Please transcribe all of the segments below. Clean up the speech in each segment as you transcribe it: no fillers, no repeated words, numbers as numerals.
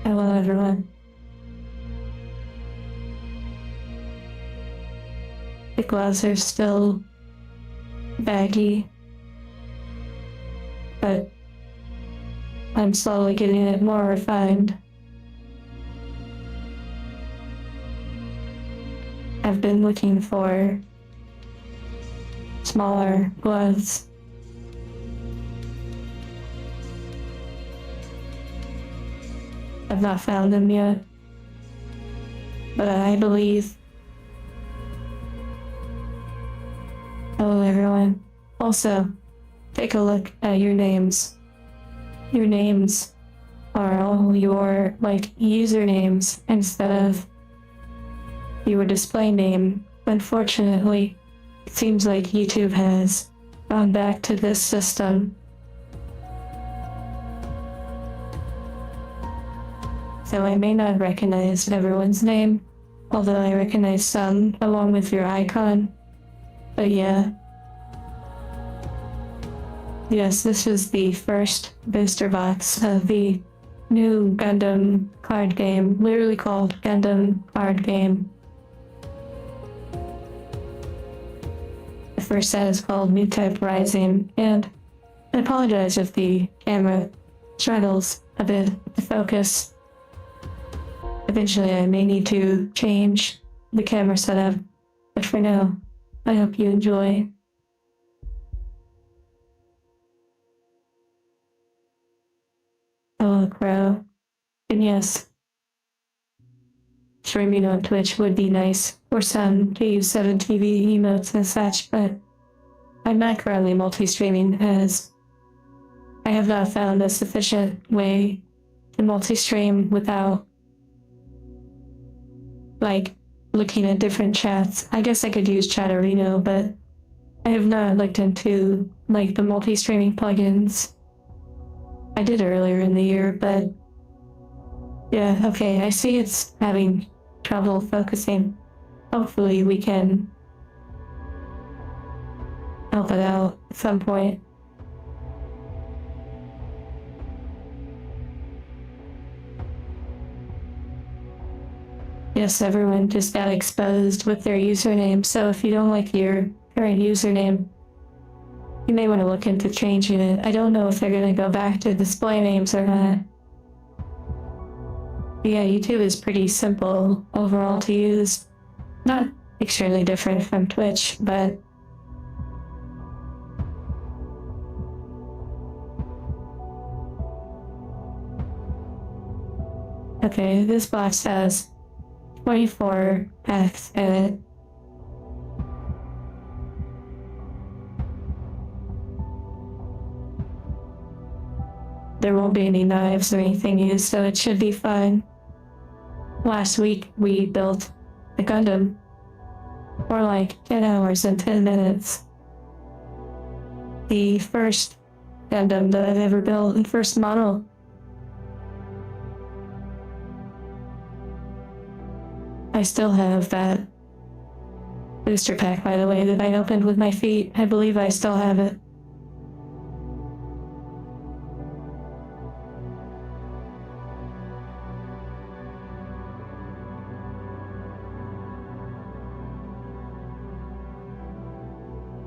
Hello everyone. The gloves are still baggy, but I'm slowly getting it more refined. I've been looking for smaller gloves. I've not found them yet, but I believe. Hello everyone. Also, take a look at your names. Your names are all your, usernames instead of your display name. Unfortunately, it seems like YouTube has gone back to this system. So I may not recognize everyone's name, although I recognize some along with your icon. But yeah. Yes, this is the first booster box of the new Gundam card game, literally called Gundam Card Game. The first set is called New Type Rising, and I apologize if the camera struggles a bit to focus. Eventually I may need to change the camera setup, but for now, I hope you enjoy. Hello, Crow. And yes, streaming on Twitch would be nice for some to use 7TV emotes and such, but I'm not currently multi-streaming as I have not found a sufficient way to multi-stream without looking at different chats. I guess I could use Chatterino, but I have not looked into the multi-streaming plugins. I did earlier in the year, but yeah, okay, I see it's having trouble focusing. Hopefully we can help it out at some point. Yes, everyone just got exposed with their username, so if you don't like your current username, you may want to look into changing it. I don't know if they're going to go back to display names or not. Yeah, YouTube is pretty simple overall to use. Not extremely different from Twitch, but okay, this box has 24 packs in it. There won't be any knives or anything used, so it should be fine. Last week we built the Gundam for 10 hours and 10 minutes. The first Gundam that I've ever built, the first model. I still have that booster pack, by the way, that I opened with my feet. I believe I still have it.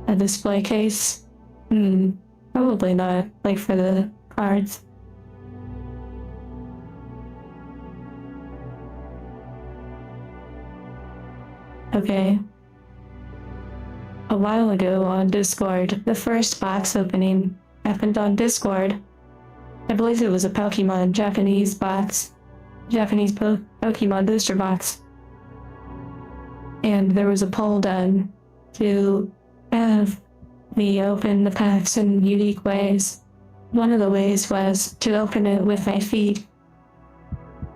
A display case? Probably not, for the cards. Okay. A while ago on Discord, the first box opening happened on Discord. I believe it was a Pokemon Japanese box. Japanese Pokemon booster box. And there was a poll done to have me open the packs in unique ways. One of the ways was to open it with my feet.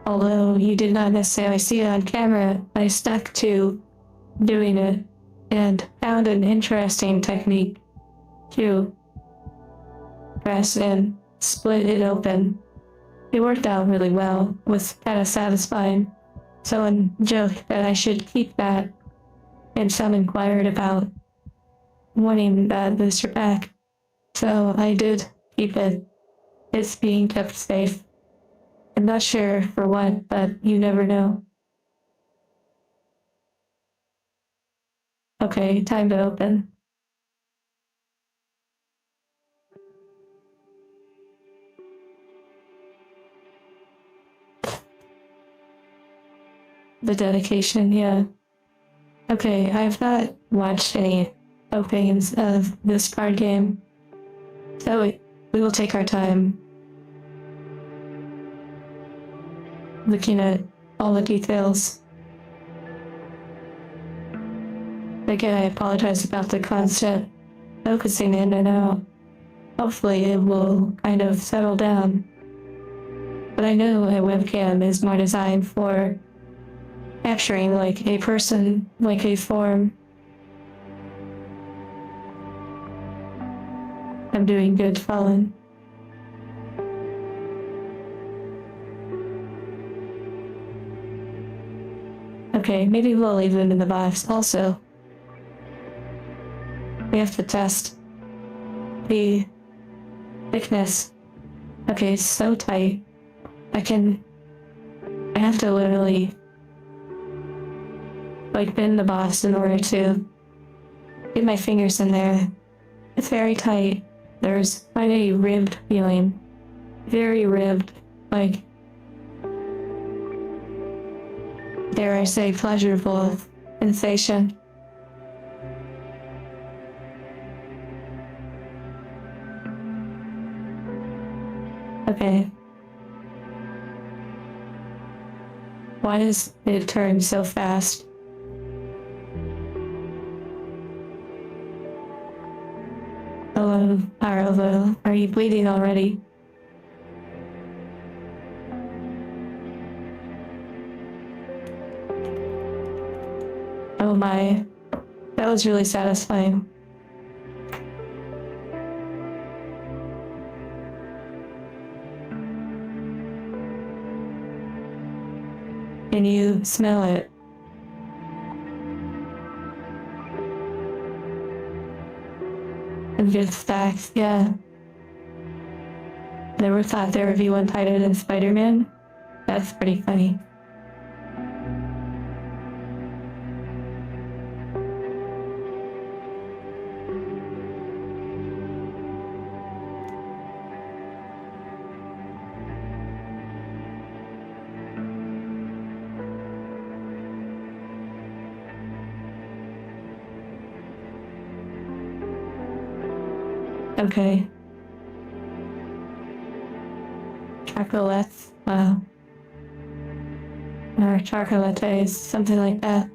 Although you did not necessarily see it on camera, I stuck to doing it and found an interesting technique to press and split it open. It worked out really well, was kind of satisfying. Someone joked that I should keep that, and some inquired about wanting that booster pack, so I did keep it. It's being kept safe. I'm not sure for what, but you never know. Okay, time to open. The dedication, yeah. Okay, I've not watched any openings of this card game, so we will take our time looking at all the details. Again, I apologize about the constant focusing in and out. Hopefully it will kind of settle down. But I know a webcam is more designed for capturing like a person, like a form. I'm doing good, Fallen. Okay, maybe we'll leave them in the box. Also, we have to test the thickness. Okay, it's so tight. I have to literally like bend the box in order to get my fingers in there. It's very tight. There's quite a ribbed feeling. Very ribbed, like, dare I say, pleasurable sensation. Okay. Why does it turn so fast? Hello, Arlo. Are you bleeding already? Oh my. That was really satisfying. Can you smell it? And good stacks, yeah. Never thought there would be one tighter than Spider-Man. That's pretty funny. Okay. Chocolates, wow. Or chocolates, something like that.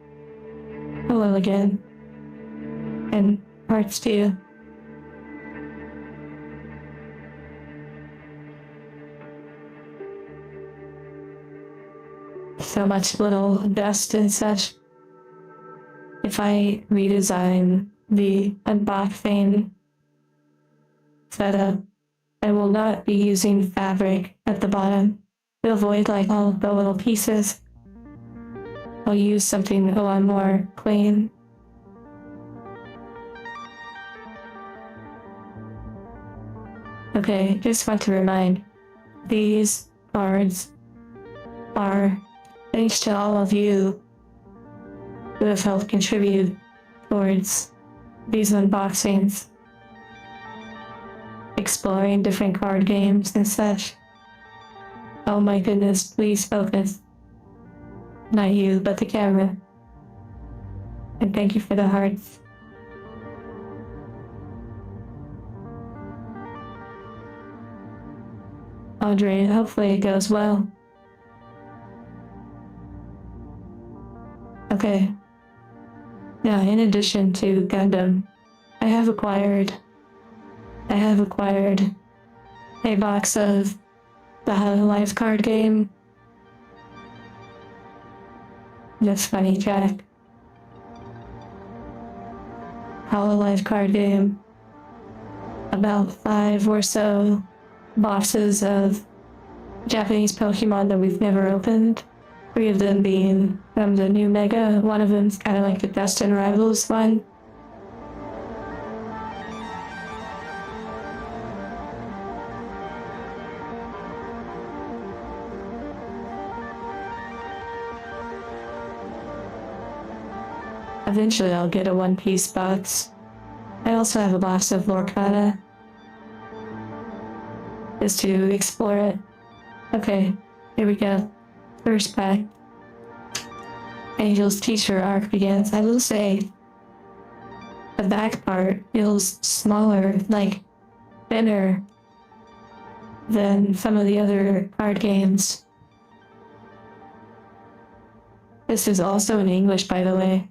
Hello again. And hearts to you. So much little dust and such. If I redesign the unboxing setup, I will not be using fabric at the bottom to avoid like all the little pieces. I'll use something a lot more clean. Okay, just want to remind, these cards are thanks to all of you who have helped contribute towards these unboxings, exploring different card games and such. Oh my goodness, please focus. Not you, but the camera. And thank you for the hearts. Audrey, hopefully it goes well. Okay. Now, in addition to Gundam, I have acquired a box of the Hololive card game. That's funny, Jack. Hololive card game. About 5 or so boxes of Japanese Pokemon that we've never opened. 3 of them being from the new Mega. One of them's kind of like the Destin Rivals one. Eventually I'll get a one-piece box. I also have a box of Lorcana. Just to explore it. Okay, here we go. First pack. Angel's teacher arc begins. I will say, the back part feels smaller, like thinner than some of the other card games. This is also in English, by the way.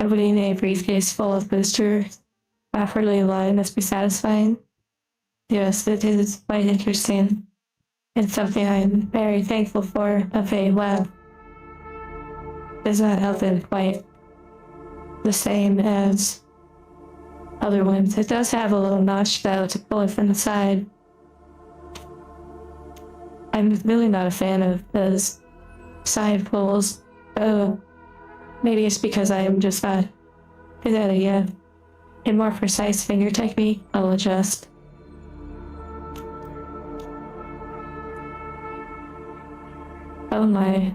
Opening a briefcase full of boosters, properly aligned must be satisfying. Yes, it is quite interesting. It's something I'm very thankful for. Okay, wow. Does not open quite the same as other ones. It does have a little notch though to pull it from the side. I'm really not a fan of those side pulls. Oh, maybe it's because I am just not good at it yet. A more precise finger technique, I'll adjust. Oh my.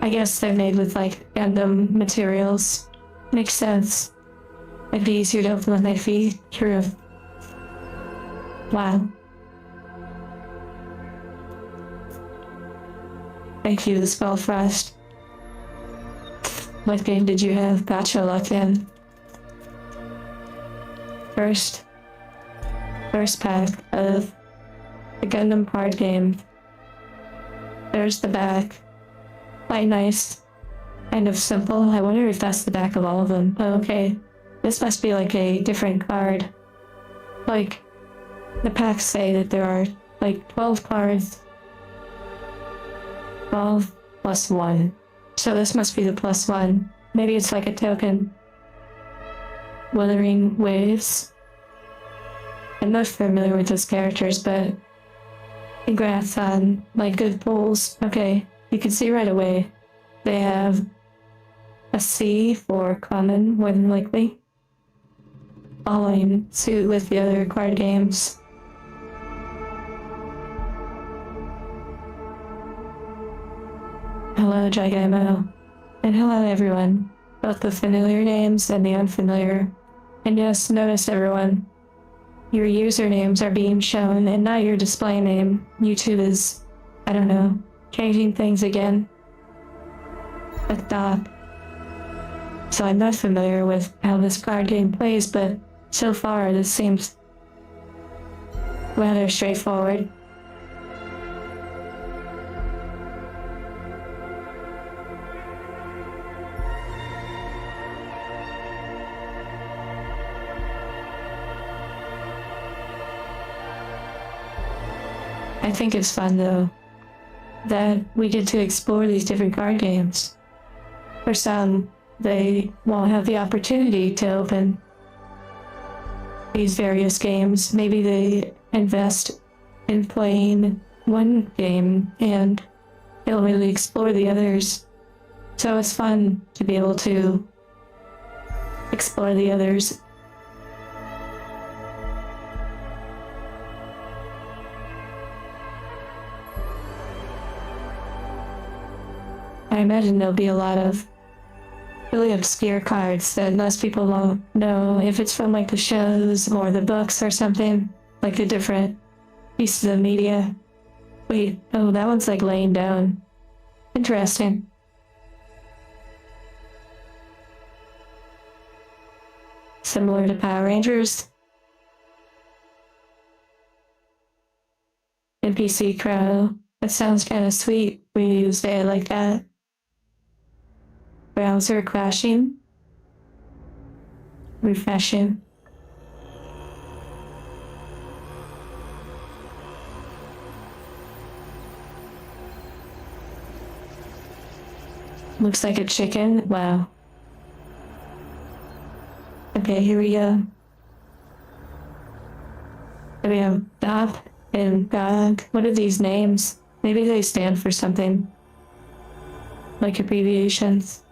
I guess they're made with like Gundam materials. Makes sense. It'd be easier to open with my feet. True. Wow. Thank you, the Spellfrost. What game did you have? Gotcha luck in. First pack of the Gundam card game. There's the back. Quite nice. Kind of simple. I wonder if that's the back of all of them. Oh, okay. This must be like a different card. Like, the packs say that there are like 12 cards. 12 plus 1. So this must be the plus 1. Maybe it's like a token. Wuthering Waves. I'm not familiar with those characters, but congrats on like good pulls. Okay, you can see right away they have a C for common, more than likely. Following suit with the other card games. Hello, Gigamo. And hello, everyone. Both the familiar names and the unfamiliar. And yes, notice everyone. Your usernames are being shown and not your display name. YouTube is, I don't know, changing things again. But so I'm not familiar with how this card game plays, but so far this seems rather straightforward. I think it's fun though, that we get to explore these different card games. For some, they won't have the opportunity to open these various games. Maybe they invest in playing one game and they'll really explore the others. So it's fun to be able to explore the others. I imagine there'll be a lot of really obscure cards that most people won't know if it's from like the shows or the books or something, like the different pieces of media. Wait, oh, that one's like laying down. Interesting. Similar to Power Rangers. NPC Crow. That sounds kind of sweet when you say it like that. Browser crashing. Refreshing. Looks like a chicken. Wow. Okay, here we go. We have Dop and Gog. What are these names? Maybe they stand for something. Like abbreviations.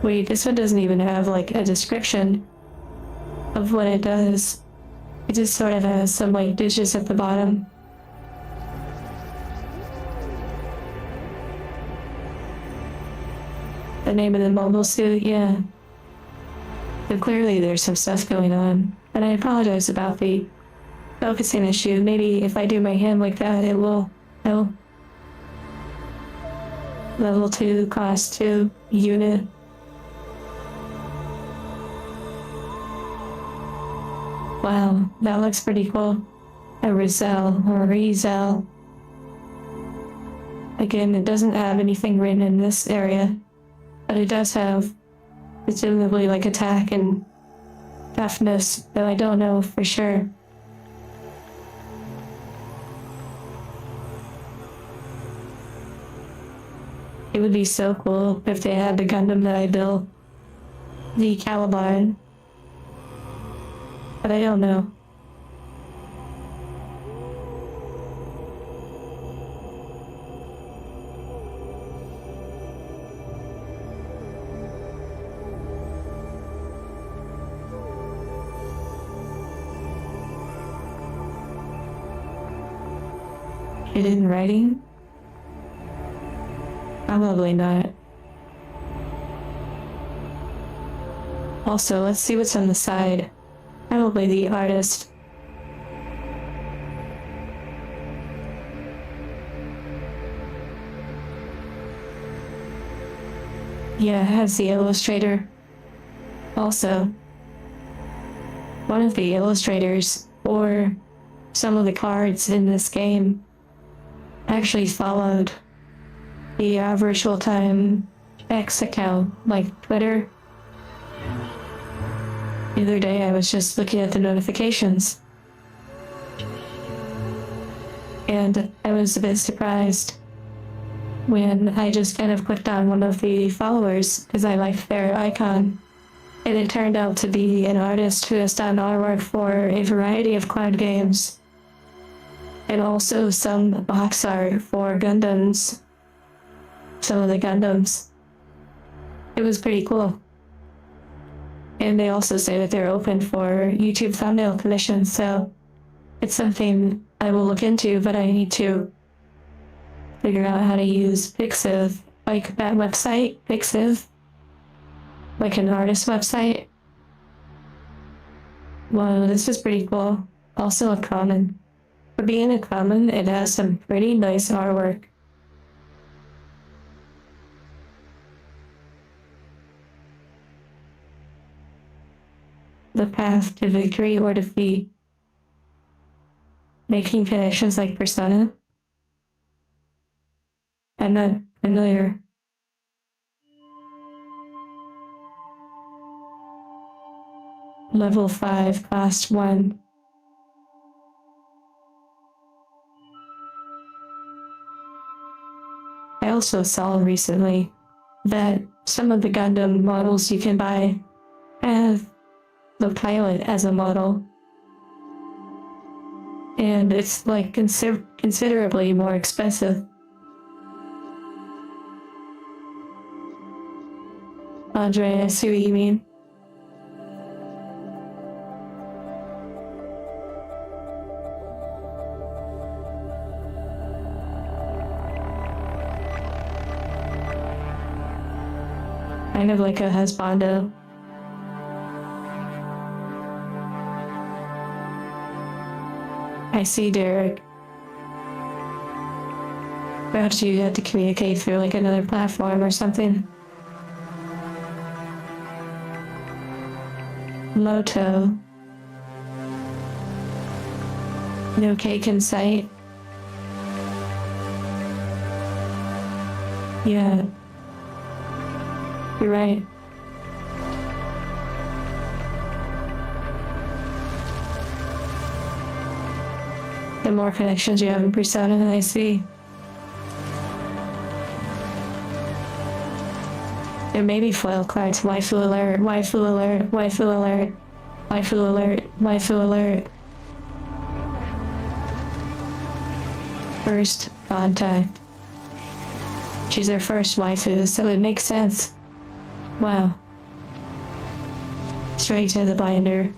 Wait, this one doesn't even have like a description of what it does. It just sort of has some like digits at the bottom. The name of the mobile suit, yeah. But clearly there's some stuff going on. And I apologize about the focusing issue. Maybe if I do my hand like that, it will help. Level 2, class 2, unit. Wow, that looks pretty cool. A Rizal, or Rizal. Again, it doesn't have anything written in this area, but it does have presumably like attack and toughness, though I don't know for sure. It would be so cool if they had the Gundam that I built, the Caliban, but I don't know. Hidden writing? Probably not. Also, let's see what's on the side. Probably the artist. Yeah, it has the illustrator. Also, one of the illustrators for some of the cards in this game actually followed the virtual time X account, like Twitter. The other day I was just looking at the notifications, and I was a bit surprised when I just kind of clicked on one of the followers because I liked their icon, and it turned out to be an artist who has done artwork for a variety of cloud games, and also some box art for Gundams. Some of the Gundams. It was pretty cool. And they also say that they're open for YouTube thumbnail commissions, so it's something I will look into, but I need to figure out how to use Pixiv, like that website, Pixiv, like an artist website. Wow, this is pretty cool. Also a common. For being a common, it has some pretty nice artwork. The path to victory or defeat. Making connections like Persona. I'm not familiar. Level 5, Class 1. I also saw recently that some of the Gundam models you can buy have the pilot as a model, and it's like considerably more expensive. Andre, I see what you mean. Kind of like a husbando. I see, Derek. Perhaps you had to communicate through like another platform or something. Moto. No cake in sight. Yeah. You're right. The more connections you have in Persona, I see. There may be foil cards. Waifu alert, waifu alert, waifu alert, waifu alert, waifu alert. First contact. She's our first waifu, so it makes sense. Wow. Straight to the binder.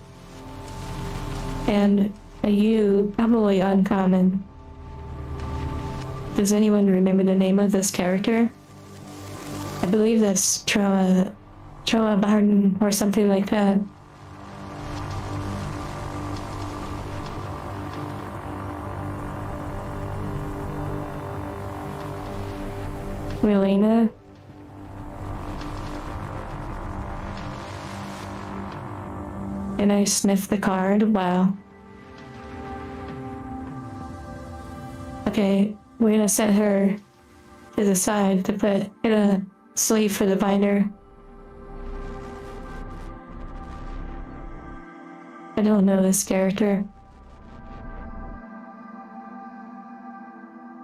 And a U, probably uncommon. Does anyone remember the name of this character? I believe that's Troa Barton or something like that. Relena? And I sniffed the card. Wow. Okay, we're gonna set her to the side to put in a sleeve for the binder. I don't know this character.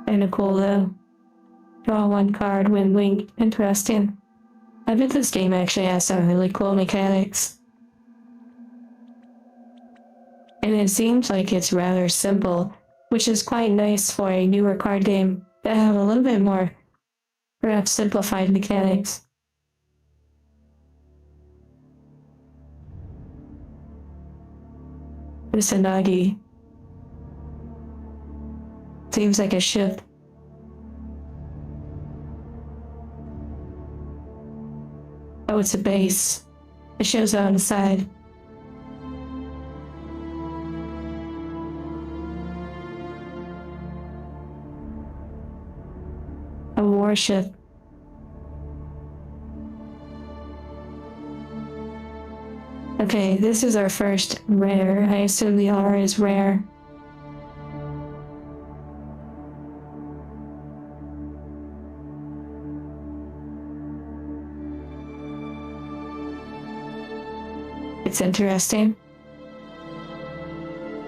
Kinda cool though. Draw one card when linked. Interesting. I bet this game actually has some really cool mechanics. And it seems like it's rather simple, which is quite nice for a newer card game that have a little bit more, perhaps simplified mechanics. Kusanagi. Seems like a ship. Oh, it's a base. It shows on the side. A warship. Okay, this is our first rare. I assume the R is rare. It's interesting.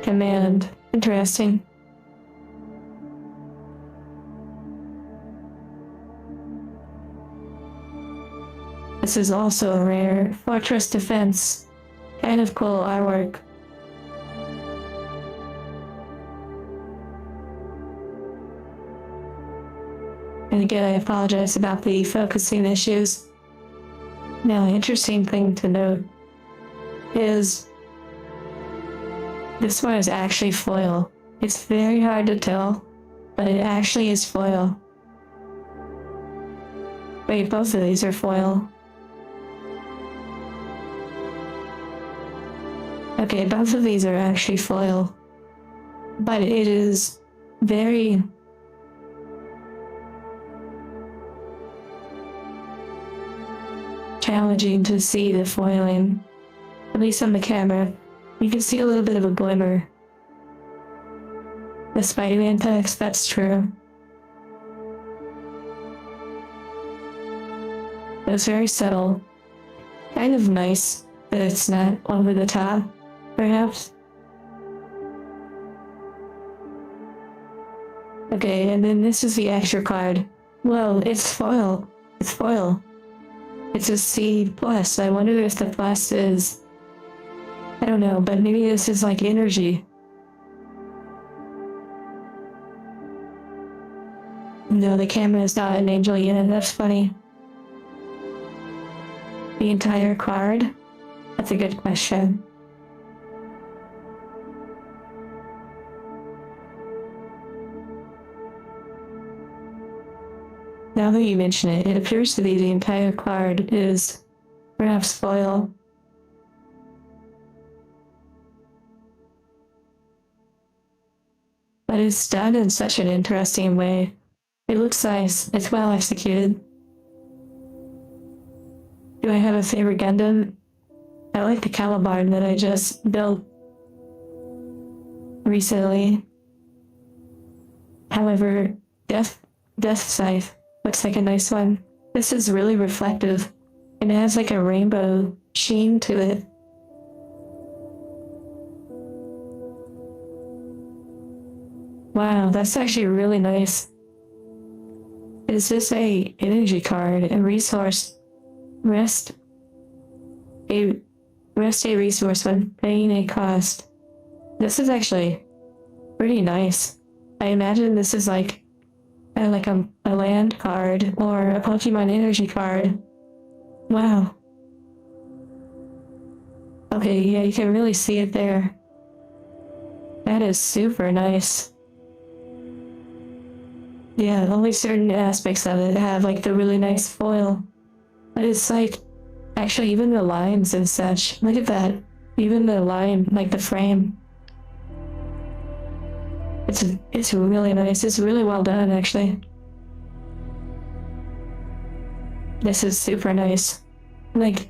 Command. Interesting. This is also a rare. Fortress Defense. Kind of cool artwork. And again, I apologize about the focusing issues. Now, interesting thing to note is this one is actually foil. It's very hard to tell, but it actually is foil. Wait, both of these are foil. Okay, both of these are actually foil, but it is very challenging to see the foiling, at least on the camera. You can see a little bit of a glimmer. The Spider-Man text, that's true. It's very subtle. Kind of nice that it's not over the top, perhaps. Okay, and then this is the extra card. Whoa, it's foil. It's foil. It's a C plus. I wonder if the plus is... I don't know, but maybe this is like energy. No, the camera is not an angel yet. That's funny. The entire card? That's a good question. Now that you mention it, it appears to be the entire card is perhaps foil. But it's done in such an interesting way. It looks nice. It's well executed. Do I have a favorite Gundam? I like the Calibar that I just built recently. However, Death Scythe looks like a nice one. This is really reflective, and it has like a rainbow sheen to it. Wow, that's actually really nice. Is this a energy card, a resource? Rest a resource when paying a cost. This is actually pretty nice. I imagine this is like a land card or a Pokemon energy card. Wow. Okay, yeah, you can really see it there. That is super nice. Yeah, only certain aspects of it have like the really nice foil. But it's like, actually, even the lines and such, look at that. Even the line, like the frame. It's really nice. It's really well done, actually. This is super nice. Like,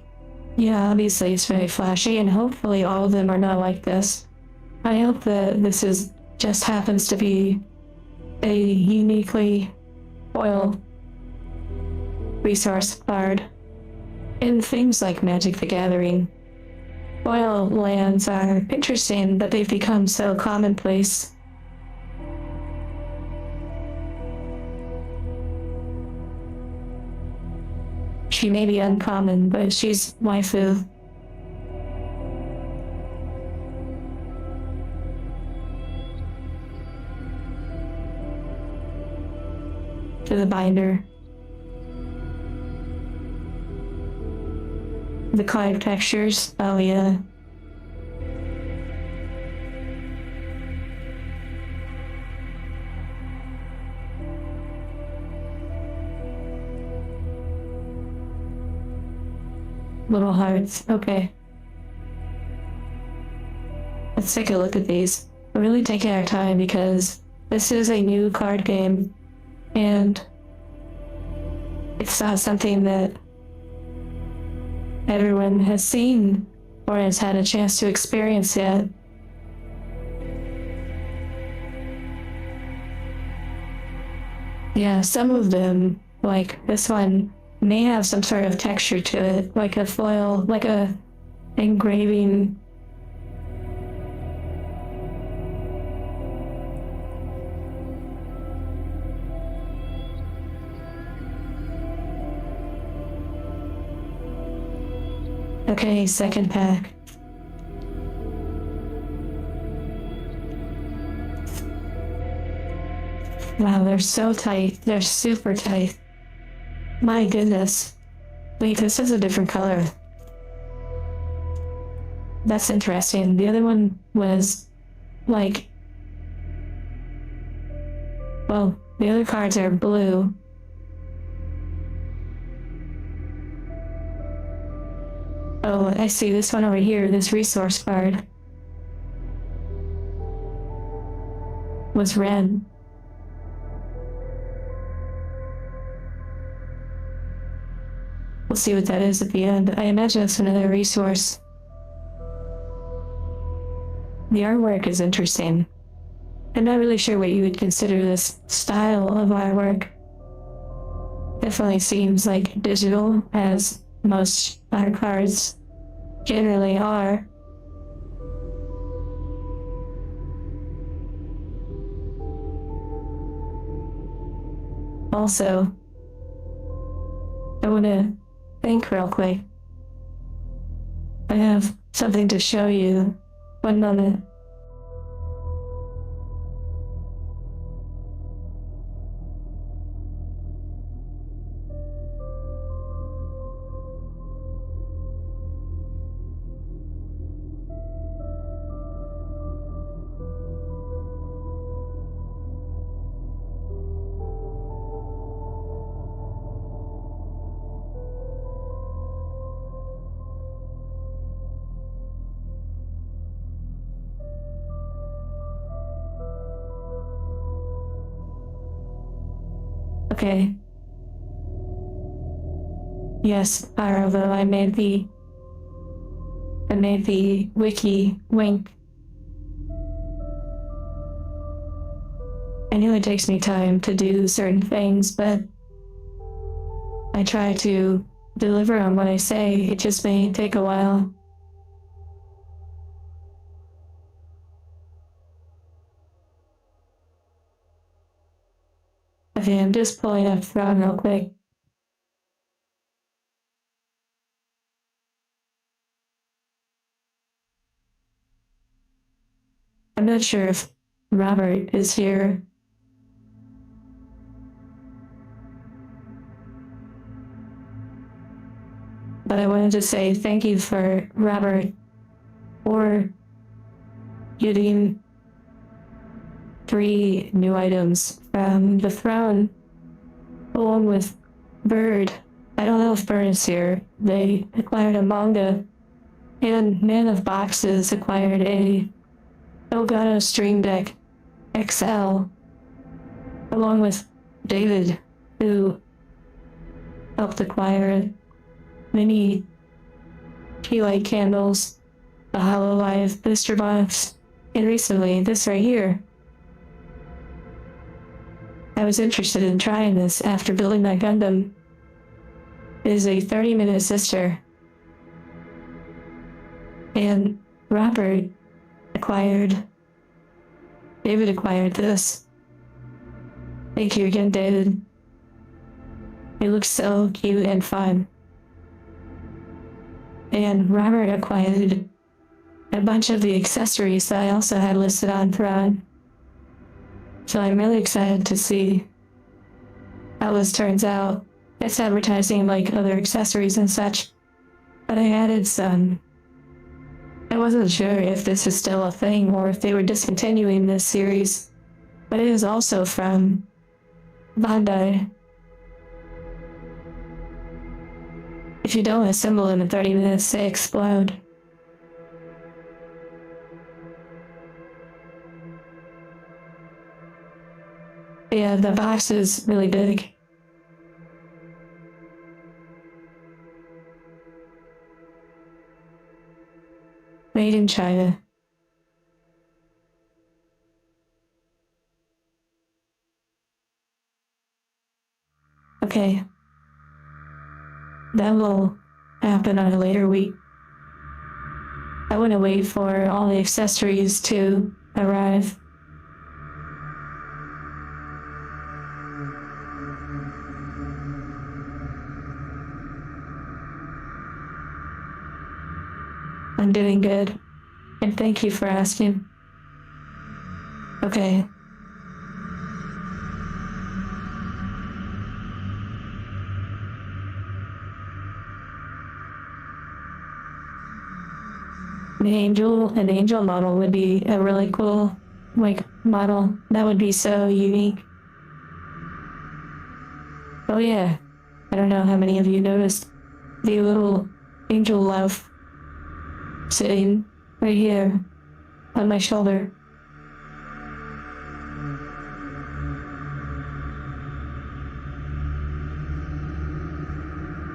yeah, obviously it's very flashy, and hopefully all of them are not like this. I hope that this is just happens to be a uniquely foil resource card. In things like Magic the Gathering, foil lands are interesting, but they've become so commonplace. She may be uncommon, but she's waifu. To the binder. The card textures, oh yeah. Little hearts, okay. Let's take a look at these. We're really taking our time because this is a new card game, and it's not something that everyone has seen or has had a chance to experience yet. Yeah, some of them, like this one, may have some sort of texture to it, like a foil, like a engraving. Okay, second pack. Wow, they're so tight. They're super tight. My goodness. Wait, this is a different color. That's interesting. The other one was like, well, the other cards are blue. Oh, I see this one over here, this resource card was red. We'll see what that is at the end. I imagine it's another resource. The artwork is interesting. I'm not really sure what you would consider this style of artwork. Definitely seems like digital, as most art cards generally are. Also, I want to think real quick. I have something to show you. One moment. Okay. Yes, although I made the wiki wink. I know it takes me time to do certain things, but I try to deliver on what I say. It just may take a while. Okay, I'm just pulling up Throne real quick. I'm not sure if Robert is here. But I wanted to say thank you for Robert for getting 3 new items from the throne, along with Bird I don't know if Burn is here. They acquired a manga, and Man of Boxes acquired a Elgato Stream Deck XL, along with David, who helped acquire many tea light candles, a HoloLive booster box, and recently this right here. I was interested in trying this after building my Gundam. It is a 30-minute sister. And David acquired this. Thank you again, David. It looks so cute and fun. And Robert acquired a bunch of the accessories that I also had listed on Thrawn. So I'm really excited to see how this turns out. It's advertising like other accessories and such, but I added some. I wasn't sure if this is still a thing or if they were discontinuing this series, but it is also from Bandai. If you don't assemble them in 30 minutes, they explode. Yeah, the box is really big. Made in China. Okay. That will happen on a later week. I want to wait for all the accessories to arrive. I'm doing good, and thank you for asking. Okay. An angel model would be a really cool, model. That would be so unique. Oh yeah, I don't know how many of you noticed the little angel loaf sitting right here on my shoulder.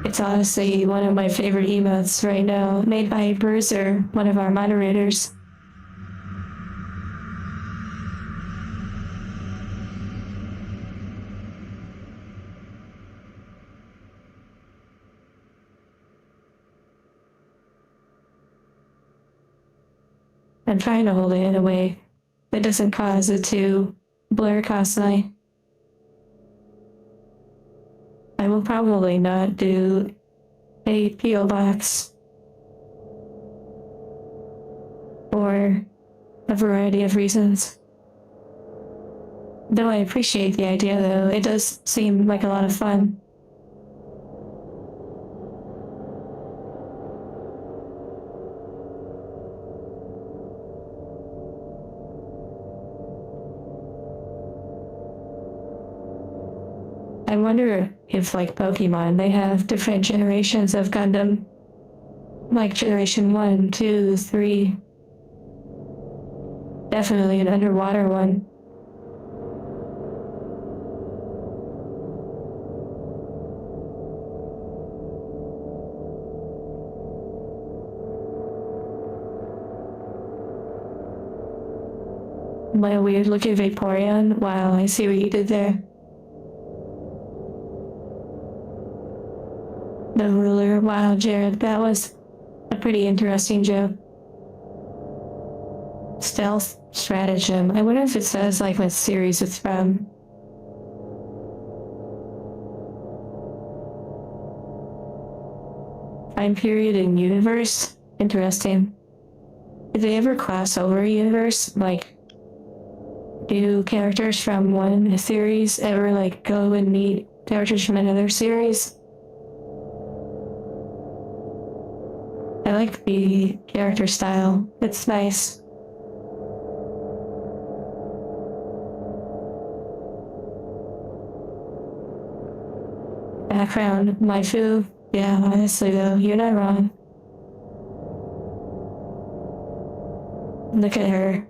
It's honestly one of my favorite emotes right now, made by Bruiser, one of our moderators. I'm trying to hold it in a way that doesn't cause it to blur constantly. I will probably not do a P.O. box for a variety of reasons. Though I appreciate the idea, though, it does seem like a lot of fun. I wonder if, like Pokemon, they have different generations of Gundam. Like Generation 1, 2, 3. Definitely an underwater one. My weird looking Vaporeon? Wow, I see what you did there. The ruler. Wow, Jared, that was a pretty interesting joke. Stealth stratagem. I wonder if it says like what series it's from. Time period in universe? Interesting. Did they ever cross over a universe? Like, do characters from one series ever like go and meet characters from another series? I like the character style. It's nice. Background, Waifu. Yeah, honestly though, you're not wrong. Look at her.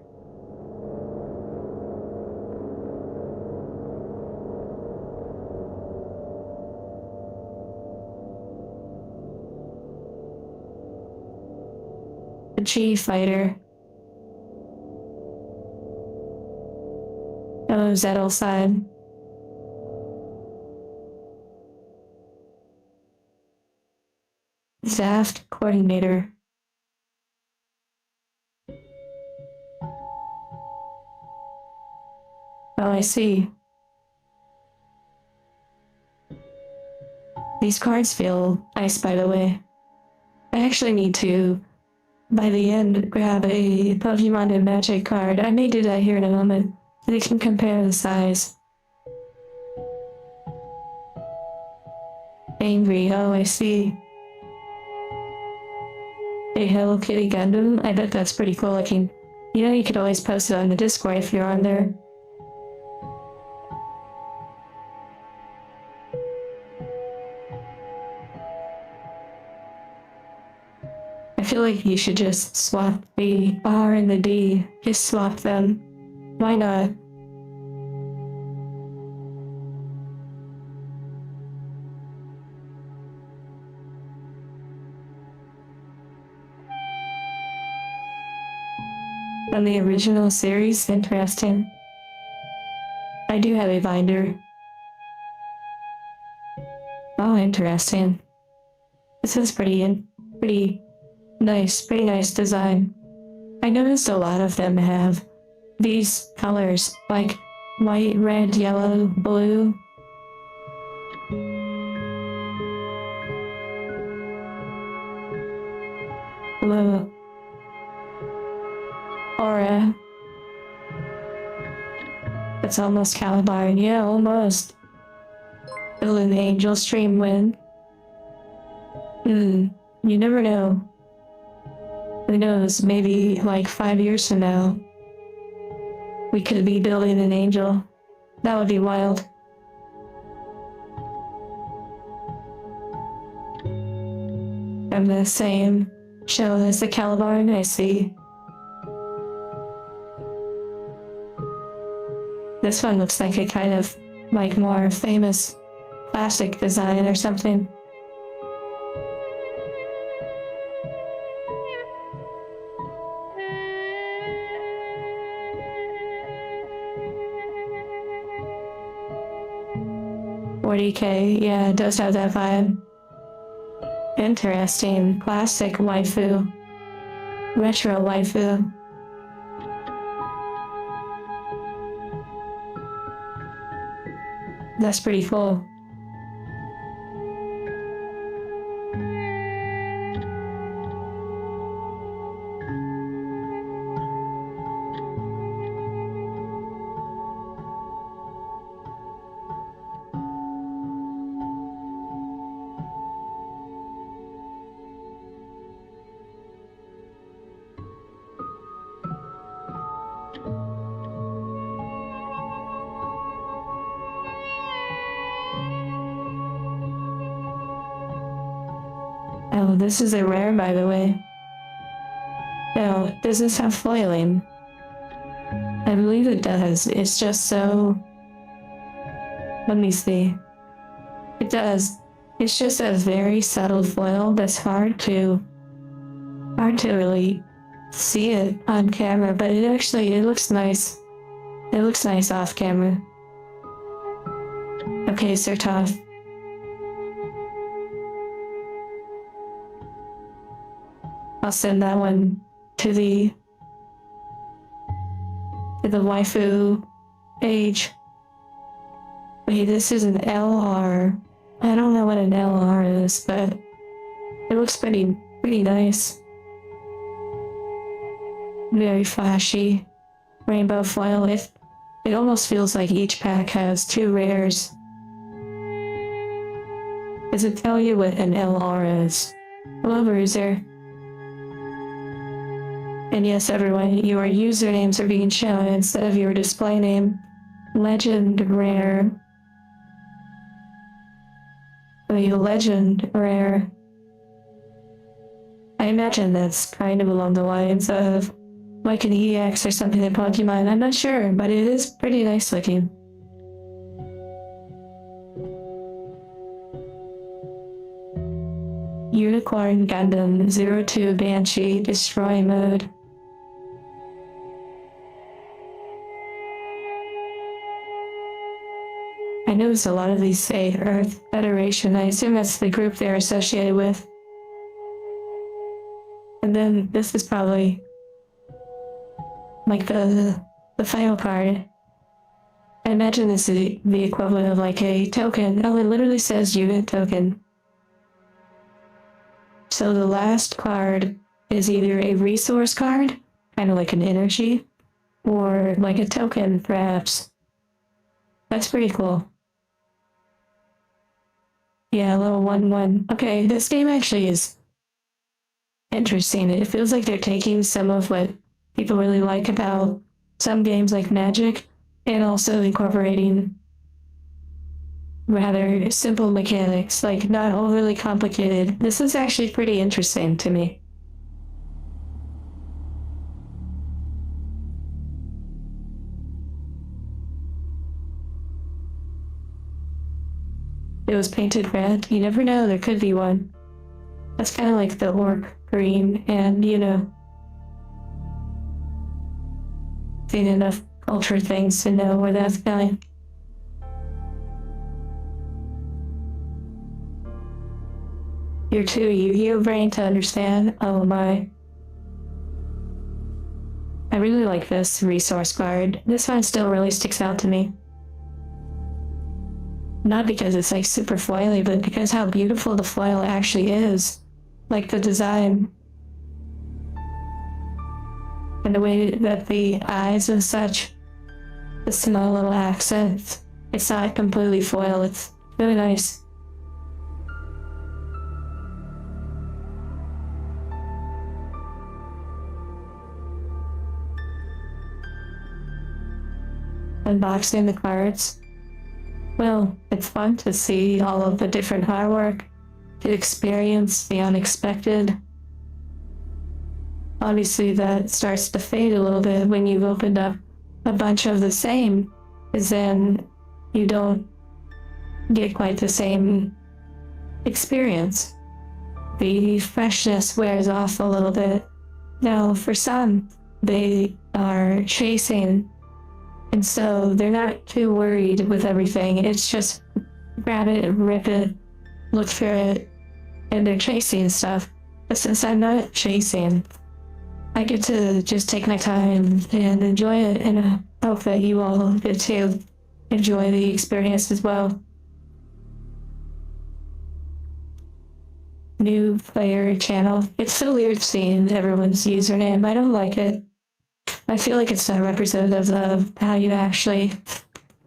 The Chi fighter. Oh, Zettel side. Zaft coordinator. Oh, I see. These cards feel nice, by the way. I actually need to, by the end, grab a Pokemon and Magic card. I may do that here in a moment. They can compare the size. Angry, oh, I see. A Hello Kitty Gundam? I bet that's pretty cool looking. You know, you could always post it on the Discord if you're on there. I feel like you should just swap the R and the D. Just swap them. Why not? On the original series, interesting. I do have a binder. Oh, interesting. This is pretty nice design. I noticed a lot of them have these colors, like white, red, yellow, blue. Blue. Aura. It's almost Calabar. Yeah, almost. Building the Angel Stream win. You never know. Who knows, maybe like 5 years from now, we could be building an angel. That would be wild. From the same show as the Calabar, I see. This one looks like a kind of like more famous classic design or something. $40K, yeah, it does have that vibe. Interesting. Classic waifu. Retro waifu. That's pretty cool. Oh, this is a rare, by the way. No, does this have foiling? I believe it does. It's just so... Let me see. It does. It's just a very subtle foil that's hard to really see it on camera, but it looks nice. It looks nice off camera. Okay, Sir Toth. I'll send that one to the waifu page. Wait, this is an LR. I don't know what an LR is, but it looks pretty nice. Very flashy. Rainbow foil. It almost feels like each pack has 2 rares. Does it tell you what an LR is? Hello, Bruiser. And yes, everyone, your usernames are being shown instead of your display name. Legend Rare. a legend rare. I imagine that's kind of along the lines of like an EX or something in Pokemon. I'm not sure, but it is pretty nice looking. Unicorn Gundam 02 Banshee Destroy Mode. I noticed a lot of these say Earth Federation. I assume that's the group they're associated with. And then this is probably like the final card. I imagine this is the equivalent of like a token. Oh, it literally says unit token. So the last card is either a resource card, kind of like an energy, or like a token, perhaps. That's pretty cool. Yeah, a little 1-1. Okay, this game actually is interesting. It feels like they're taking some of what people really like about some games like Magic and also incorporating rather simple mechanics, like not overly complicated. This is actually pretty interesting to me. It was painted red. You never know, there could be one. That's kind of like the orc green, and seen enough culture things to know where that's going. You're too Yu-Gi-Oh brain to understand. Oh my. I really like this resource card. This one still really sticks out to me. Not because it's like super foily, but because how beautiful the foil actually is. Like the design. And the way that the eyes and such, the small little accents. It's not completely foil, it's really nice. Unboxing the cards. Well, it's fun to see all of the different artwork, to experience the unexpected. Obviously that starts to fade a little bit when you've opened up a bunch of the same, because then you don't get quite the same experience. The freshness wears off a little bit. Now, for some, they are chasing, and so they're not too worried with everything. It's just grab it, rip it, look through it, and they're chasing stuff. But since I'm not chasing, I get to just take my time and enjoy it, and I hope that you all get to enjoy the experience as well. New player channel. It's so weird seeing everyone's username. I don't like it. I feel like it's not representative of how you actually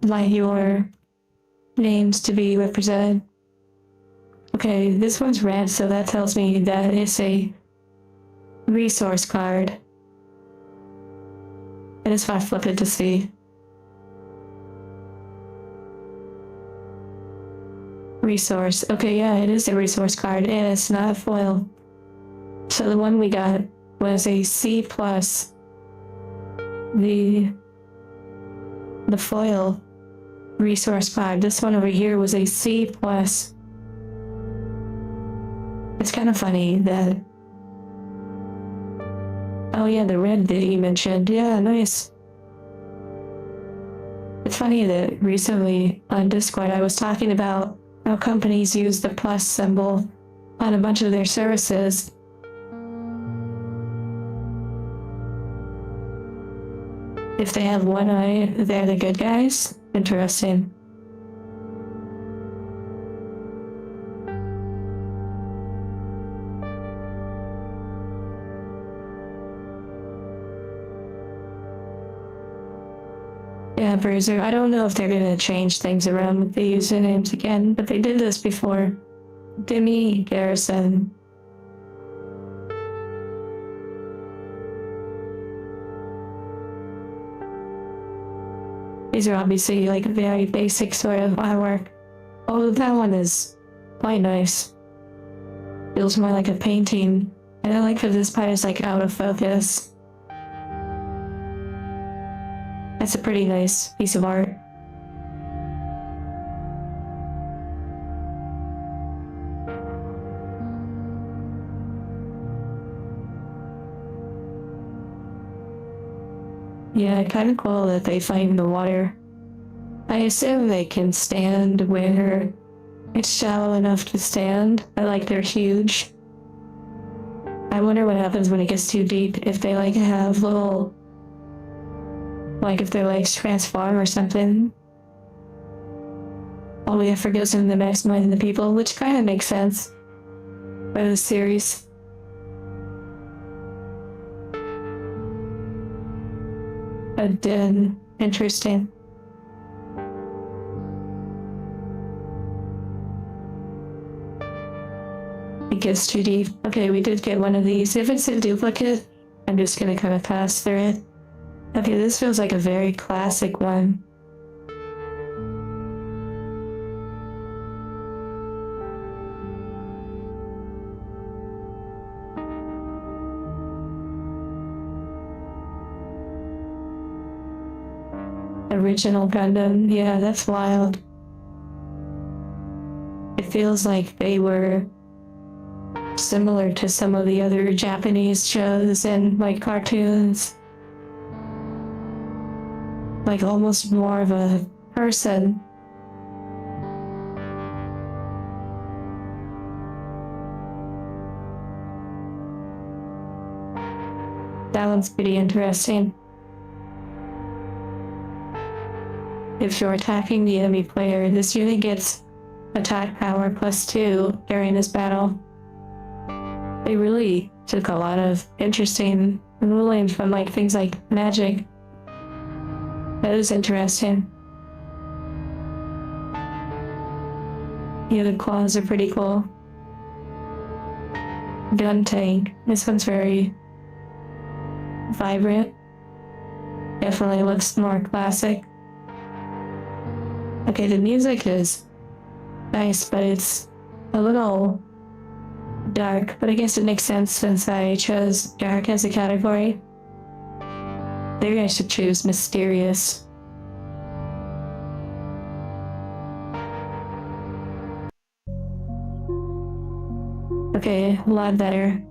like your names to be represented. Okay, this one's red, so that tells me that it's a resource card. I just want to flip it to see. Resource. Okay, yeah, it is a resource card, and it's not a foil. So the one we got was a C+. The foil resource card. This one over here was a C+. It's kind of funny that... Oh yeah, the red that you mentioned. Yeah, nice. It's funny that recently on Discord I was talking about how companies use the plus symbol on a bunch of their services. If they have one eye, they're the good guys? Interesting. Yeah, Bruiser, I don't know if they're gonna change things around with the usernames again, but they did this before. Demi Garrison. These are obviously like very basic sort of artwork. Oh, that one is quite nice. Feels more like a painting. And I like that this part is like out of focus. That's a pretty nice piece of art. Yeah, kind of cool that they fight in the water. I assume they can stand where it's shallow enough to stand, but like they're huge. I wonder what happens when it gets too deep, if they like have little, like if their legs transform or something. All we have for goes into maximizing the people, which kind of makes sense for the series. But interesting. It gets too deep. Okay, we did get one of these. If it's a duplicate, I'm just gonna kind of pass through it. Okay, this feels like a very classic one. Original Gundam, yeah, that's wild. It feels like they were similar to some of the other Japanese shows and like cartoons. Like almost more of a person. That one's pretty interesting. If you're attacking the enemy player, this unit gets attack power +2 during this battle. They really took a lot of interesting rulings from like things like magic. That is interesting. Yeah, the claws are pretty cool. Gun tank. This one's very vibrant. Definitely looks more classic. Okay, the music is nice, but it's a little dark, but I guess it makes sense since I chose dark as a category. Maybe I should choose mysterious. Okay, a lot better.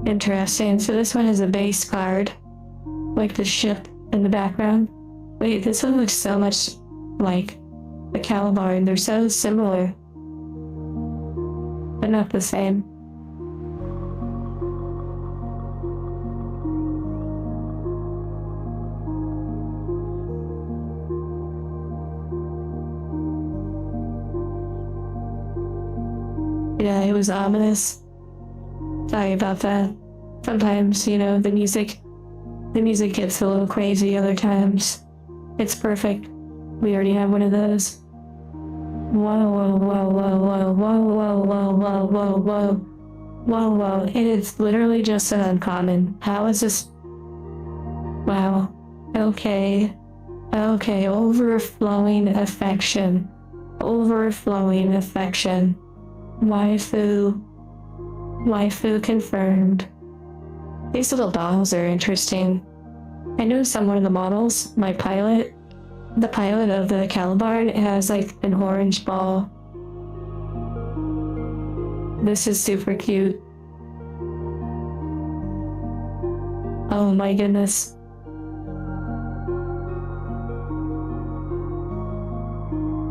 Interesting. So this one is a base card, like the ship in the background. Wait, this one looks so much like the Caliban. They're so similar, but not the same. Yeah, it was ominous. Sorry about that. Sometimes, you know, the music gets a little crazy other times. It's perfect. We already have one of those. Whoa, whoa, whoa, whoa, whoa, whoa, whoa, whoa, whoa, whoa, whoa, whoa. It is literally just an uncommon. How is this? Wow. Okay. Okay, overflowing affection. Overflowing affection. Waifu. Waifu confirmed. These little dolls are interesting. I know some of the models, the pilot of the Caliban has like an orange ball. This is super cute. Oh my goodness.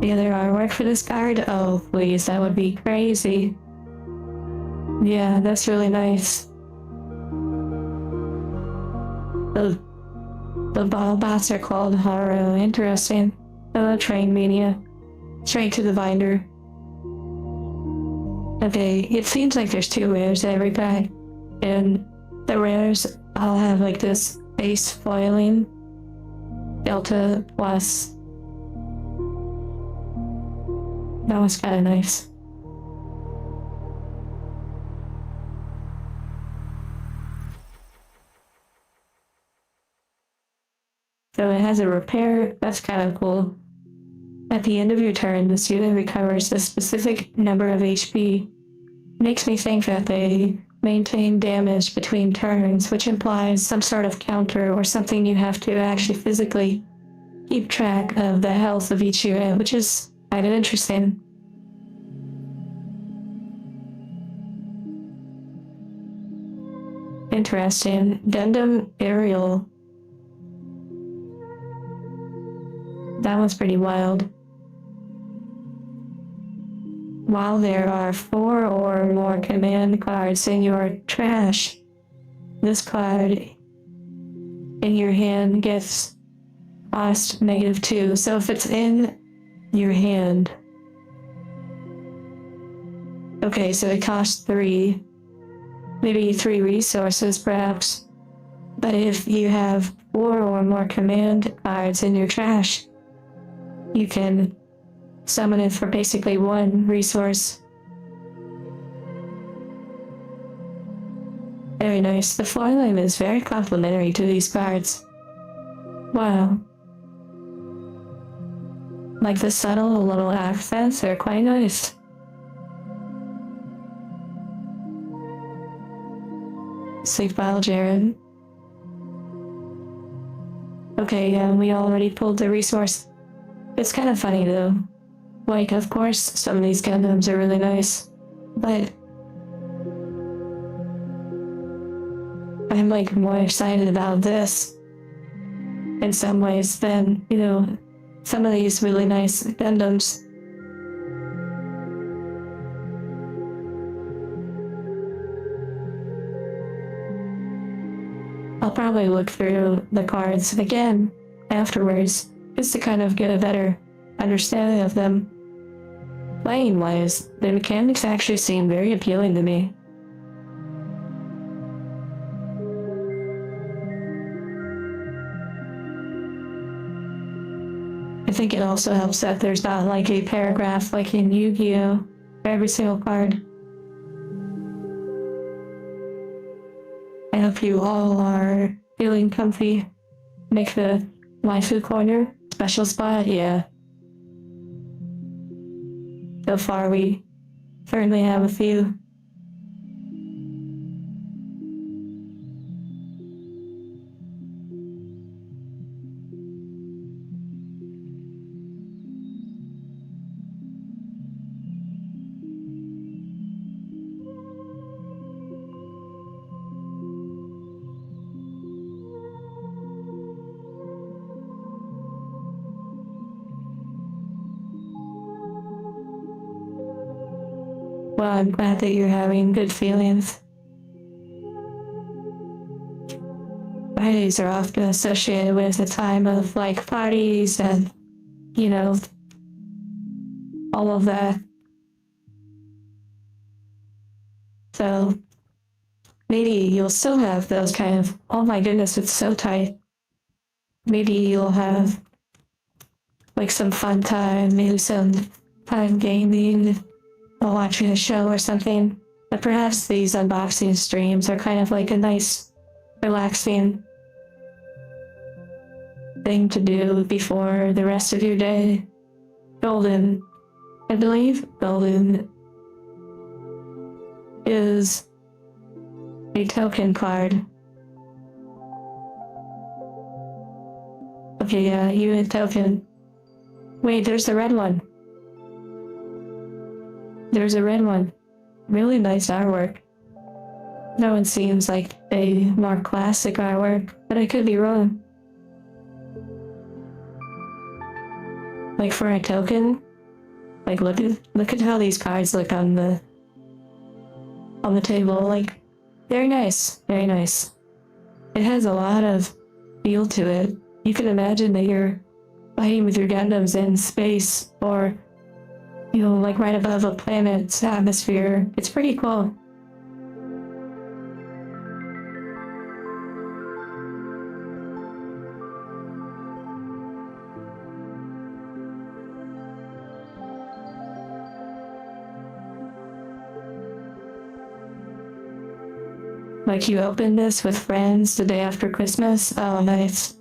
The other artwork for this card? Oh please, that would be crazy. Yeah, that's really nice. The ball bots are called Haru. Interesting. Train mania. Straight to the binder. Okay, it seems like there's 2 rares in every pack. And the rares all have like this base foiling. Delta plus. That was kind of nice. So it has a repair. That's kind of cool. At the end of your turn, the student recovers a specific number of HP. Makes me think that they maintain damage between turns, which implies some sort of counter or something you have to actually physically keep track of the health of each unit, which is kind of interesting. Interesting. Gundam Aerial. That was pretty wild. While there are 4 or more command cards in your trash, this card in your hand gets cost -2. So if it's in your hand, okay, so it costs 3, maybe 3 resources perhaps. But if you have 4 or more command cards in your trash, you can summon it for basically 1 resource. Very nice. The foiling is very complimentary to these cards. Wow. Like the subtle little accents are quite nice. Sleep well, Jared. Okay, yeah, we already pulled the resource. It's kind of funny though. Like, of course, some of these Gundams are really nice, but I'm like more excited about this in some ways than, you know, some of these really nice Gundams. I'll probably look through the cards again afterwards, just to kind of get a better understanding of them. Playing-wise, the mechanics actually seem very appealing to me. I think it also helps that there's not like a paragraph like in Yu-Gi-Oh! For every single card. I hope you all are feeling comfy. Make the waifu corner special spot, yeah. So far we certainly have a few. Well, I'm glad that you're having good feelings. Fridays are often associated with a time of like parties and, you know, all of that. So maybe you'll still have those kind of, oh my goodness, it's so tight. Maybe you'll have like some fun time, maybe some time gaming, or watching a show or something. But perhaps these unboxing streams are kind of like a nice, relaxing thing to do before the rest of your day. Golden. I believe Golden is a token card. Okay, yeah, unit token. Wait, there's the red one. There's a red one. Really nice artwork. That one seems like a more classic artwork, but I could be wrong. Like for a token, like look at how these cards look on the table. Like very nice, very nice. It has a lot of feel to it. You can imagine that you're fighting with your Gundams in space, or you know, like right above a planet's atmosphere. It's pretty cool. Like you opened this with friends the day after Christmas? Oh, nice.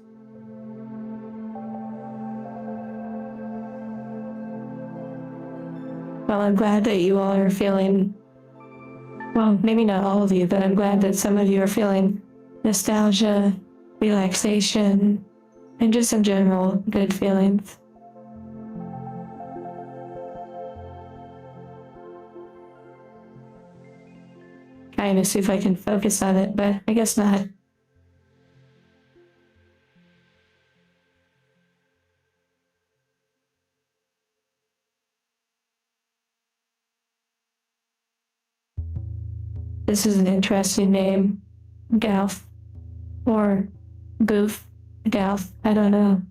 Well, I'm glad that you all are feeling, well, maybe not all of you, but I'm glad that some of you are feeling nostalgia, relaxation, and just in general, good feelings. Trying to see if I can focus on it, but I guess not. This is an interesting name. Galf. Or Goof. Galf. I don't know.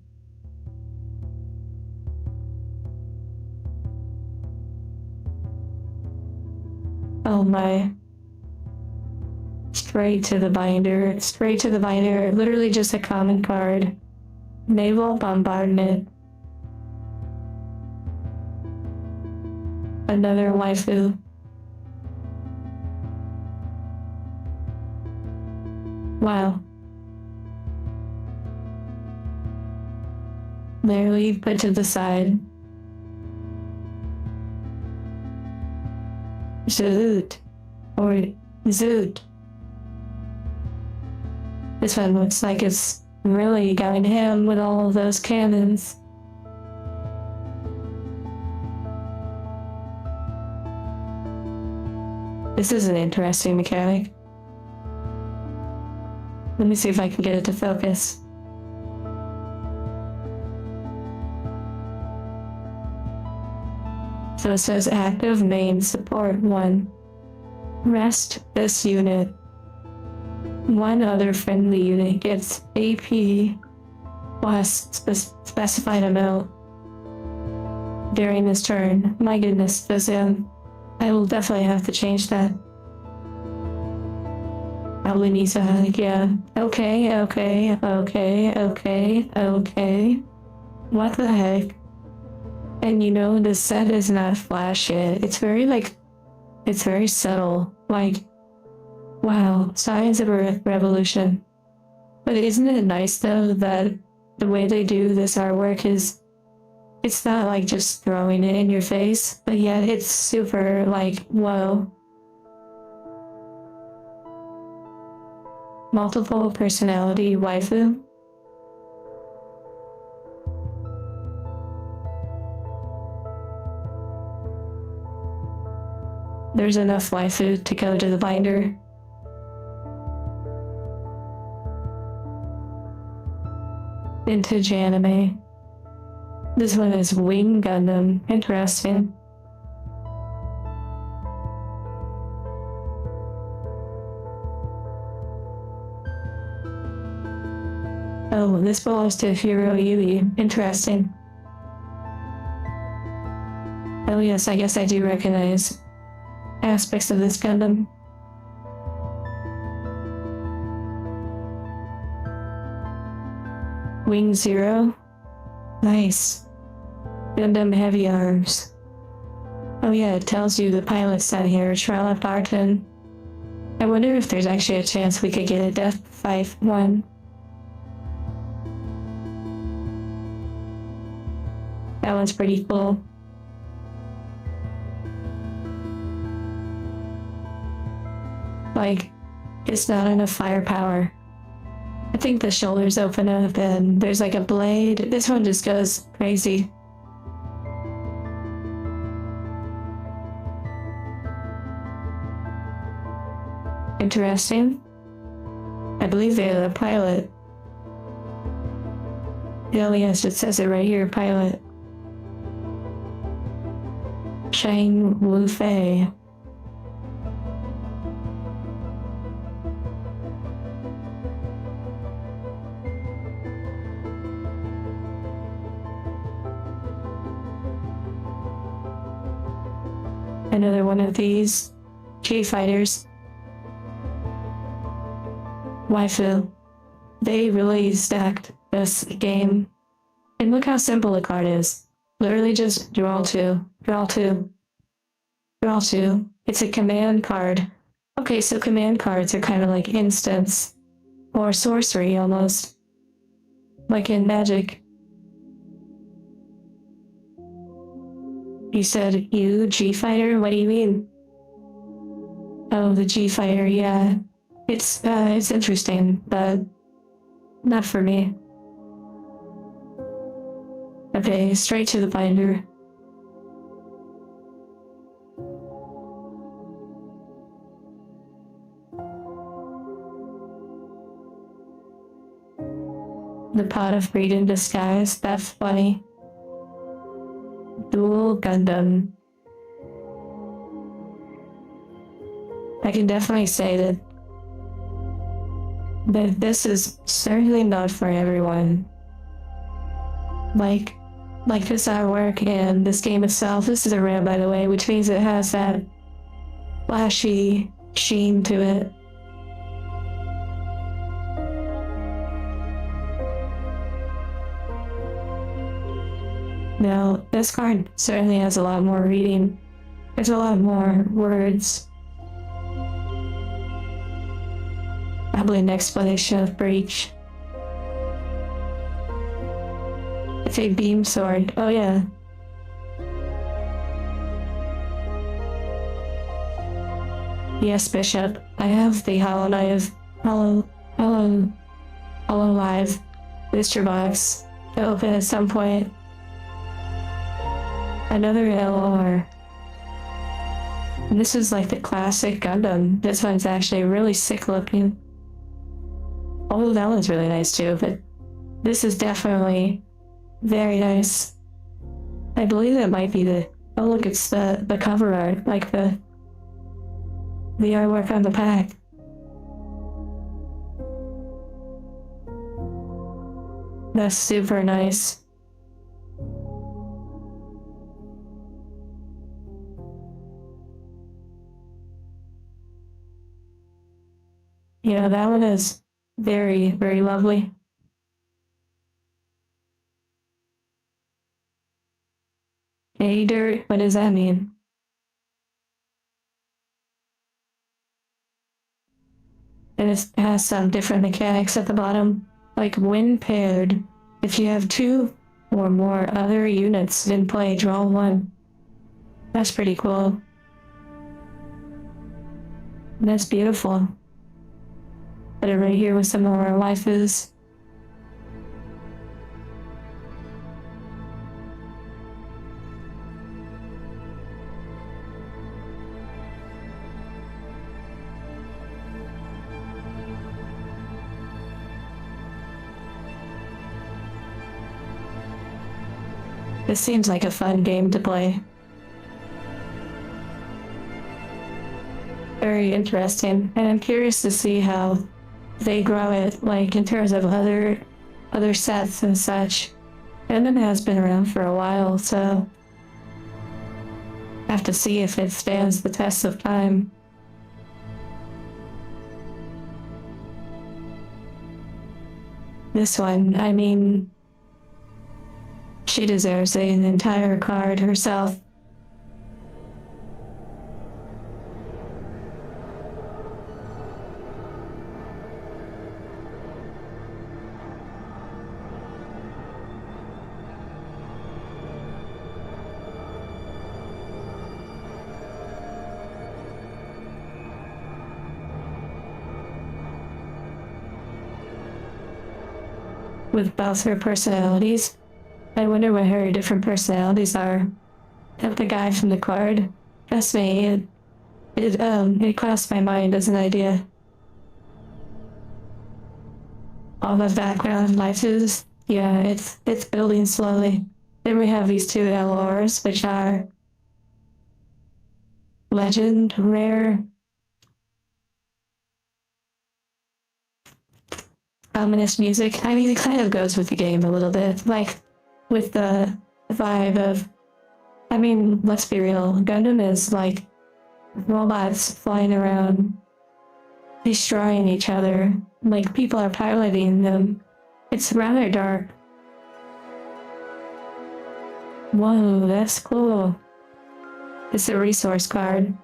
Oh my. Straight to the binder. Straight to the binder. Literally just a common card. Naval bombardment. Another waifu. Wow. Literally put to the side. Zoot. Or Zoot. This one looks like it's really going ham with all of those cannons. This is an interesting mechanic. Let me see if I can get it to focus. So it says active main support 1. Rest this unit. One other friendly unit gets AP plus specified amount during this turn. My goodness, I will definitely have to change that. Probably needs a hug, yeah. Okay. What the heck? And you know, the set is not flash yet. It's very subtle. Like, wow, signs of a revolution. But isn't it nice though that the way they do this artwork is, it's not like just throwing it in your face, but yet it's super like, whoa. Multiple personality waifu. There's enough waifu to go to the binder. Vintage anime. This one is Wing Gundam. Interesting. Oh, this belongs to Hiro Yui. Interesting. Oh yes, I guess I do recognize aspects of this Gundam. Wing Zero. Nice. Gundam Heavy Arms. Oh yeah, it tells you the pilot's down here, Charlotte Barton. I wonder if there's actually a chance we could get a Death Fight 1. That one's pretty cool. Like, it's not enough firepower. I think the shoulders open up and there's like a blade. This one just goes crazy. Interesting. I believe they're the pilot. Oh yes, it says it right here, pilot. Shang Wu Fei. Another one of these G-Fighters. Waifu. They really stacked this game. And look how simple the card is. Literally just draw 2, draw 2, draw 2. It's a command card. Okay, so command cards are kind of like instants or sorcery almost. Like in Magic. You said you, G-Fighter? What do you mean? Oh, the G-Fighter, yeah. It's interesting, but not for me. Okay, straight to the binder. The pot of greed in disguise, that's funny. Dual Gundam. I can definitely say that this is certainly not for everyone. Like this artwork and this game itself, this is a rare by the way, which means it has that flashy sheen to it. Now, this card certainly has a lot more reading. There's a lot more words. Probably an explanation of breach. It's a beam sword. Oh yeah. Yes, Bishop. I have the Hololive booster box to open at some point. Another LR. And this is like the classic Gundam. This one's actually really sick looking. Although that one's really nice too, but this is definitely very nice. I believe that might be the... Oh look, it's the cover art, like the artwork on the pack. That's super nice. Yeah, that one is very, very lovely. Hey dirt, what does that mean? And it has some different mechanics at the bottom, like when paired. If you have 2 or more other units in play, draw 1. That's pretty cool. That's beautiful. Put it right here with some of our waifus. This seems like a fun game to play. Very interesting, and I'm curious to see how they grow it, like in terms of other sets and such. Gundam has been around for a while, so I have to see if it stands the test of time. This one, I mean, she deserves an entire card herself. With both her personalities. I wonder what her different personalities are. Of the guy from the card. Trust me, it crossed my mind as an idea. All the background waifus, yeah, it's building slowly. Then we have these 2 LRs, which are legend, rare, ominous music. I mean, it kind of goes with the game a little bit, like with the vibe of, I mean, let's be real, Gundam is like robots flying around, destroying each other, like people are piloting them. It's rather dark. Whoa, that's cool. It's a resource card.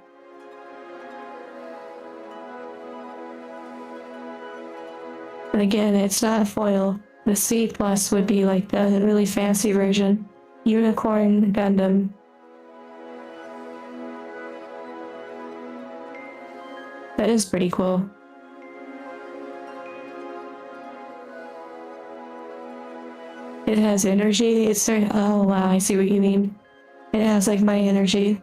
And again, it's not a foil. The C+ would be like the really fancy version. Unicorn Gundam. That is pretty cool. It has energy. It's certain. Oh wow, I see what you mean. It has like my energy.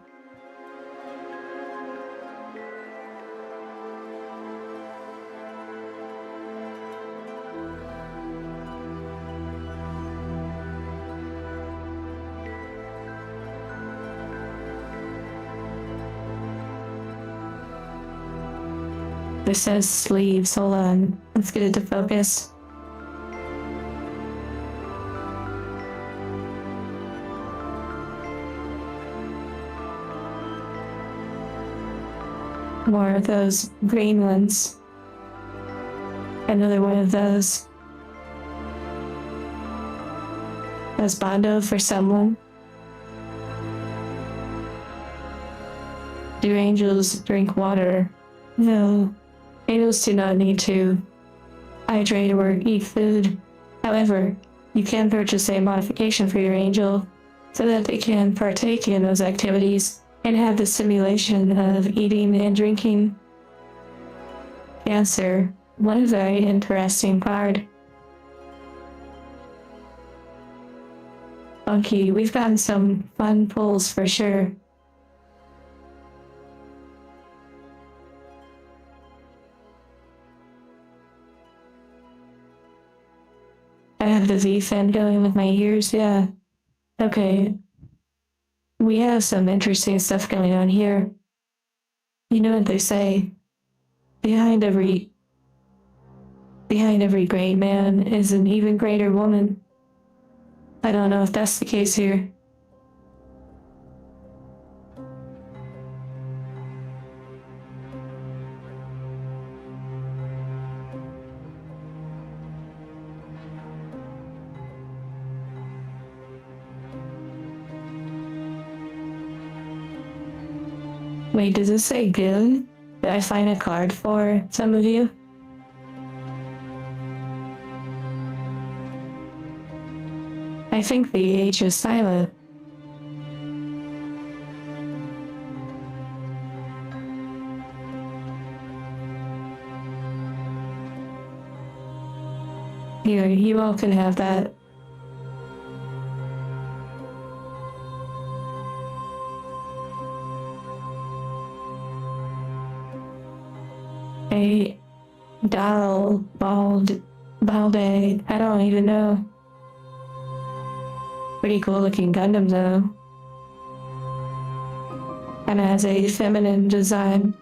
This says sleeves. Hold on. Let's get it to focus. More of those green ones. Another one of those. That's Bondo for someone. Do angels drink water? No. Angels do not need to hydrate or eat food. However, you can purchase a modification for your angel so that they can partake in those activities and have the simulation of eating and drinking. Answer: one very interesting card. Funky, we've gotten some fun pulls for sure. I have the V fan going with my ears, yeah. Okay. We have some interesting stuff going on here. You know what they say? Behind every great man is an even greater woman. I don't know if that's the case here. Wait, does this say good? Did I find a card for some of you? I think the H is silent. Here, you all can have that. A balde, I don't even know. Pretty cool looking Gundam though. And it has a feminine design.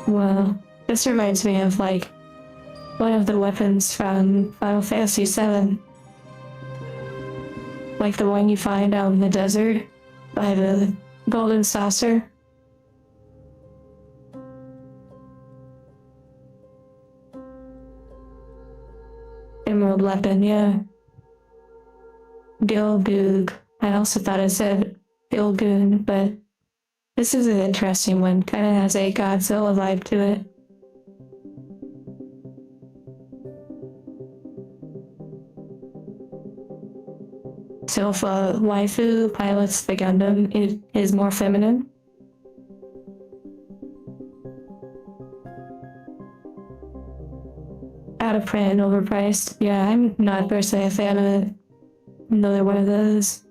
Well, this reminds me of like one of the weapons from Final Fantasy VII. Like the one you find out in the desert by the golden saucer. Emerald weapon, yeah. Gilgoog. I also thought it said Gilgoon, but this is an interesting one. Kind of has a Godzilla vibe to it. So if a waifu pilots the Gundam, it is more feminine. Out of print, overpriced. Yeah, I'm not personally a fan of it. Another one of those.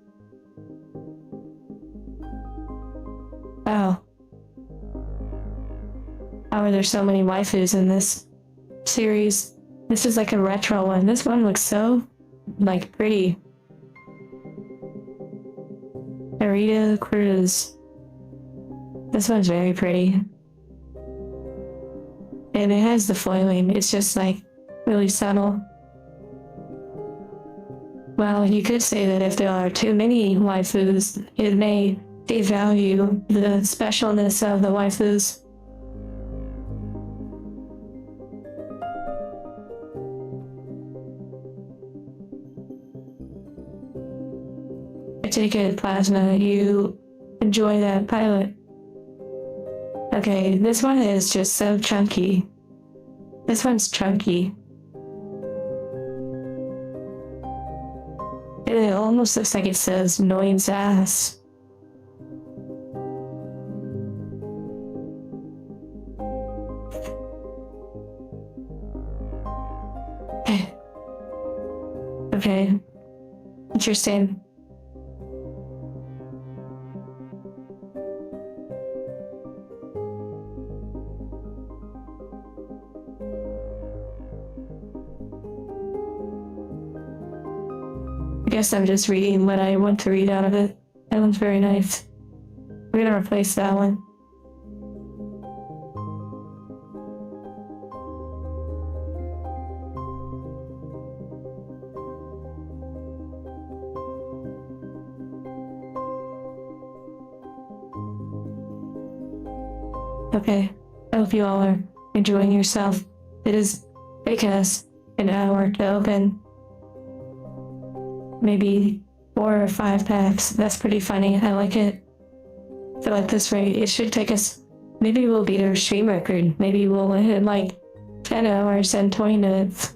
Wow. How are there so many waifus in this series? This is like a retro one. This one looks so, like, pretty. Arita Cruz. This one's very pretty. And it has the foiling. It's just like really subtle. Well, you could say that if there are too many waifus, it may devalue the specialness of the waifus. I take it, Plasma, you enjoy that pilot. Okay, this one is just so chunky. This one's chunky. It almost looks like it says Noin's ass. Okay. Interesting. I guess I'm just reading what I want to read out of it. That one's very nice. We're gonna replace that one. Okay, I hope you all are enjoying yourself. It is taking us an hour to open maybe 4 or 5 packs. That's pretty funny. I like it. So at this rate, it should take us, maybe we'll beat our stream record. Maybe we'll hit like 10 hours and 20 minutes.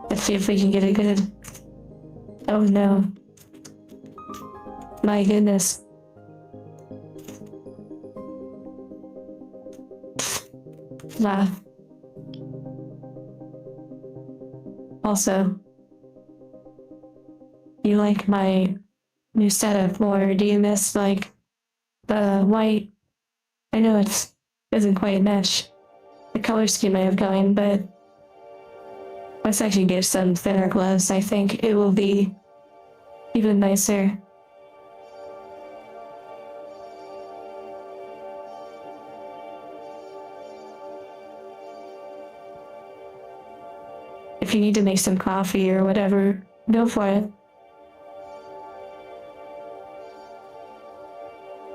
Let's see if we can get it good. Oh no. My goodness. Laugh. Also, you like my new setup more? Do you miss like the white? I know it doesn't quite match the color scheme I have going, but let's actually get some thinner gloves. I think it will be even nicer. If you need to make some coffee or whatever, go for it.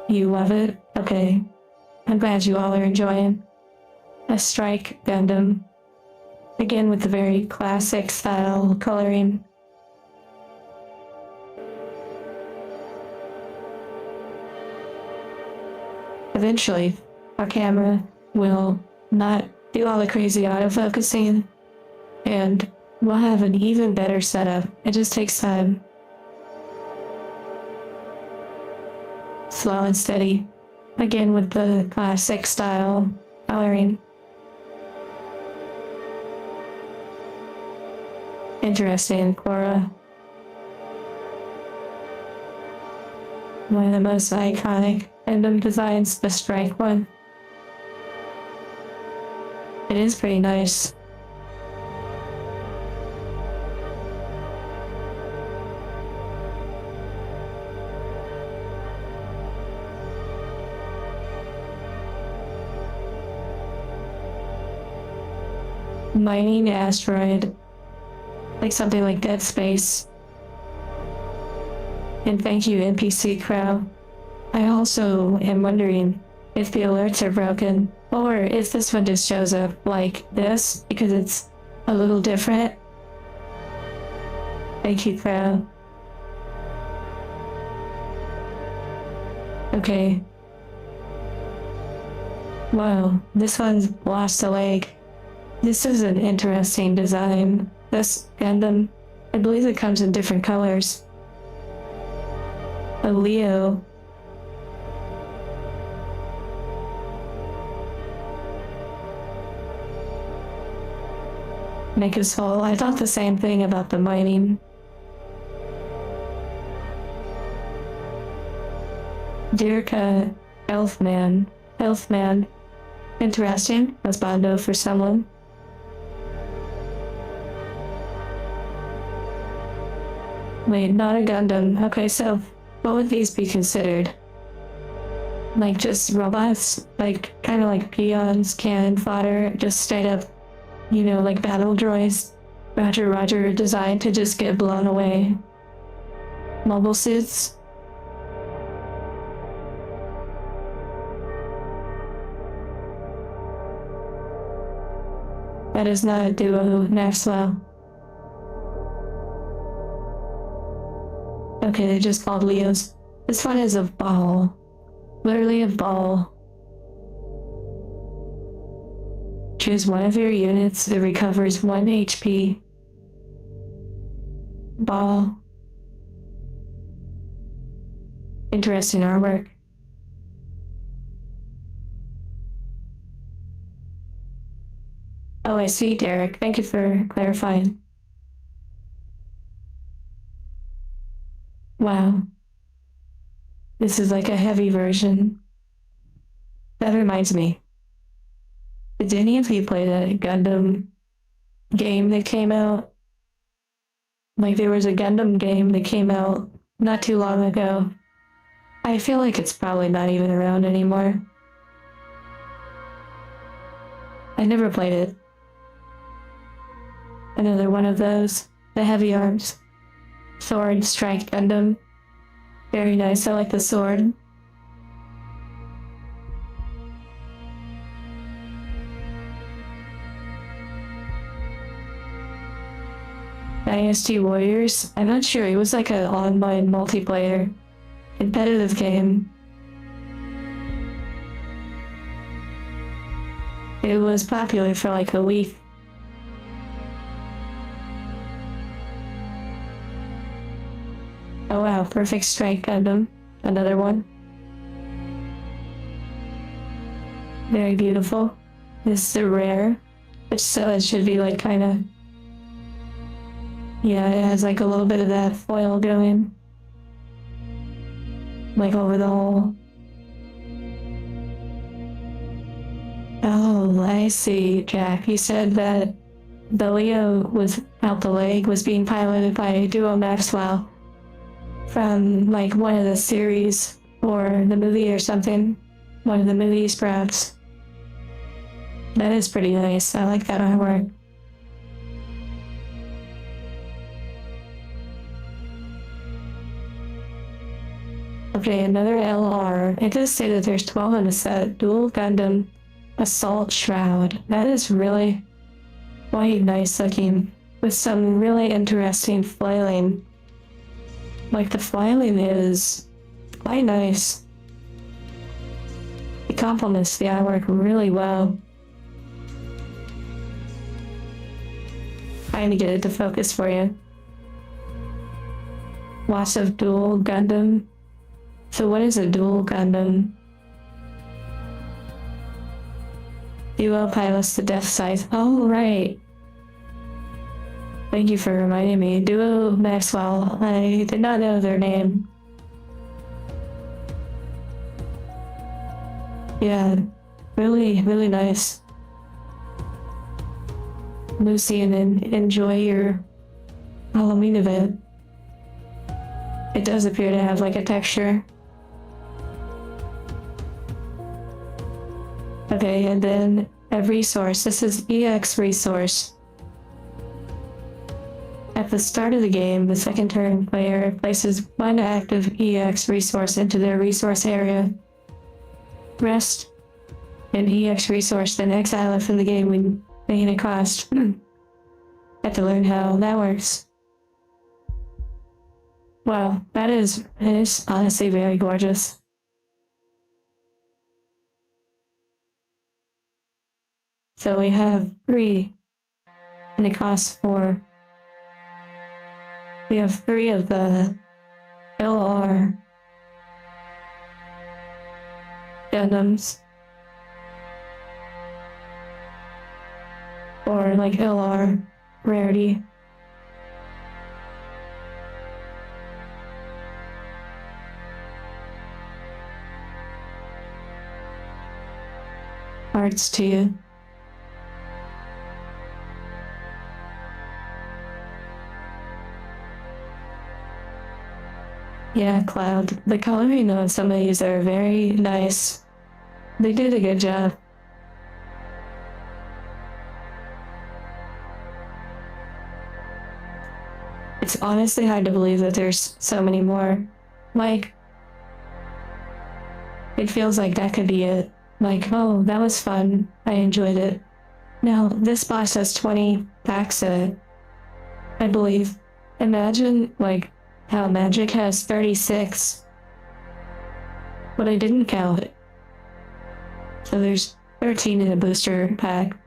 You love it? Okay. I'm glad you all are enjoying a Strike Gundam. Again with the very classic style coloring. Eventually, our camera will not do all the crazy autofocusing, and we'll have an even better setup. It just takes time. Slow and steady. Again with the classic style coloring. Interesting, Cora. One of the most iconic Gundam designs, the Strike one. It is pretty nice. Mining asteroid. Like something like Dead Space. And thank you, NPC Crow. I also am wondering if the alerts are broken, or if this one just shows up like this, because it's a little different. Thank you, Crow. Okay. Wow, this one's lost a leg. This is an interesting design. This Gundam, I believe it comes in different colors. A Leo. Mecha's Soul. I thought the same thing about the mining. Dirka Elfman. Elfman. Interesting. Husbando for someone. Wait, not a Gundam. Okay, so what would these be considered? Like just robots? Like kind of like peons, cannon fodder, just straight up, you know, like battle droids. Roger, Roger, designed to just get blown away. Mobile suits? That is not a duo, Maxwell. Okay, they just called Leos. This one is a ball. Literally a ball. choose one of your units that recovers 1 HP. Ball. Interesting artwork. Oh, I see, Derek. Thank you for clarifying. Wow. This is like a heavy version. That reminds me. Did any of you play that Gundam game that came out? Like, there was a Gundam game that came out not too long ago. I feel like it's probably not even around anymore. I never played it. Another one of those. The heavy arms. Sword Strike Gundam. Very nice, I like the sword. Dynasty Warriors? I'm not sure, it was like an online multiplayer competitive game. It was popular for like a week. Oh wow, Perfect Strike Gundam. Another one. Very beautiful. This is the rare, which so it should be like kinda... Yeah, it has like a little bit of that foil going. Like over the whole... Oh, I see, Jack. You said that the Leo without the leg was being piloted by Duo Maxwell from like one of the series or the movie or something. One of the movies, perhaps. That is pretty nice. I like that artwork. Okay, another LR. It does say that there's 12 in the set. Dual Gundam Assault Shroud. That is really quite nice looking, with some really interesting flailing. Like, the flailing is quite nice. It complements the artwork really well. Trying to get it to focus for you. Lots of dual Gundam. So what is a dual Gundam? Duo pilots the Death Scythe. Oh, right. Thank you for reminding me. Duo Maxwell. I did not know their name. Yeah, really, really nice. Lucy, and enjoy your Halloween event. It does appear to have like a texture. Okay, and then a resource. This is EX resource. At the start of the game, the second turn player places one active EX resource into their resource area. Rest an EX resource, then exile it from the game when making a cost. Have to learn how that works. Wow, that is honestly very gorgeous. So we have 3, and it costs 4. We have 3 of the LR Gundams. Or like LR rarity. Hearts to you. Yeah, Cloud. The coloring on some of these are very nice. They did a good job. It's honestly hard to believe that there's so many more. Like, it feels like that could be it. Like, oh, that was fun. I enjoyed it. Now, this boss has 20 packs in it, I believe. Imagine, like, how Magic has 36. But I didn't count it. So there's 13 in a booster pack.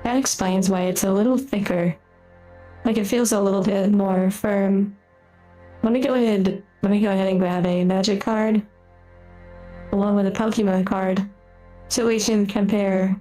That explains why it's a little thicker. Like it feels a little bit more firm. Let me go ahead and grab a magic card along with a Pokemon card so we can compare.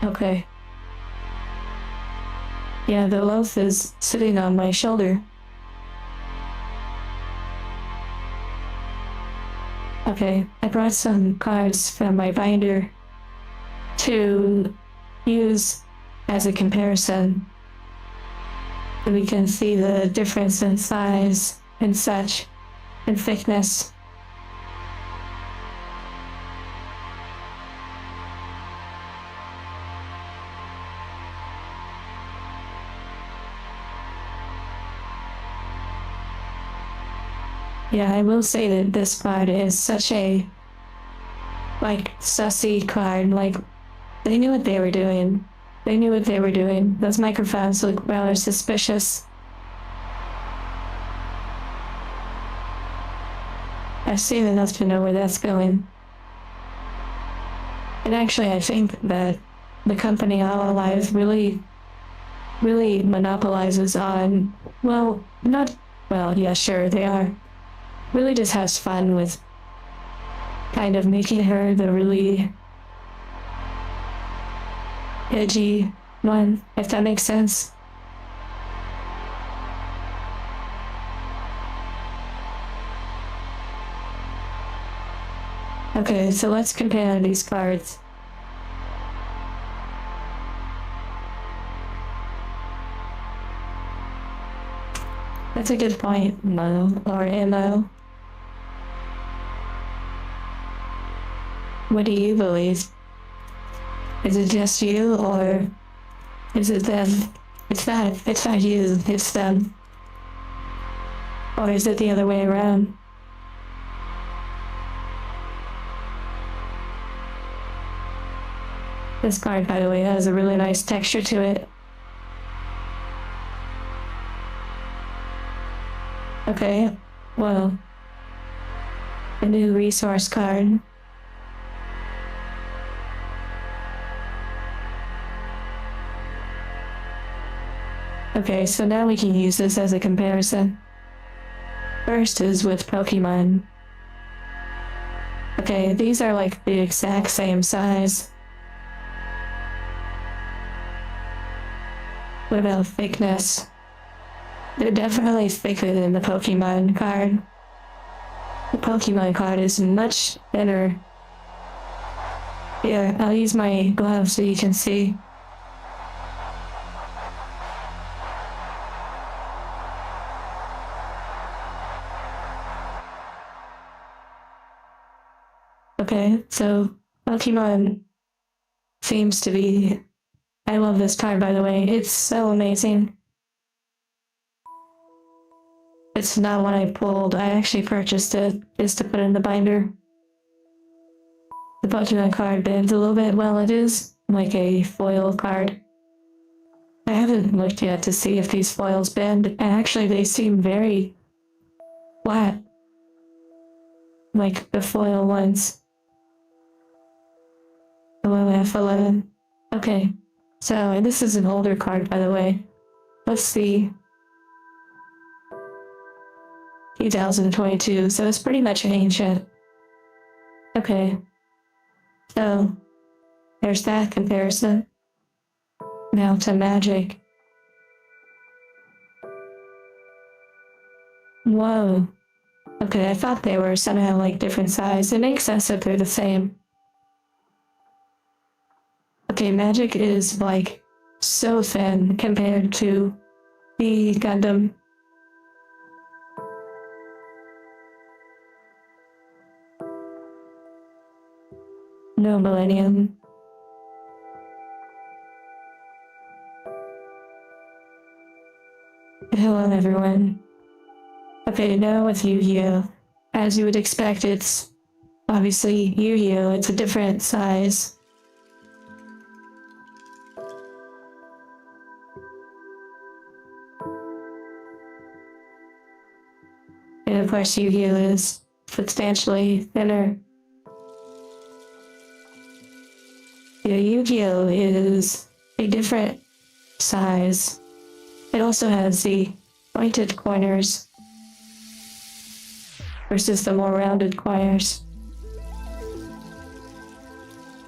Okay. Yeah, the loaf is sitting on my shoulder. Okay, I brought some cards from my binder to use as a comparison. We can see the difference in size and such, and thickness. Yeah, I will say that this card is such a, like, sussy card. Like, they knew what they were doing. They knew what they were doing. Those microphones look rather suspicious. I've seen enough to know where that's going. And actually, I think that the company All Alive really monopolizes on, well, not, well, yeah, sure, they are. Really just has fun with kind of making her the really edgy one, if that makes sense. Okay, so let's compare these cards. That's a good point, Mo, or MO. What do you believe? Is it just you, or is it them? It's not you, it's them. Or is it the other way around? This card, by the way, has a really nice texture to it. Okay, well, a new resource card. Okay, so now we can use this as a comparison. First is with Pokemon. Okay, these are like the exact same size. What about thickness? They're definitely thicker than the Pokemon card. The Pokemon card is much thinner. Here, I'll use my glove so you can see. Okay, so Pokemon seems to be... I love this card, by the way. It's so amazing. It's not one I pulled. I actually purchased it just to put in the binder. The Pokemon card bends a little bit. Well, it is like a foil card. I haven't looked yet to see if these foils bend, and actually they seem very flat. Like the foil ones. F11. Okay, so this is an older card, by the way. Let's see. 2022, so it's pretty much ancient. Okay, so there's that comparison. Now to magic. Whoa. Okay, I thought they were somehow like different size. It makes sense that they're the same. Okay, magic is like so thin compared to the Gundam. No Millennium. Hello everyone. Okay, now with Yu-Gi-Oh! As you would expect, it's obviously Yu-Gi-Oh! It's a different size. And of course Yu-Gi-Oh! Is substantially thinner. Yeah, Yu-Gi-Oh! Is a different size. It also has the pointed corners versus the more rounded corners.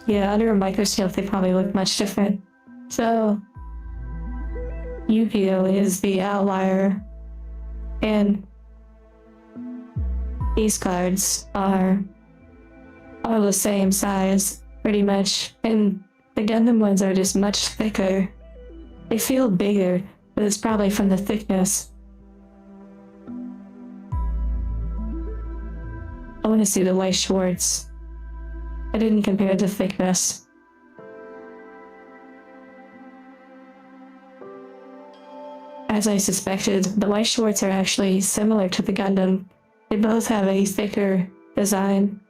Yeah, under a microscope they probably look much different. So, Yu-Gi-Oh! Is the outlier, and these cards are all the same size, pretty much, and the Gundam ones are just much thicker. They feel bigger, but it's probably from the thickness. I want to see the white Schwartz. I didn't compare the thickness. As I suspected, the white Schwartz are actually similar to the Gundam. They both have a thicker design.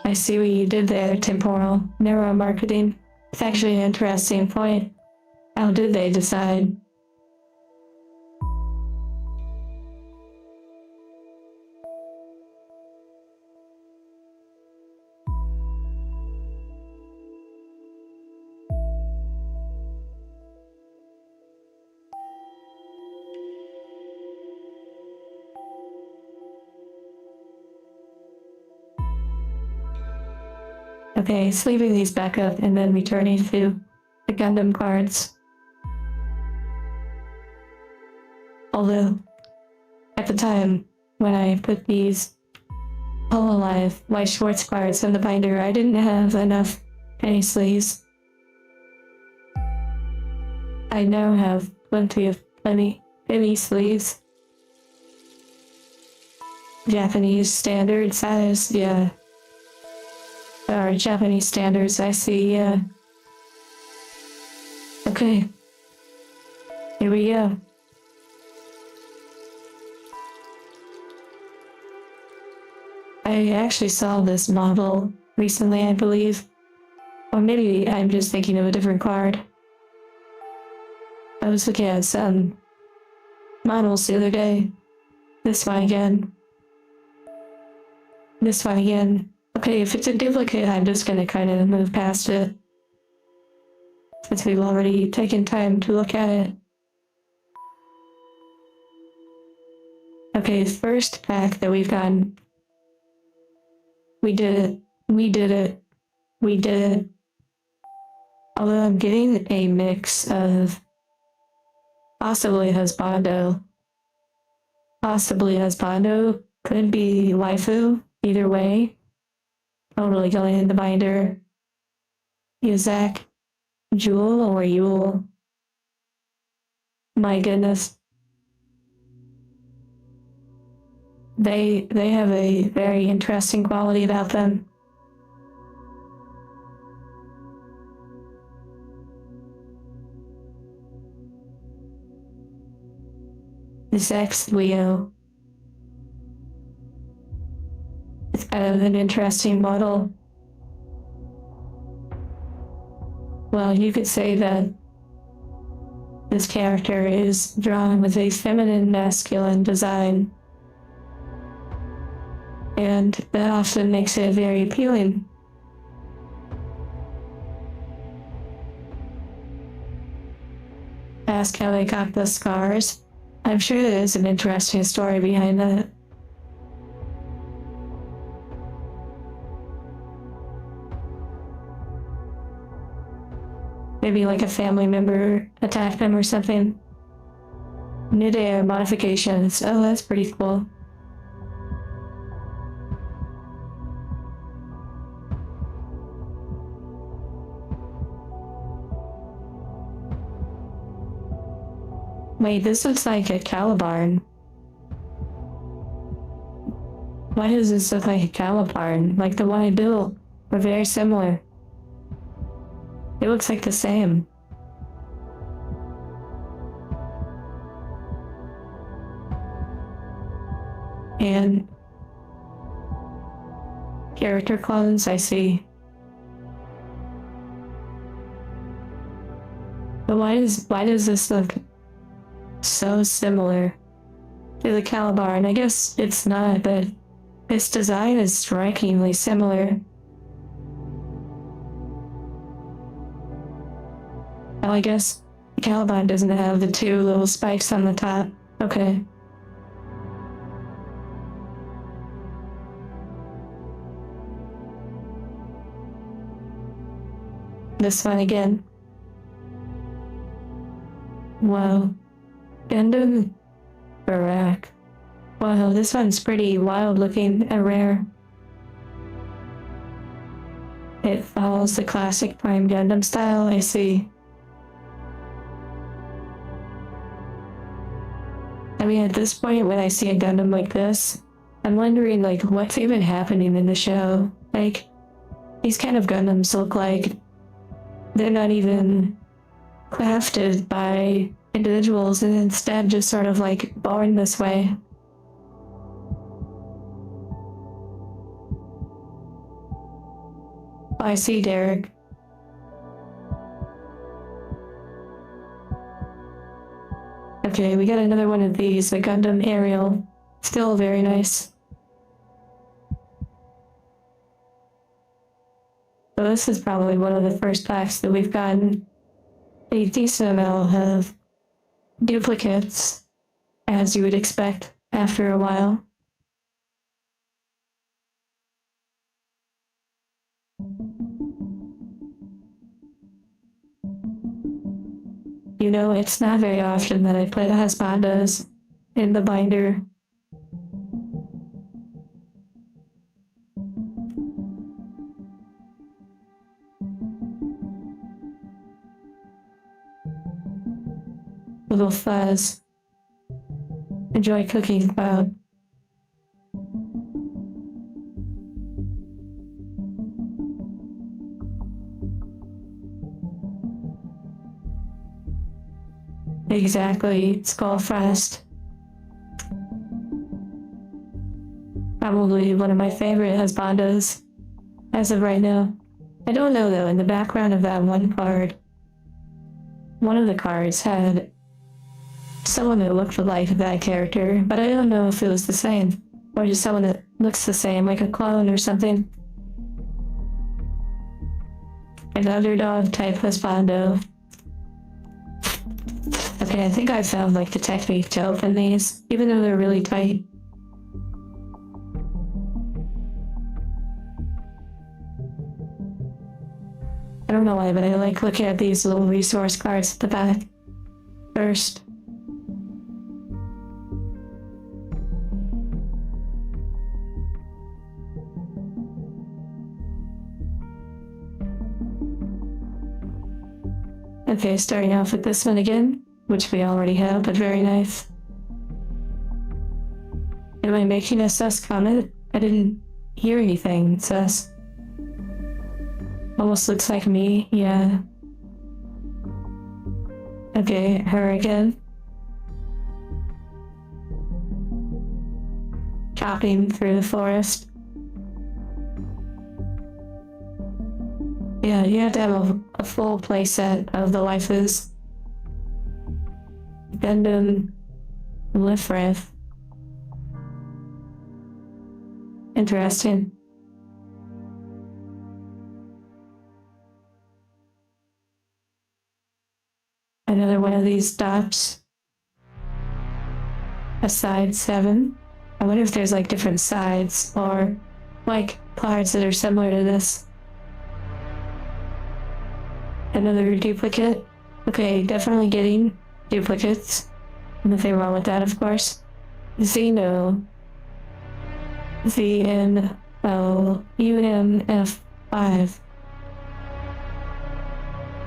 I see what you did there, temporal neuromarketing. It's actually an interesting point. How did they decide? Okay, sleeving these back up and then returning to the Gundam cards. Although, at the time when I put these Hololive White Schwartz cards in the binder, I didn't have enough penny sleeves. I now have plenty of penny sleeves. Japanese standard size, yeah. Or Japanese standards, I see, yeah. Okay. Here we go. I actually saw this model recently, I believe. Or maybe I'm just thinking of a different card. I was looking at some models the other day. This one again. This one again. Okay, if it's a duplicate, I'm just gonna kind of move past it, since we've already taken time to look at it. Okay, first pack that we've gotten. We did it. We did it. We did it. Although I'm getting a mix of possibly husbando. Possibly husbando. Could be waifu. Either way. Totally going in the binder. Yuzak. Jewel or Yule. My goodness. They have a very interesting quality about them. This X Leo. It's kind of an interesting model. Well, you could say that this character is drawn with a feminine masculine design. And that often makes it very appealing. Ask how they got the scars. I'm sure there's an interesting story behind that. Maybe like a family member attacked them or something. Mid-air modifications. Oh, that's pretty cool. Wait, this looks like a Calibarn. Why does this look like a Calibarn? Like the one I built. They're very similar. It looks like the same. And character clones, I see. But why does this look so similar to the Calibarn? I guess it's not, but its design is strikingly similar. Oh, I guess the Caliban doesn't have the two little spikes on the top. Okay. This one again. Wow. Gundam Barak. Wow, this one's pretty wild looking and rare. It follows the classic Prime Gundam style, I see. I mean, at this point, when I see a Gundam like this, I'm wondering, like, what's even happening in the show? Like, these kind of Gundams look like they're not even crafted by individuals and instead just sort of like born this way. I see, Derek. Okay, we got another one of these, the Gundam Aerial. Still very nice. So this is probably one of the first packs that we've gotten a decent amount of duplicates, as you would expect after a while. You know, it's not very often that I put husbandos in the binder. little fuzz. Enjoy cooking cloud. Exactly, Skullfrest. Probably one of my favorite husbandos as of right now. I don't know though, in the background of that one card, one of the cards had someone that looked like that character, but I don't know if it was the same, or just someone that looks the same, like a clone or something. An underdog type husbando. Okay, I think I found like the technique to open these, even though they're really tight. I don't know why, but I like looking at these little resource cards at the back first. Okay, starting off with this one again, which we already have, but very nice. Am I making a sus comment? I didn't hear anything sus. Almost looks like me, yeah. Okay, her again. Chopping through the forest. Yeah, you have to have a full playset of the waifus. Gundam, Lifrith. Interesting. Another one of these dots. A side 7. I wonder if there's like different sides or like parts that are similar to this. Another duplicate. Okay, definitely getting duplicates. Nothing wrong with that, of course. Xeno. UMF5.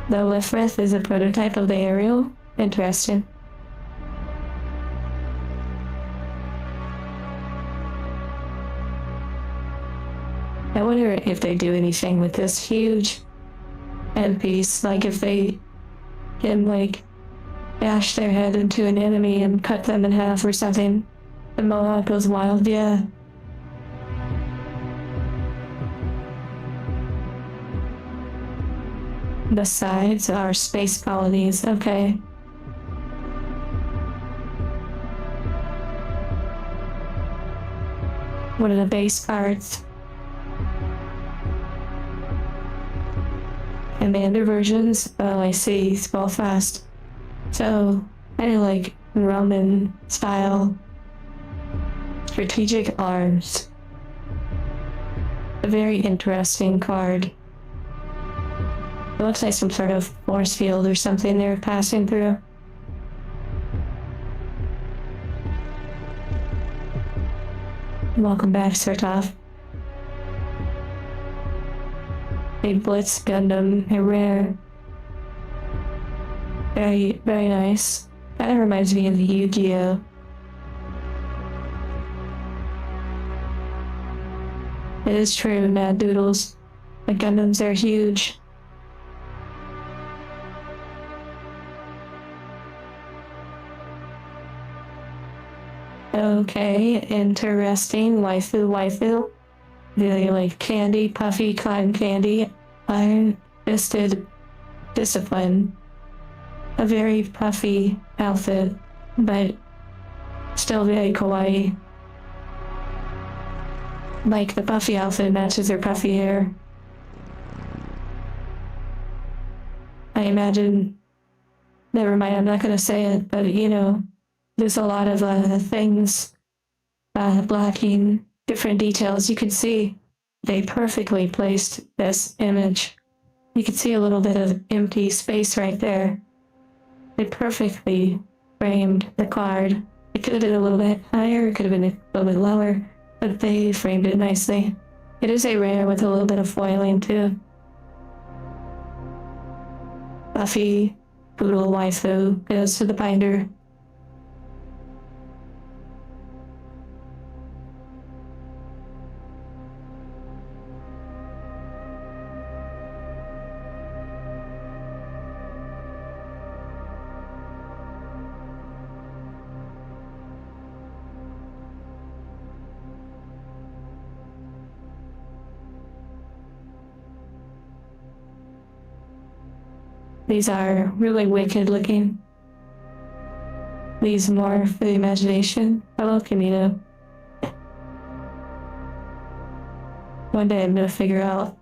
The Lifrith is a prototype of the aerial. Interesting. I wonder if they do anything with this huge headpiece, like if they can like bash their head into an enemy and cut them in half or something. The mohawk goes wild, yeah. The sides are space colonies, okay. What are the base cards? Commander versions? Oh, I see. Spell fast. So, kind of like Roman style. Strategic arms. A very interesting card. It looks like some sort of force field or something they're passing through. Welcome back, Sertov. A Blitz Gundam, a rare. Very, very nice. Kinda reminds me of Yu-Gi-Oh! It is true, Mad Doodles. The Gundams are huge. Okay, interesting. Waifu. The like candy, puffy cotton candy, iron-fisted discipline. A very puffy outfit, but still very kawaii. Like the puffy outfit matches her puffy hair. I imagine. Never mind, I'm not gonna say it, but you know, there's a lot of things blocking different details. You can see they perfectly placed this image. You can see a little bit of empty space right there. They perfectly framed the card. It could have been a little bit higher, it could have been a little bit lower, but they framed it nicely. It is a rare with a little bit of foiling too. Buffy Poodle Waifu goes to the binder. These are really wicked looking. These more for the imagination. Hello, Camino. One day I'm gonna figure out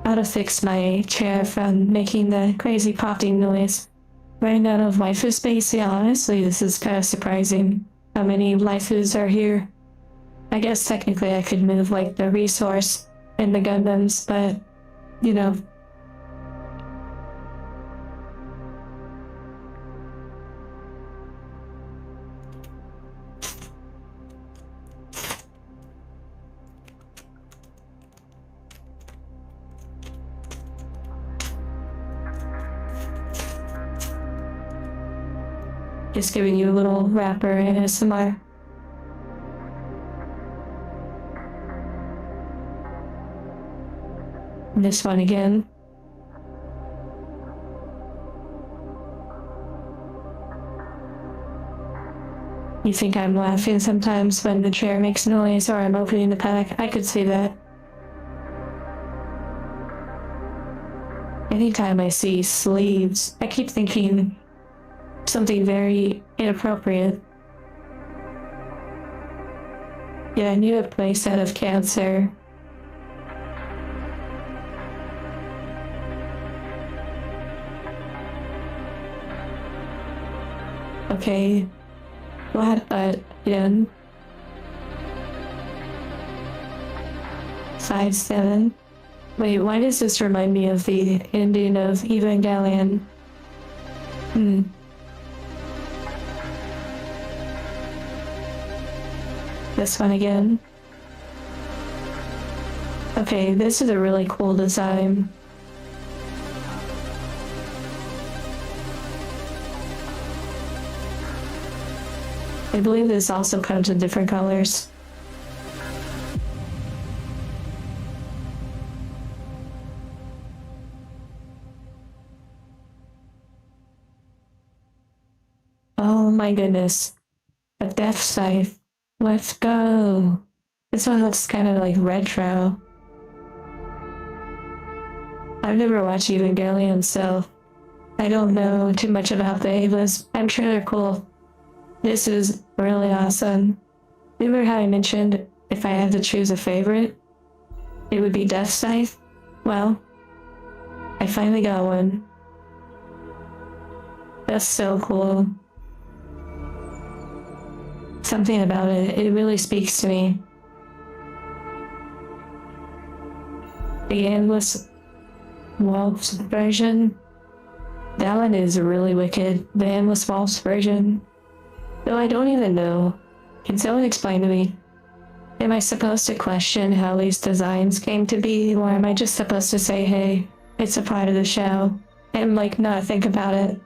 how to fix my chair from making the crazy popping noise. Running out of waifu space, yeah, honestly, this is kind of surprising how many waifus are here. I guess technically I could move like the resource and the Gundams, but you know. Just giving you a little rapper ASMR. This one again. You think I'm laughing sometimes when the chair makes noise or I'm opening the pack? I could see that. Anytime I see sleeves, I keep thinking something very inappropriate. Yeah, I knew a place out of cancer. Okay, what again? 5-7. Wait, why does this remind me of the ending of Evangelion? This one again. Okay, this is a really cool design. I believe this also comes in different colors. Oh my goodness. A death scythe. Let's go. This one looks kind of like retro. I've never watched Evangelion, so I don't know too much about the Avas. I'm sure they're cool. This is really awesome. Remember how I mentioned if I had to choose a favorite, it would be Death Scythe? Well, I finally got one. That's so cool. Something about it, it really speaks to me. The Endless Waltz version. That one is really wicked. The Endless Waltz version. Though I don't even know. Can someone explain to me? Am I supposed to question how these designs came to be, or am I just supposed to say, hey, it's a part of the show, and like not think about it?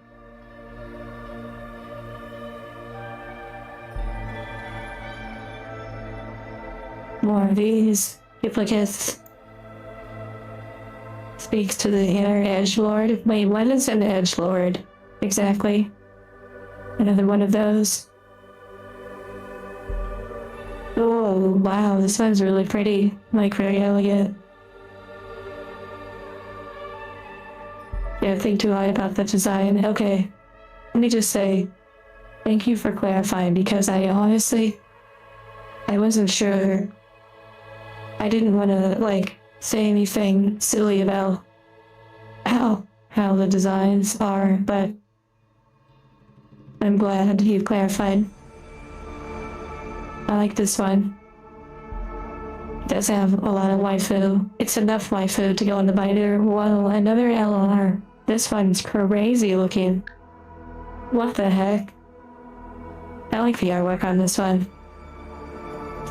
More of these duplicates. Speaks to the inner edgelord. Wait, what is an edgelord? Exactly. Another one of those. Oh, wow, this one's really pretty. Like, very elegant. Yeah, think too hard about the design. Okay. Let me just say, thank you for clarifying, because I honestly, I wasn't sure. I didn't want to, like, say anything silly about how the designs are, but I'm glad you clarified. I like this one. It does have a lot of waifu. It's enough waifu to go in the binder. Whoa, another LR. This one's crazy looking. What the heck? I like the artwork on this one.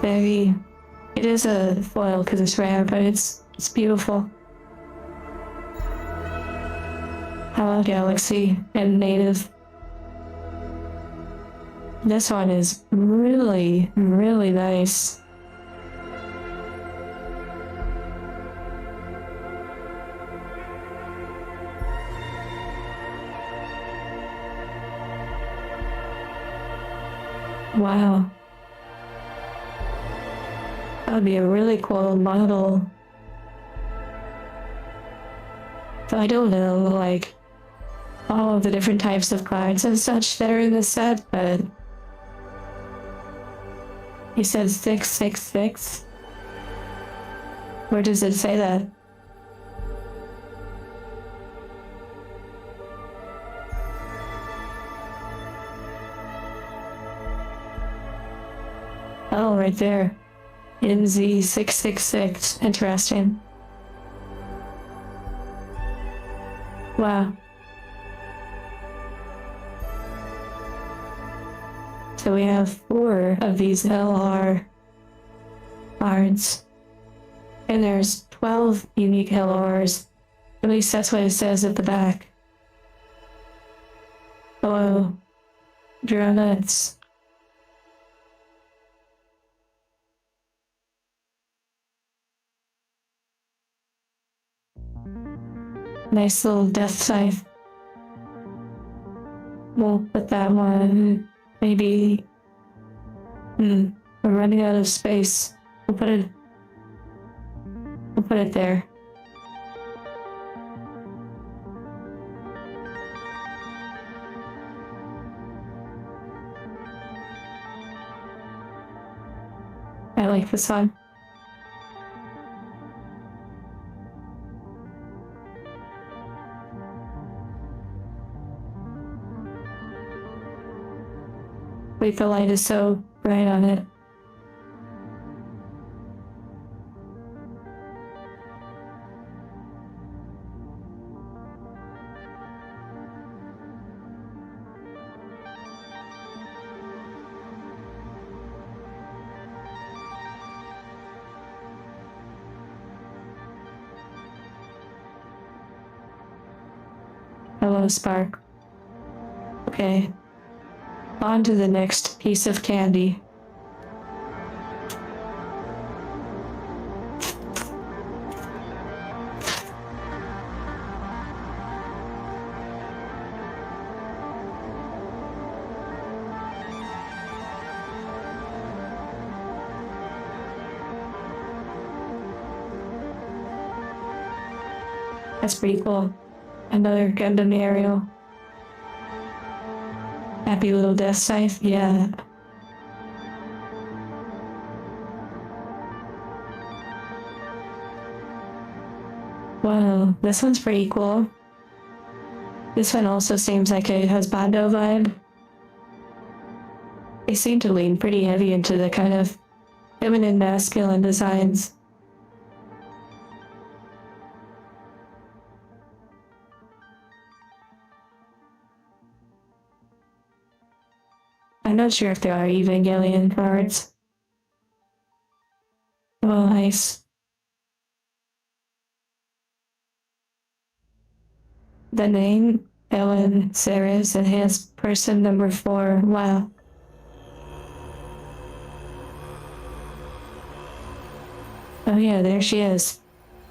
It is a foil because it's rare, but it's beautiful. Hello Galaxy and Native. This one is really, really nice. Wow. That would be a really cool model. So I don't know, like, all of the different types of cards and such that are in this set, but he said 666. Where does it say that? Oh, right there. MZ666. Interesting. Wow. So we have 4 of these LR cards. And there's 12 unique LRs. At least that's what it says at the back. Hello, dronettes. Nice little death scythe. We'll put that one. Maybe. We're running out of space. We'll put it there. I like this one. Wait, the light is so bright on it. Hello, Spark. Okay. On to the next piece of candy. That's pretty cool. Another Gundam aerial. Happy little death scythe, yeah. Wow, this one's pretty cool. This one also seems like a husbando vibe. They seem to lean pretty heavy into the kind of feminine masculine designs. I'm not sure if there are Evangelion cards. Oh, nice. The name, Ellen Ceres, enhanced person number 4. Wow. Oh yeah, there she is.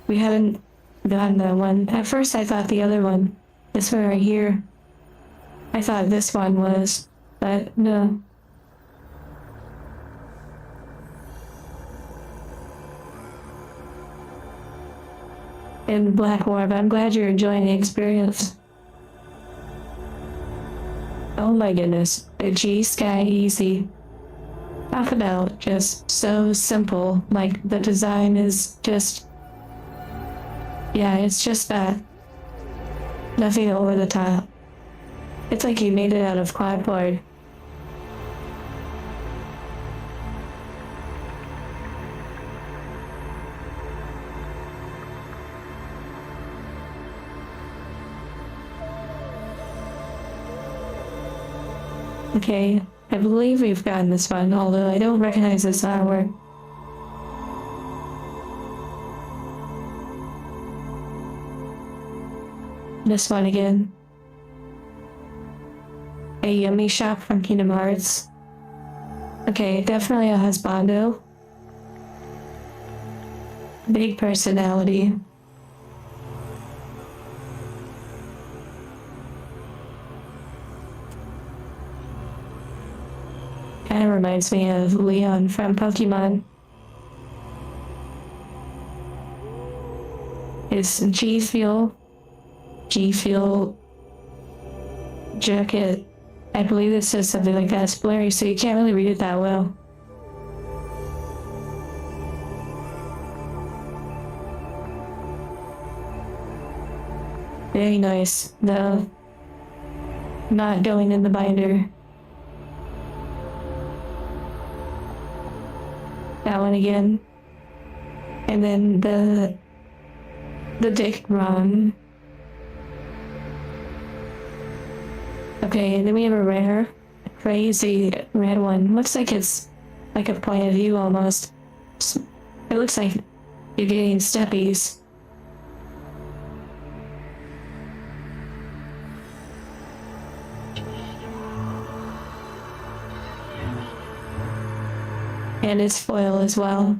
We haven't gotten that one. At first I thought the other one, this one right here, I thought this one was, but no. In Black Orb, I'm glad you're enjoying the experience. Oh my goodness, the G-Sky Easy. Talk about just so simple, like the design is just, yeah, it's just that. Nothing over the top. It's like you made it out of cardboard. Okay, I believe we've gotten this one, although I don't recognize this artwork. This one again. A yummy shop from Kingdom Hearts. Okay, definitely a husbando. Big personality. Kinda reminds me of Leon from Pokemon. His G Fuel jacket. I believe it says something like that. It's blurry, so you can't really read it that well. Very nice, though. Not going in the binder. That one again. And then the Dick Ron. Okay, and then we have a rare, crazy red one. Looks like it's like a point of view almost. It looks like you're getting steppies. And it's foil as well.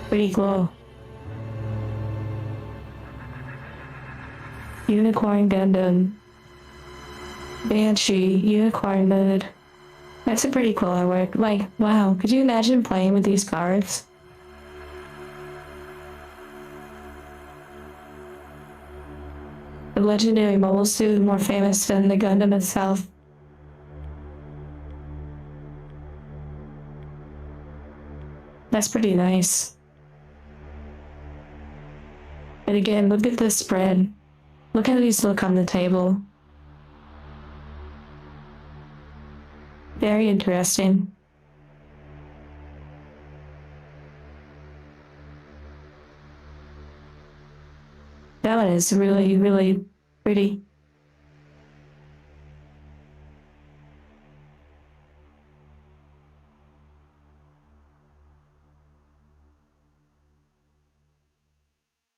Pretty cool. Unicorn Gundam. Banshee, Unicorn mode. That's a pretty cool artwork. Like, wow, could you imagine playing with these cards? The legendary mobile suit, more famous than the Gundam itself. That's pretty nice. And again, look at this spread. Look how these look on the table. Very interesting. That one is really, really pretty.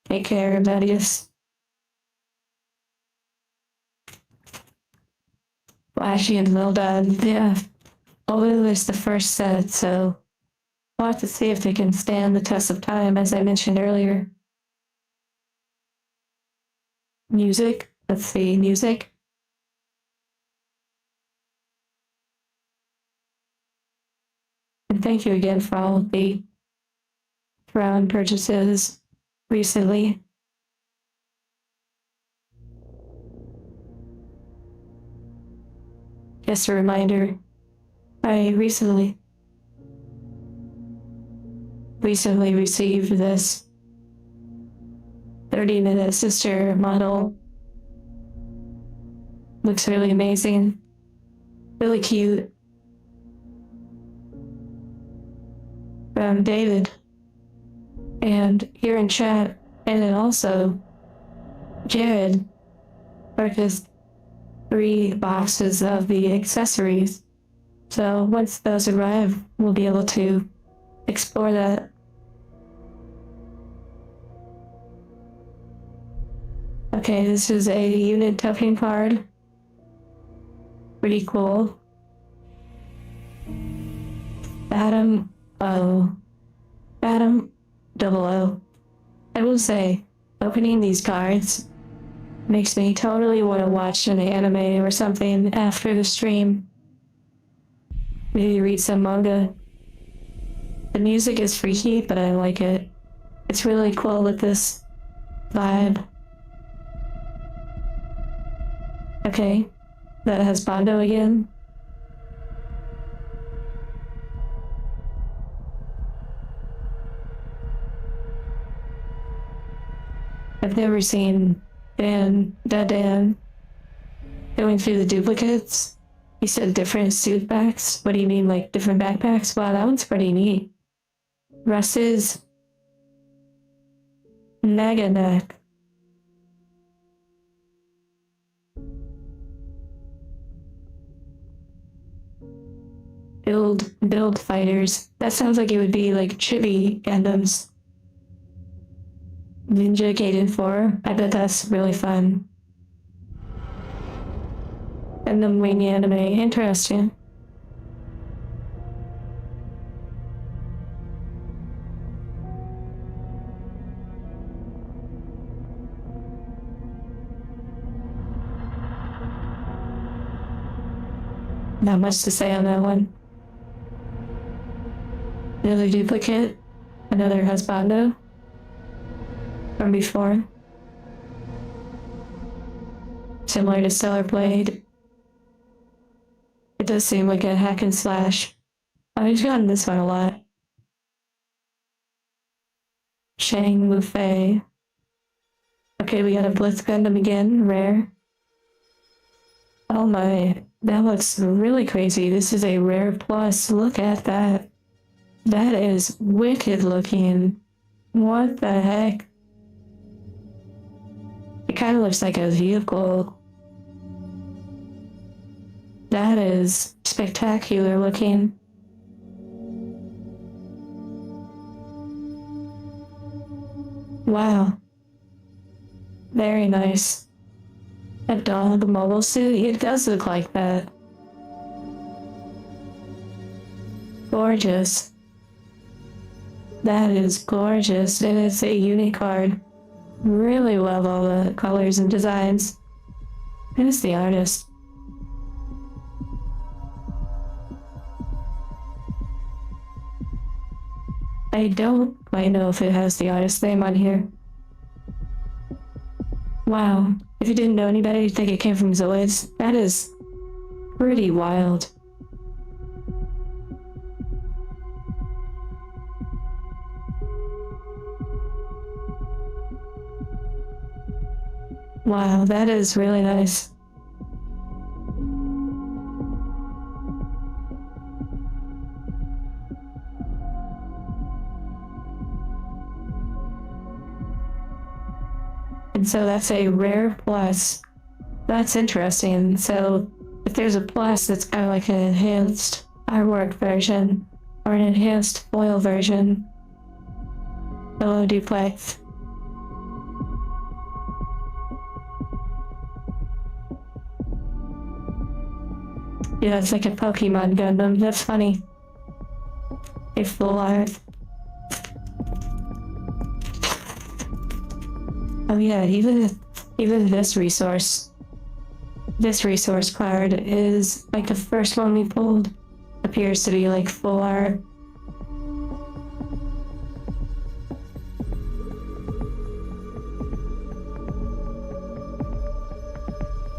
Take care, everybody. Flashy and well done. Yeah. Although it's the first set, so we'll have to see if they can stand the test of time, as I mentioned earlier. Music. Let's see, music. And thank you again for all of the round purchases recently. Just a reminder, I recently received this 30-minute sister model. Looks really amazing, really cute. From David. And here in chat, and then also Jared purchased 3 boxes of the accessories. So once those arrive, we'll be able to explore that. Okay, this is a unit token card. Pretty cool. Adam 00. I will say, opening these cards makes me totally want to watch an anime or something after the stream. Maybe read some manga. The music is freaky, but I like it. It's really cool with this vibe. Okay, that has Bondo again. I've never seen Dan going through the duplicates. He said different suit backs. What do you mean, like different backpacks? Wow, that one's pretty neat. Russ's Naganak. Build fighters. That sounds like it would be like chibi Gundams. Ninja Gaiden 4. I bet that's really fun. And the wing anime, interesting. Not much to say on that one. Another duplicate, another husbando from before. Similar to Stellar Blade. It does seem like a hack and slash. I've gotten this one a lot. Shang Lufei. Okay, we got a Blitz Gundam again, rare. Oh my, that looks really crazy. This is a rare plus. Look at that. That is wicked looking. What the heck? It kind of looks like a vehicle. That is spectacular looking. Wow. Very nice. A dog mobile suit? It does look like that. Gorgeous. That is gorgeous, and it's a unicard. Really love all the colors and designs. Who's the artist? I don't quite know if it has the artist name on here. Wow, if you didn't know anybody, you'd think it came from Zoids. That is pretty wild. Wow, that is really nice. And so that's a rare plus. That's interesting. So if there's a plus that's kind of like an enhanced artwork version or an enhanced foil version, hello duplex. Yeah, it's like a Pokemon Gundam. That's funny. A full art. Oh yeah, even this resource card is like the first one we pulled. Appears to be like full art.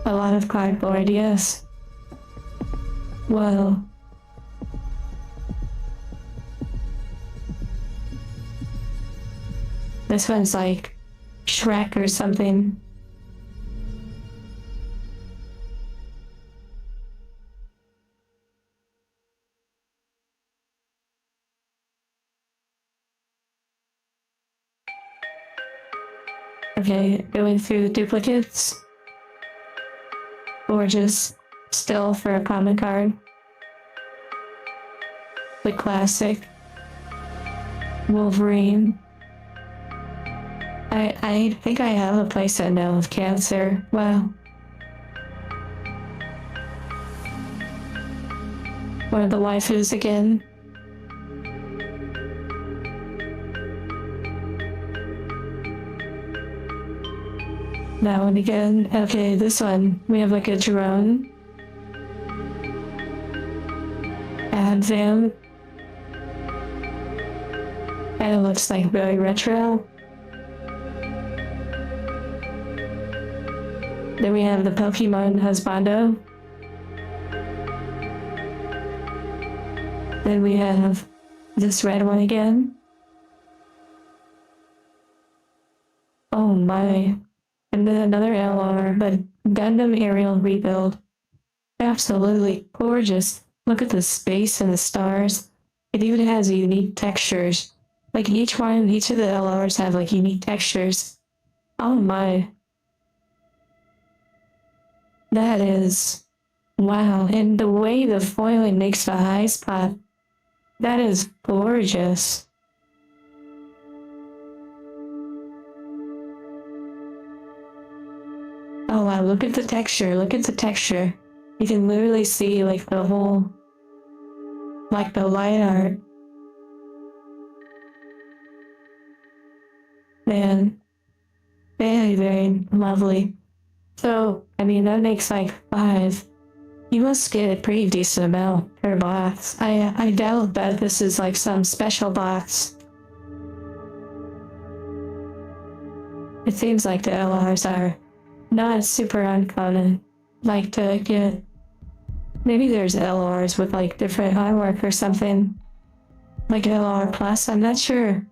A lot of cardboard, yes. Whoa. This one's like Shrek or something. Okay, going through the duplicates. Gorgeous. Still for a common card. The classic. Wolverine. I think I have a playset now of Cancer. Wow. One of the waifus again. That one again. Okay, this one. We have like a drone. HANDCAM. And it looks like very retro. Then we have the Pokemon husbando. Then we have this red one again. Oh my. And then another LR, but Gundam aerial rebuild. Absolutely gorgeous. Look at the space and the stars. It even has unique textures. Like each of the LRs have like unique textures. Oh my. That is, wow, and the way the foiling makes the high spot, that is gorgeous. Oh wow, look at the texture, look at the texture. You can literally see like the whole, like the light art. Man, very, very lovely. So, I mean, that makes like 5. You must get a pretty decent amount per box. I doubt that this is like some special box. It seems like the LRs are not super uncommon. Like to get, maybe there's LRs with like different artwork or something. Like LR plus, I'm not sure.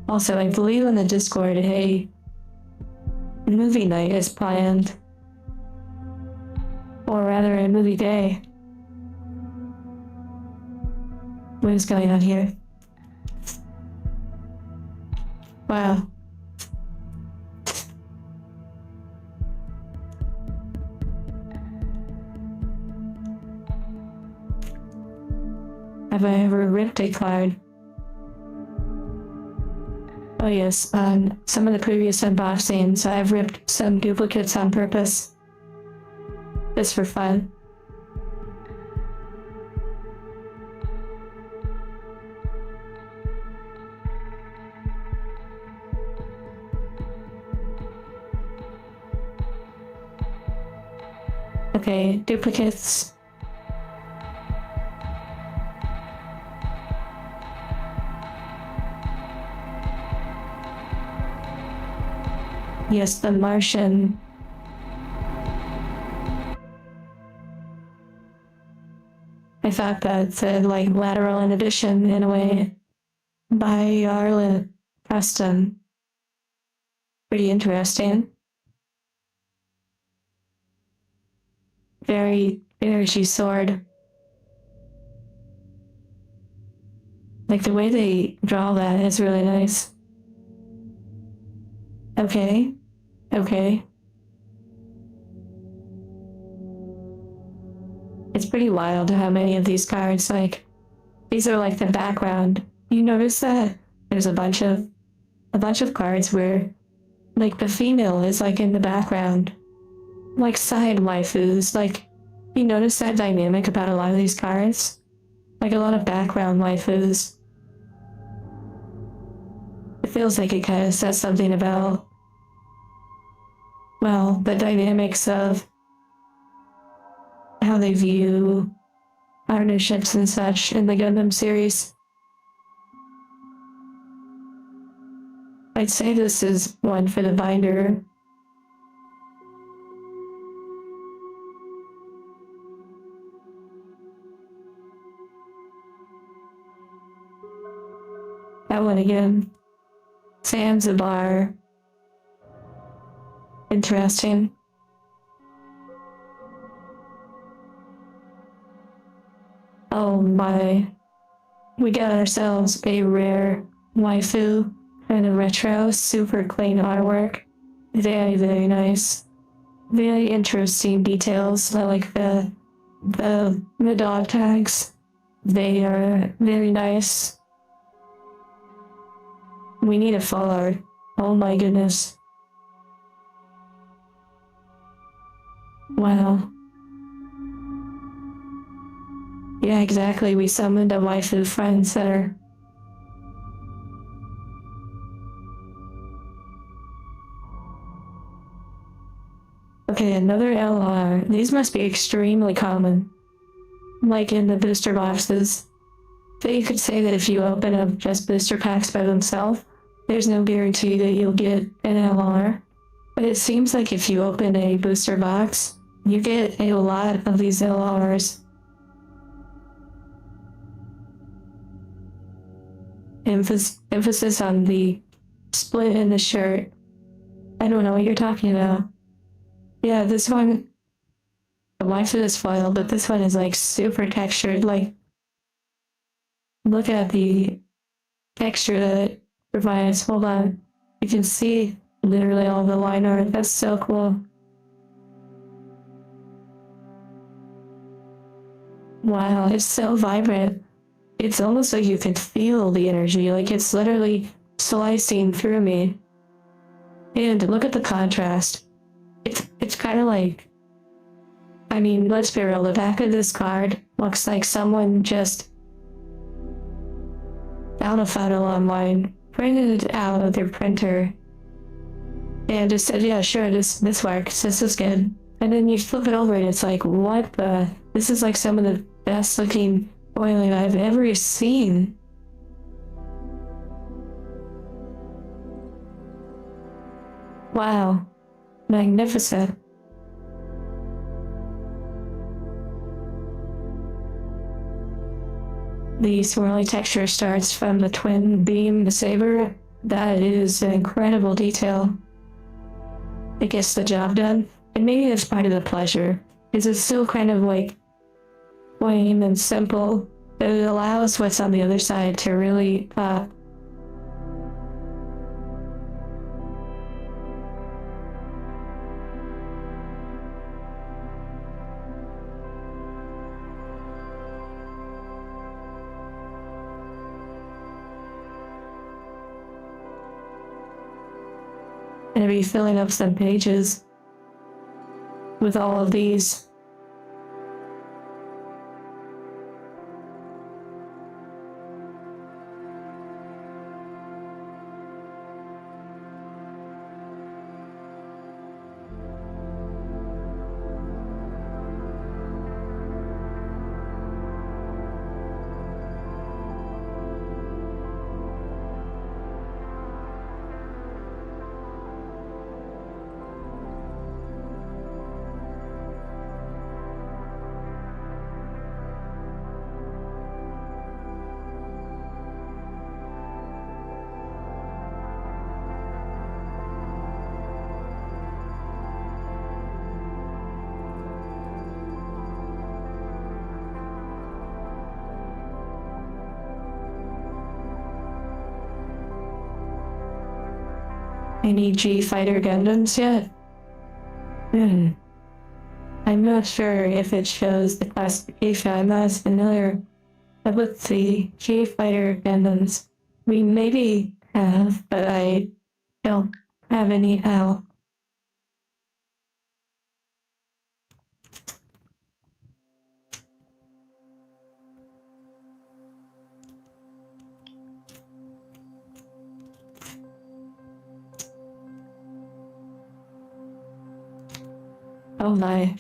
Also, I believe on the Discord, a movie night is planned. Or rather, a movie day. What is going on here? Wow. Have I ever ripped a card? Oh yes, on some of the previous unboxings, I've ripped some duplicates on purpose. Just for fun. Okay, duplicates. Yes, the Martian. I thought that said like lateral inhibition in a way by Arlen Custom. Pretty interesting. Very energy sword. Like the way they draw that is really nice. Okay. Okay. It's pretty wild how many of these cards, like, these are like the background. You notice that there's a bunch of cards where, like, the female is like in the background. Like side waifus, like, you notice that dynamic about a lot of these cards? Like a lot of background waifus. It feels like it kind of says something about, well, the dynamics of how they view partnerships and such in the Gundam series. I'd say this is one for the binder. That one again. Zanzibar. Interesting. Oh my. We got ourselves a rare waifu and a retro, super clean artwork. Very, very nice. Very interesting details. I like the dog tags. They are very nice. We need a full art. Oh my goodness. Wow. Yeah, exactly. We summoned a waifu friend center. Okay, another LR. These must be extremely common. Like in the booster boxes. But you could say that if you open up just booster packs by themselves, there's no guarantee that you'll get an LR. But it seems like if you open a booster box, you get a lot of these LRs. Emphasis on the split in the shirt. I don't know what you're talking about. Yeah, this one, the waifu is foil, but this one is like super textured. Like, look at the texture that it provides. Hold on. You can see literally all the line art. That's so cool. Wow, it's so vibrant. It's almost like you can feel the energy, like it's literally slicing through me. And look at the contrast. It's kind of like, I mean, let's be real, the back of this card looks like someone just found a photo online, printed it out of their printer, and just said, yeah, sure, this works, this is good. And then you flip it over and it's like, what the? This is like some of the best looking foiling I've ever seen. Wow. Magnificent. The swirly texture starts from the twin beam saber. That is an incredible detail. It gets the job done. And maybe that's part of the pleasure, because it's still kind of like plain and simple, but it allows what's on the other side to really pop. And I'll be filling up some pages with all of these. Any G Fighter Gundams yet? I'm not sure if it shows the classification. I'm not as familiar with the G Fighter Gundams. We maybe have, but I don't have any how. Oh my.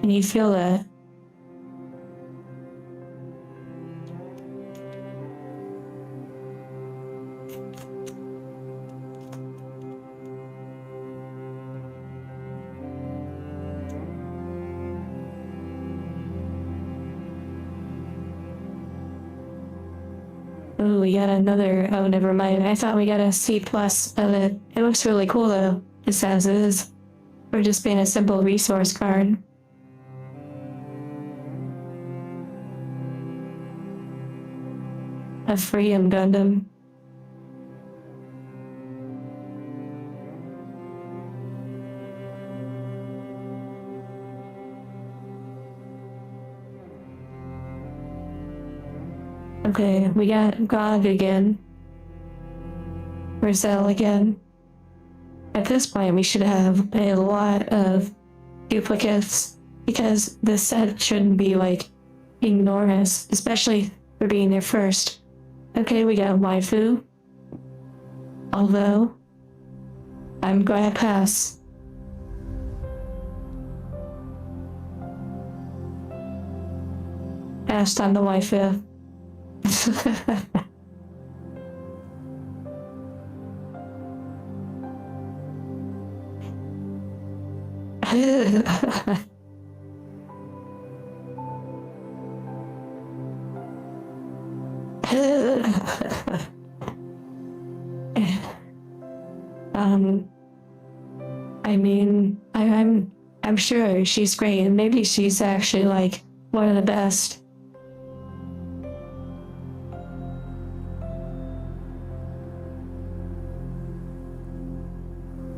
Can you feel that? Oh, we got another. Oh, never mind. I thought we got a C plus of it. It looks really cool though, just as is. For just being a simple resource card. A Freedom Gundam. Okay, we got Gog again. Roselle again. At this point, we should have a lot of duplicates because the set shouldn't be like enormous, especially for being there first. Okay, we got Waifu. Although, I'm going to pass. Passed on the Waifu. um, I mean, I'm sure she's great, and maybe she's actually like one of the best.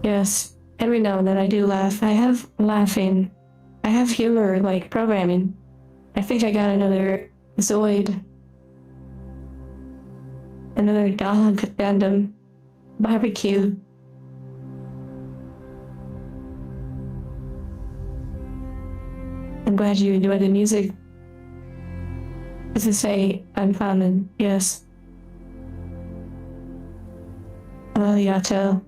Yes, every now and then I do laugh. I have laughing. I have humor, like programming. I think I got another Zoid. Another dog Gundam. Barbecue. I'm glad you enjoy the music. As I say, uncommon, yes. Yato.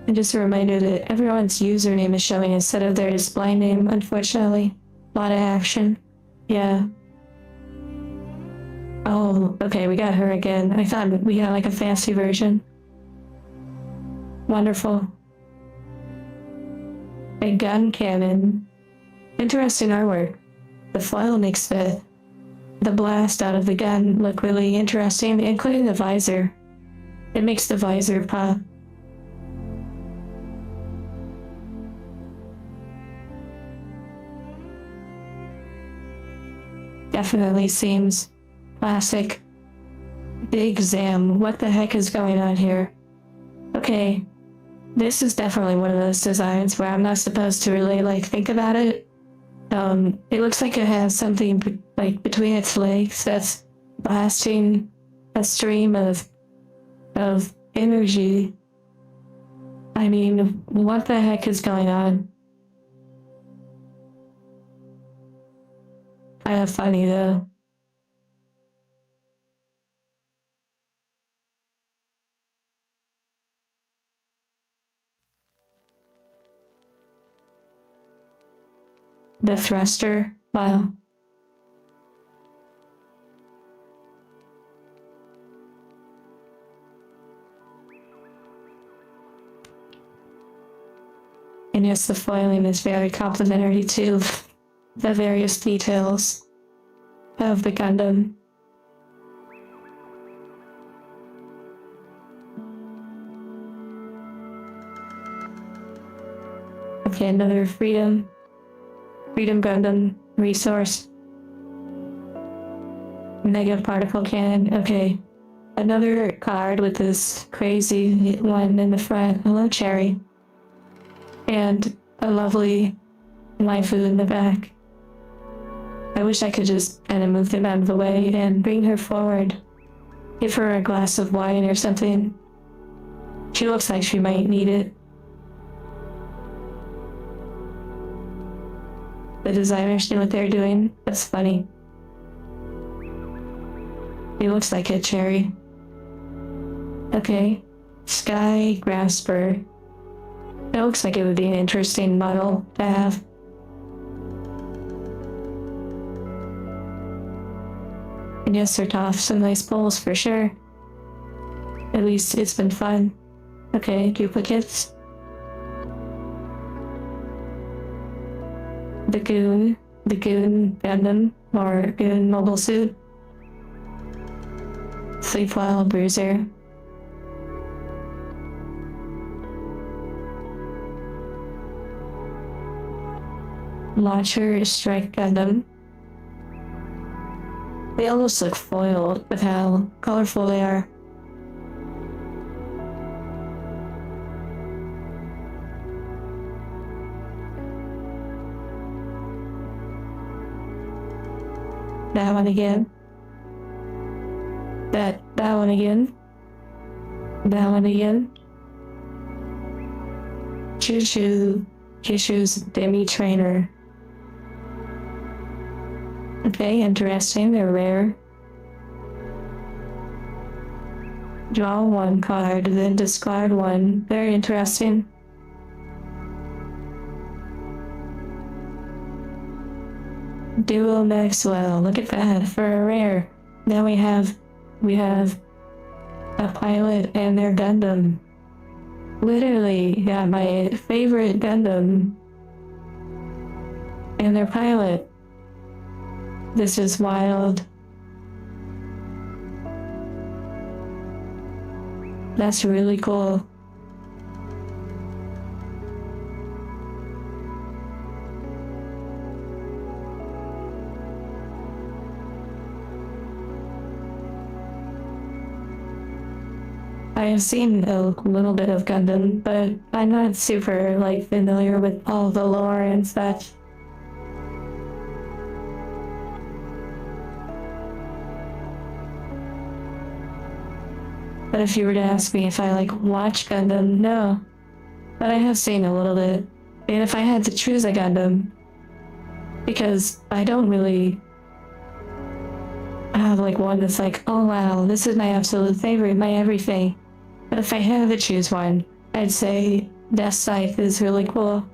And just a reminder that everyone's username is showing instead of their display name, unfortunately. A lot of action. Yeah. Oh, okay, we got her again. I thought we got like a fancy version. Wonderful. A gun cannon. Interesting artwork. The foil makes the blast out of the gun look really interesting, including the visor. It makes the visor pop. Definitely seems classic. Big Zam, what the heck is going on here? Okay, this is definitely one of those designs where I'm not supposed to really like think about it. It looks like it has something like between its legs that's blasting a stream of energy. I mean, what the heck is going on? Kind of funny though. The thruster, wow. And yes, the foiling is very complimentary to the various details of the Gundam. Okay, another Freedom Gundam resource. Mega particle cannon, okay. Another card with this crazy one in the front. Hello, Cherry. And a lovely waifu in the back. I wish I could just kind of move them out of the way and bring her forward. Give her a glass of wine or something. She looks like she might need it. The designers know what they're doing. That's funny. It looks like a cherry. Okay. Sky Grasper. That looks like it would be an interesting model to have. And yes, they're tough. Some nice pulls for sure. At least it's been fun. Okay, duplicates. The Goon Gundam, or Goon Mobile Suit. Sleepwell Bruiser. Launcher Strike Gundam. They almost look foiled with how colorful they are. That one again. That one again. That one again. Choo-choo's Demi Trainer. Okay, interesting. They're rare. Draw one card, then discard one. Very interesting. Duo Maxwell. Look at that for a rare. Now we have a pilot and their Gundam. Literally, yeah, my favorite Gundam and their pilot. This is wild. That's really cool. I have seen a little bit of Gundam, but I'm not super familiar with all the lore and such. But if you were to ask me if I watch Gundam, no. But I have seen a little bit. And if I had to choose a Gundam, because I don't really have one that's oh wow, this is my absolute favorite, my everything. But if I had to choose one, I'd say Death Scythe is really cool.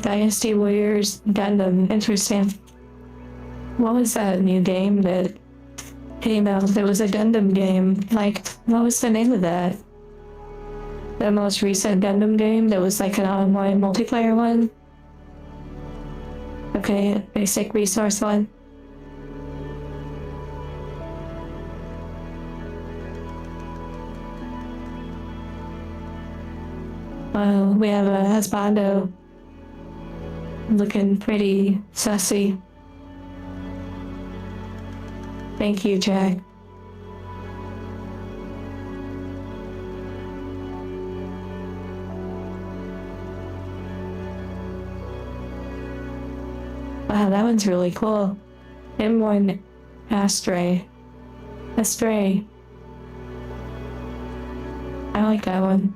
Dynasty Warriors Gundam, interesting. What was that new game that came out? There was a Gundam game. What was the name of that? The most recent Gundam game that was an online multiplayer one? Okay, basic resource one. We have a husbando looking pretty sussy. Thank you, Jack. Wow, that one's really cool. M1 Astray. Astray. I like that one.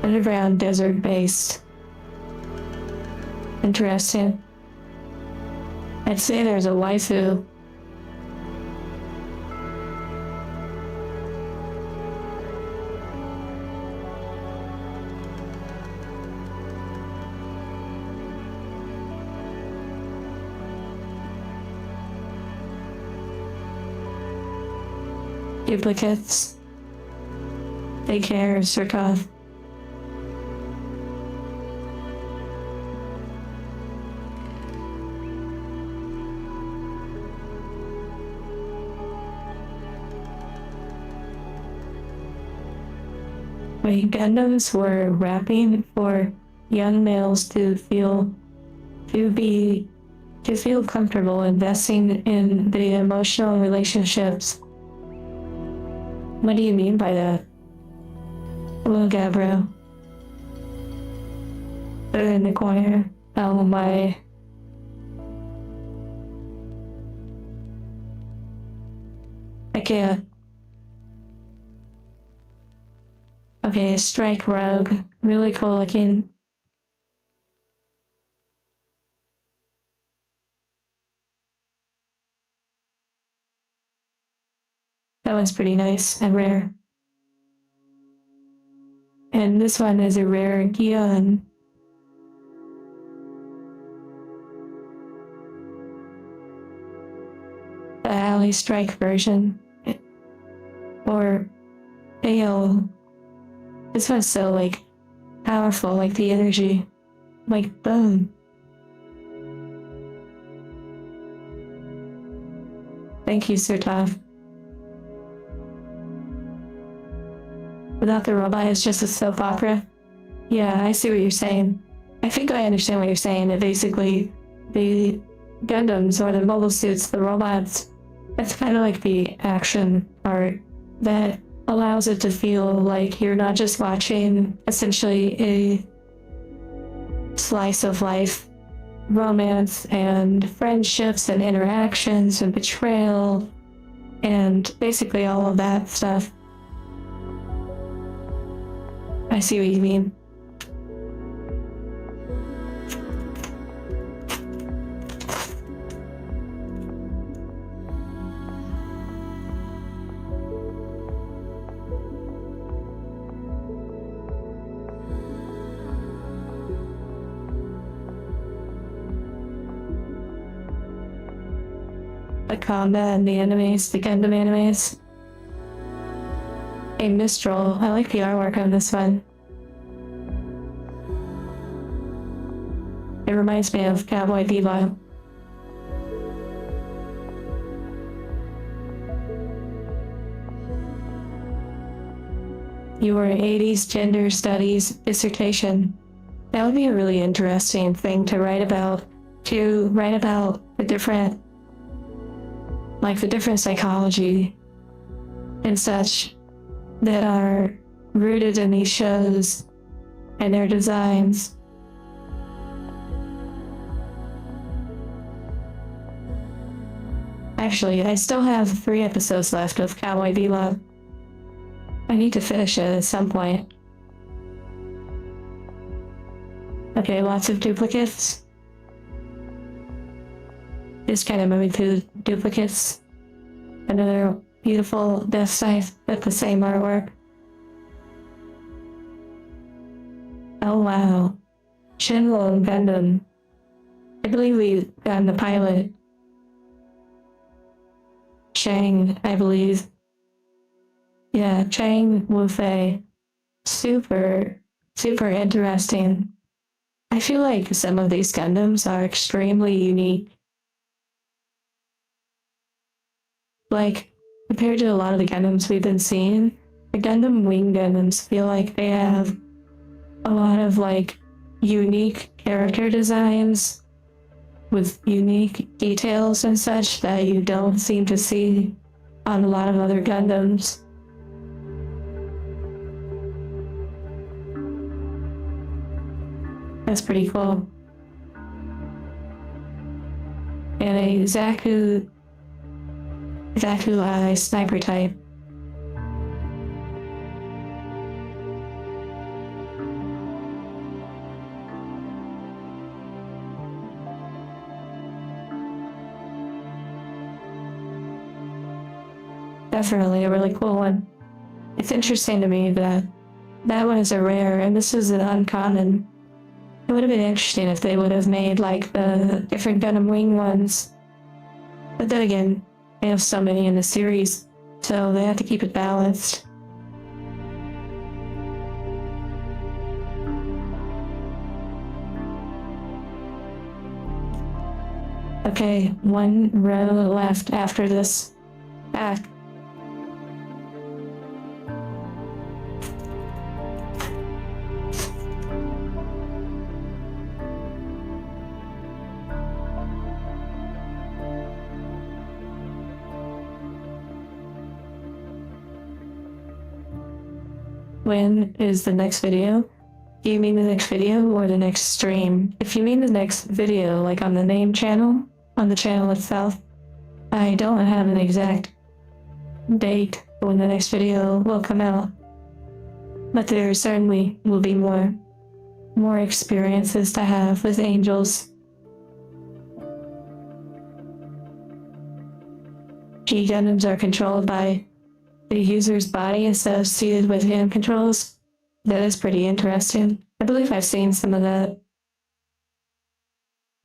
Underground desert based. Interesting. I'd say there's a waifu. Duplicates. They care, Surkov. Wait, Gundams were wrapping for young males to feel comfortable investing in the emotional relationships. What do you mean by that? Hello, Gabriel. They're in the corner. Oh my. I can't. Okay, Strike Rogue. Really cool looking. That one's pretty nice and rare. And this one is a rare Gion. The Alley Strike version. Or AO. This one's so powerful, the energy. Boom. Thank you, Surtov. Without the robot, it's just a soap opera. Yeah, I see what you're saying. I think I understand what you're saying. That basically, the Gundams or the mobile suits, the robots, it's kind of like the action art that allows it to feel like you're not just watching essentially a slice of life, romance and friendships and interactions and betrayal and basically all of that stuff. I see what you mean. the combat and the animes, the Gundam animes. A Mistral. I like the artwork on this one. It reminds me of Cowboy Bebop. Your 80s gender studies dissertation. That would be a really interesting thing to write about. To write about the different psychology and such that are rooted in these shows and their designs. Actually, I still have 3 episodes left of Cowboy Bebop. I need to finish it at some point. Okay, lots of duplicates. Just kind of moving through duplicates. Another beautiful death scythe with the same artwork. Oh wow. Shenlong Gundam. I believe we got the pilot. Chang, I believe. Yeah, Chang Wu-Fei. Super interesting. I feel like some of these Gundams are extremely unique. Like, compared to a lot of the Gundams we've been seeing, the Gundam Wing Gundams feel like they have a lot of, unique character designs with unique details and such that you don't seem to see on a lot of other Gundams. That's pretty cool. And a Zaku Eye sniper type. Definitely a really cool one. It's interesting to me that that one is a rare and this is an uncommon. It would have been interesting if they would have made the different Gundam Wing ones. But then again, they have so many in the series, so they have to keep it balanced. Okay, 1 row left after this back. When is the next video? Do you mean the next video or the next stream? If you mean the next video, like on the name channel, on the channel itself, I don't have an exact date when the next video will come out. But there certainly will be more experiences to have with angels. G Gundams are controlled by the user's body instead of seated with hand controls. That is pretty interesting. I believe I've seen some of that.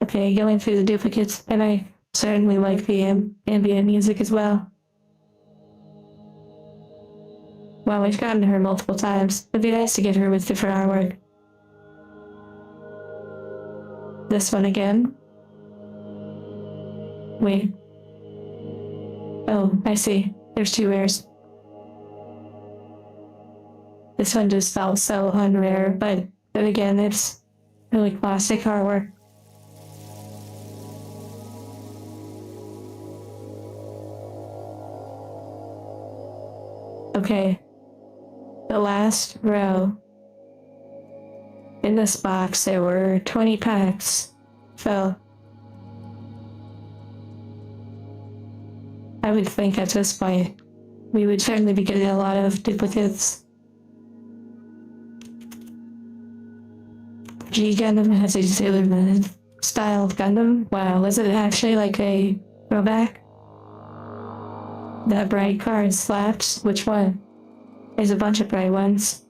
Okay, going through the duplicates, and I certainly like the ambient music as well. Wow, we've gotten her multiple times. It'd be nice to get her with different artwork. This one again. Wait. Oh, I see. There's 2 rares. This one just felt so unrare, but then again, it's really classic artwork. Okay, the last row. In this box, there were 20 packs, so I would think at this point, we would certainly be getting a lot of duplicates. G Gundam has a Sailor Moon style Gundam. Wow, is it actually like a throwback? That bright card slaps? Which one? There's a bunch of bright ones.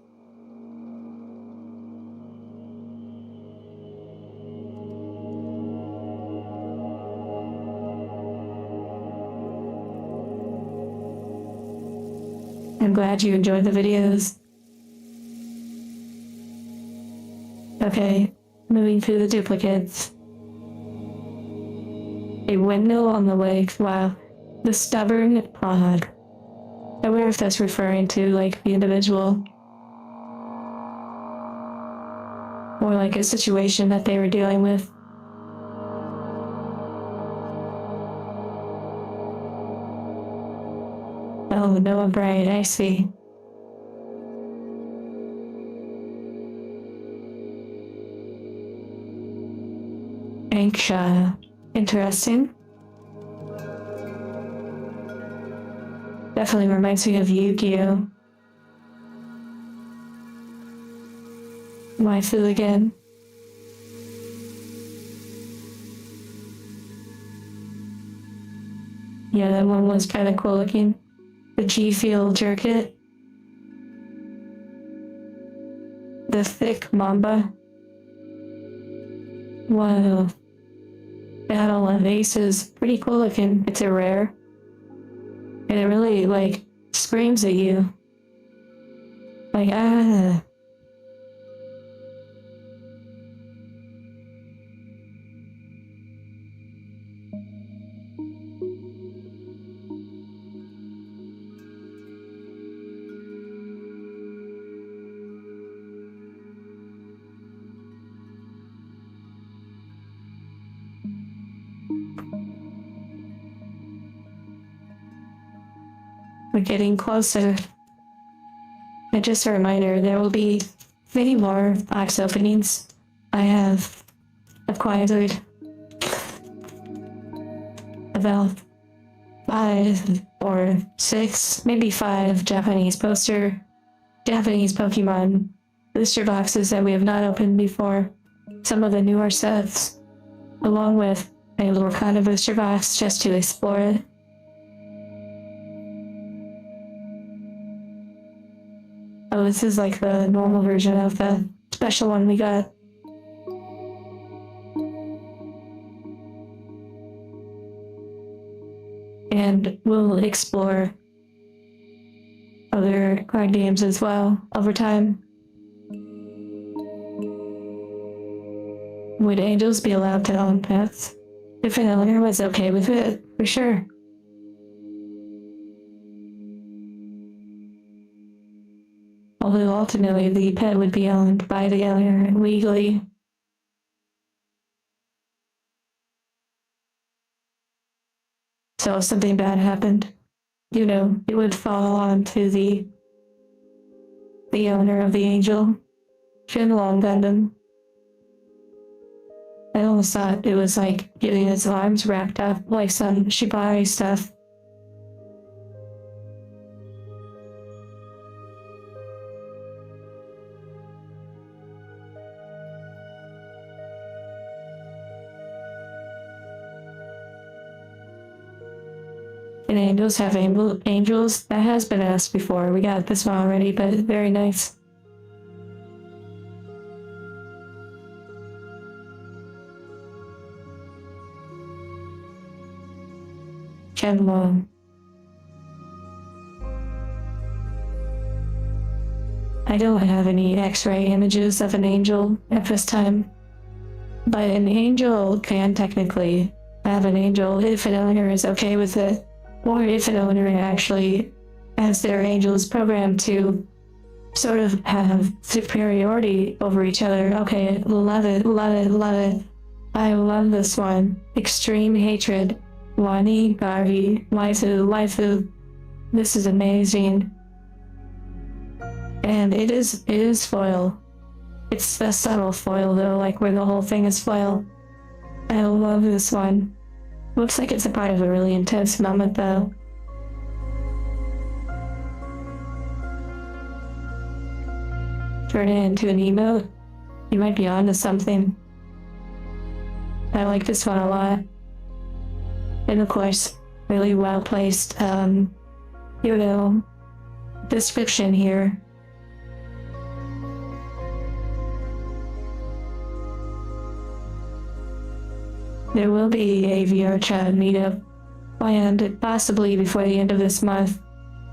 I'm glad you enjoyed the videos. Okay, moving through the duplicates. A windmill on the lake. Wow. The stubborn pod. I wonder if that's referring to, like, the individual. Or, like, a situation that they were dealing with. Oh, Noah Bright, I see. Anksha. Interesting. Definitely reminds me of Yu-Gi-Oh! Waifu again. Yeah, that one was kind of cool looking. The G-Field Jerkit. The Thick Mamba. Wow. Battle of Aces. Pretty cool looking. It's a rare. And it really, like, screams at you. Like, ah. We're getting closer. And just a reminder, there will be many more box openings. I have acquired about 5 or 6, maybe 5 Japanese Pokemon booster boxes that we have not opened before. Some of the newer sets, along with a Lorcana booster box just to explore it. Oh, this is like the normal version of the special one we got. And we'll explore other card games as well over time. Would angels be allowed to own pets? If an owner was okay with it, for sure. Although ultimately the pet would be owned by the owner legally. So if something bad happened, you know, it would fall onto the owner of the angel. Shenlong Gundam. I almost thought it was like getting its arms wrapped up like some shibari stuff. And angels have angels? That has been asked before. We got this one already, but very nice. Shenlong. I don't have any X-ray images of an angel at this time. But an angel can technically have an angel if an owner is okay with it. Or if an owner actually has their angels programmed to sort of have superiority over each other. Okay, love it, love it, love it. I love this one. Extreme hatred. Wani, Garvey, Waifu. This is amazing. And it is foil. It's the subtle foil though, like where the whole thing is foil. I love this one. Looks like it's a part of a really intense moment though. Turn it into an emote. You might be onto something. I like this one a lot. And of course, really well placed, you know, description here. There will be a VR chat meetup planned possibly before the end of this month.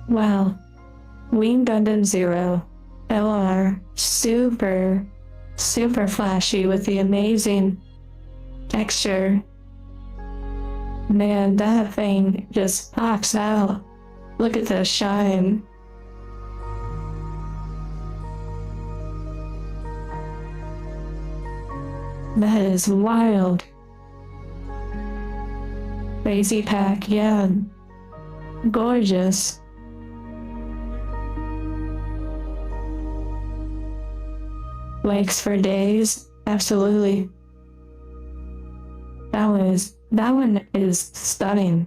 Wow. Wing Gundam Zero. LR. Super flashy with the amazing texture. Man, that thing just pops out. Look at the shine. That is wild. Crazy pack, yeah. Gorgeous. Legs for days, absolutely. That one is stunning.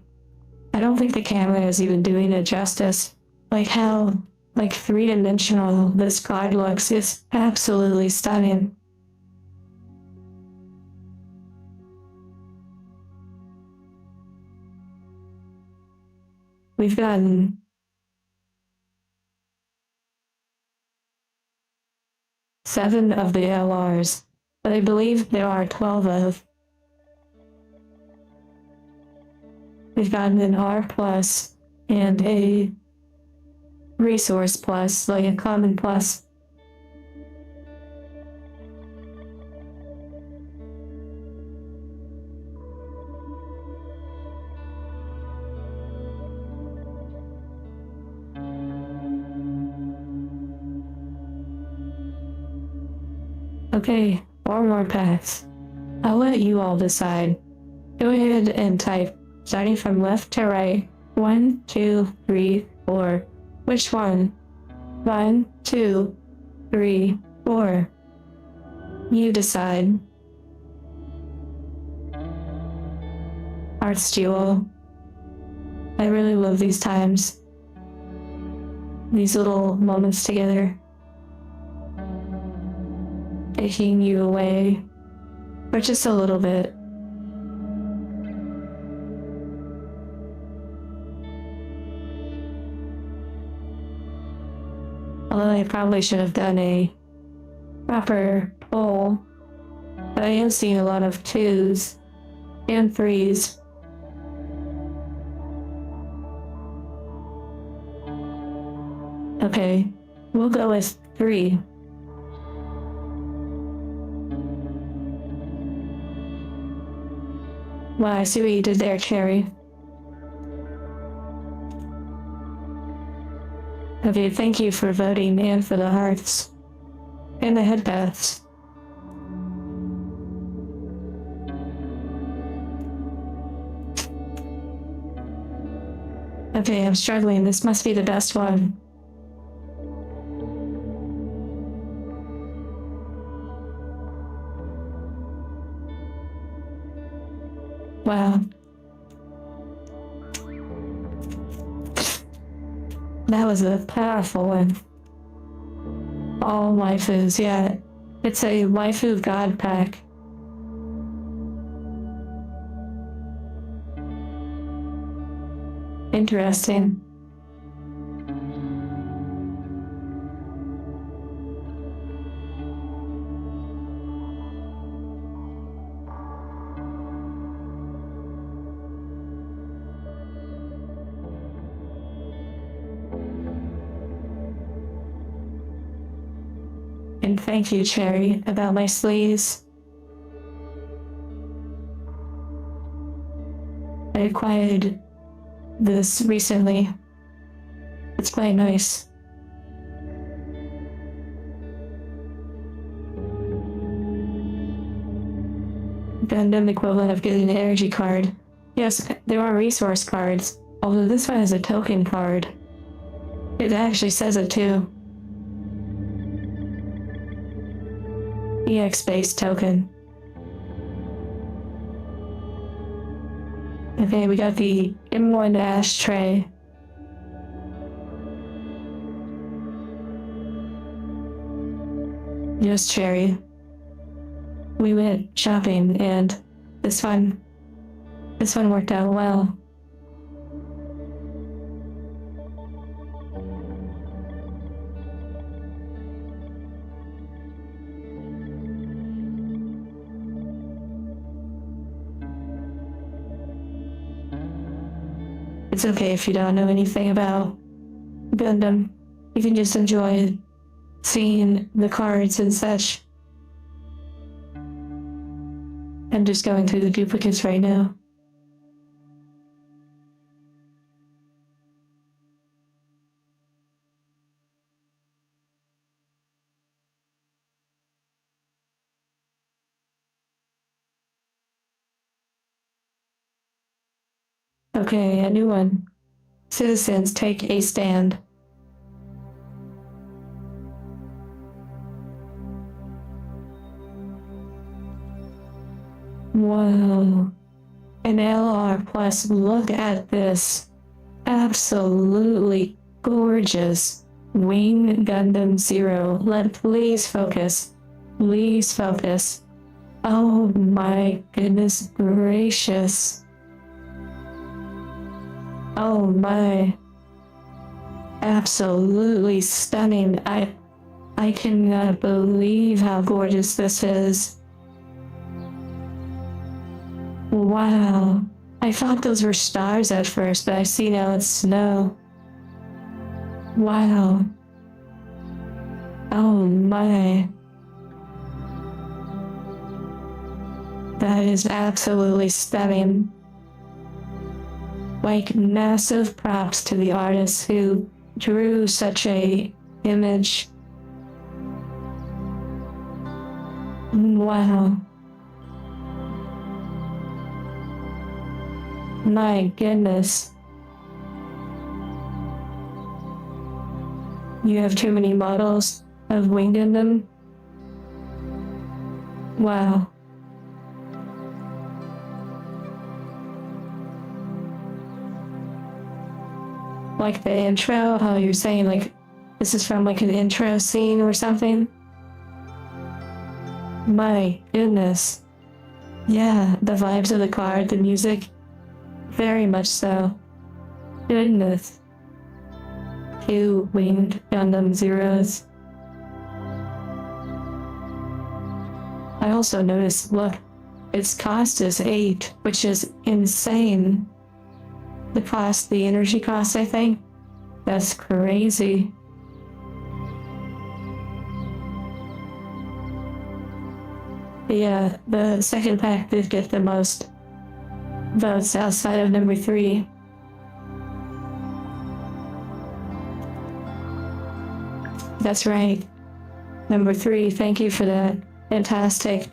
I don't think the camera is even doing it justice. Like how, like three-dimensional this god looks is absolutely stunning. We've gotten 7 of the LRs, but I believe there are 12 of. We've gotten an R plus and a resource plus, like a common plus. Okay, 4 more packs. I'll let you all decide. Go ahead and type, starting from left to right, 1, 2, 3, 4. Which one? 1, 2, 3, 4. You decide. Arts Duel. I really love these times. These little moments together. Taking you away for just a little bit. Although I probably should have done a proper poll, but I am seeing a lot of 2s and 3s. Okay, we'll go with 3. Wow, I see what you did there, Cherry. Okay, thank you for voting and for the hearts. And the headbaths. Okay, I'm struggling. This must be the best one. Wow. That was a powerful one. All waifus, yeah. It's a waifu god pack. Interesting. And thank you, Cherry, about my sleeves. I acquired this recently. It's quite nice. Gundam equivalent of getting an energy card. Yes, there are resource cards, although this one is a token card. It actually says it too. EX-based token. Okay, we got the M1 ashtray. Yes, Cherry. We went shopping and this one worked out well. It's okay if you don't know anything about Gundam. you can just enjoy seeing the cards and such. I'm just going through the duplicates right now. Okay, a new one. Citizens, take a stand. Whoa. An LR plus, look at this. Absolutely gorgeous. Wing Gundam Zero. Please focus. Please focus. Oh my goodness gracious. Oh my. Absolutely stunning. I cannot believe how gorgeous this is. Wow. I thought those were stars at first, but I see now it's snow. Wow. Oh my. That is absolutely stunning. Like, massive props to the artist who drew such a image. Wow. My goodness. You have too many models of Wing Gundam? Wow. Like the intro, how you're saying like this is from like an intro scene or something? My goodness. Yeah, the vibes of the card, the music. Very much so. Goodness. 2 Winged Gundam Zeros. I also noticed, look, its cost is 8, which is insane. The energy cost, I think. That's crazy. Yeah, the second pack did get the most votes outside of number 3. That's right. Number 3, thank you for that. Fantastic.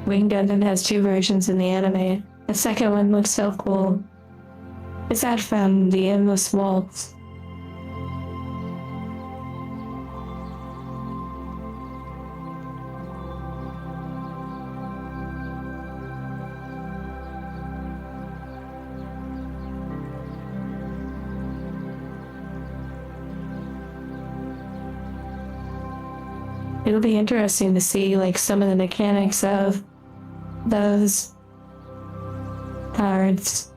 Wing Gundam has 2 versions in the anime. The second one looks so cool. Is that from the Endless Waltz? It'll be interesting to see like some of the mechanics of those cards.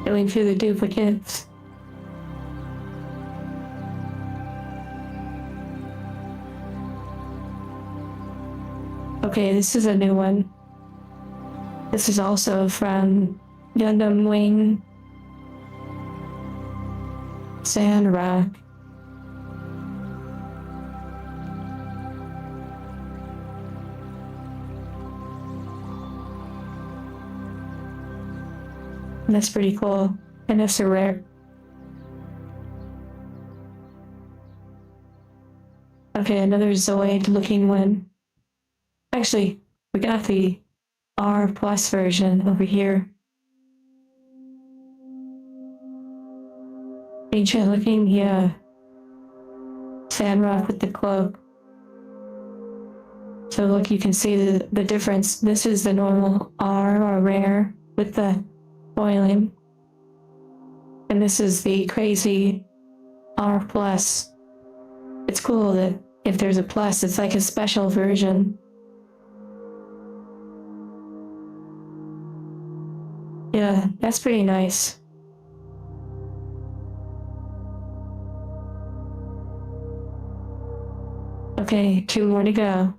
Going through the duplicates. Okay, this is a new one. This is also from Gundam Wing Sandrock. That's pretty cool. And it's a rare. Okay, another Zoid looking one. Actually, we got the R plus version over here. Ancient looking, yeah. Sandrock with the cloak. So look, you can see the difference. This is the normal R or rare with the foiling. And this is the crazy R plus. It's cool that if there's a plus, it's like a special version. Yeah, that's pretty nice. Okay, 2 more to go.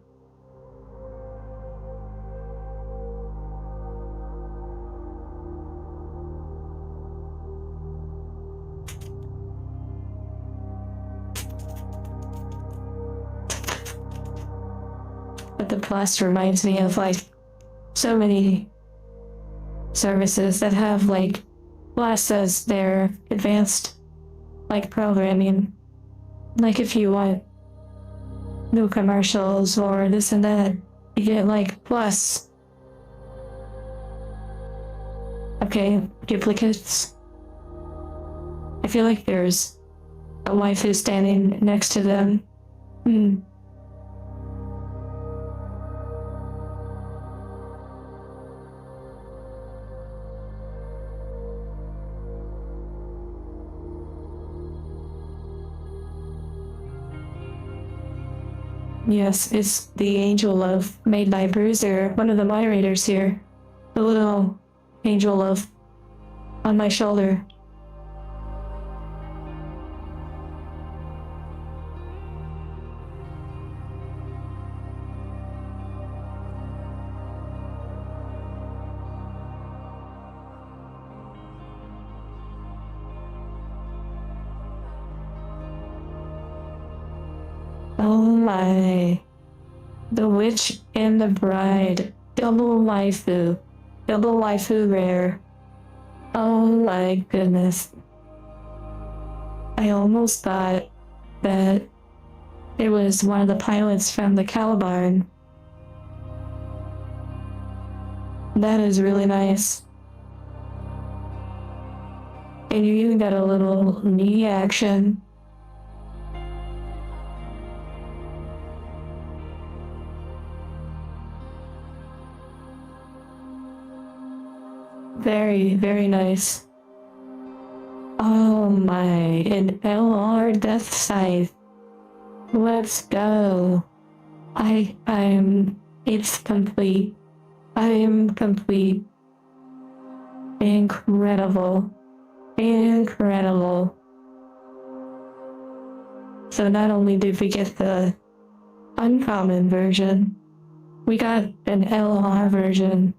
But the plus reminds me of like so many services that have like plus as their advanced like programming. Like if you want no commercials or this and that, you get like plus. Okay, duplicates. I feel like there's a waifu standing next to them. Yes, it's the angel love made by Bruiser, one of the moderators here. The little angel love on my shoulder. Oh my. The Witch and the Bride. Double waifu. Double waifu rare. Oh my goodness. I almost thought that it was one of the pilots from the Caliban. That is really nice. And you even got a little knee action. Very, very nice. Oh my, an LR Death Scythe. Let's go. It's complete. I am complete. Incredible. Incredible. So not only did we get the uncommon version, we got an LR version.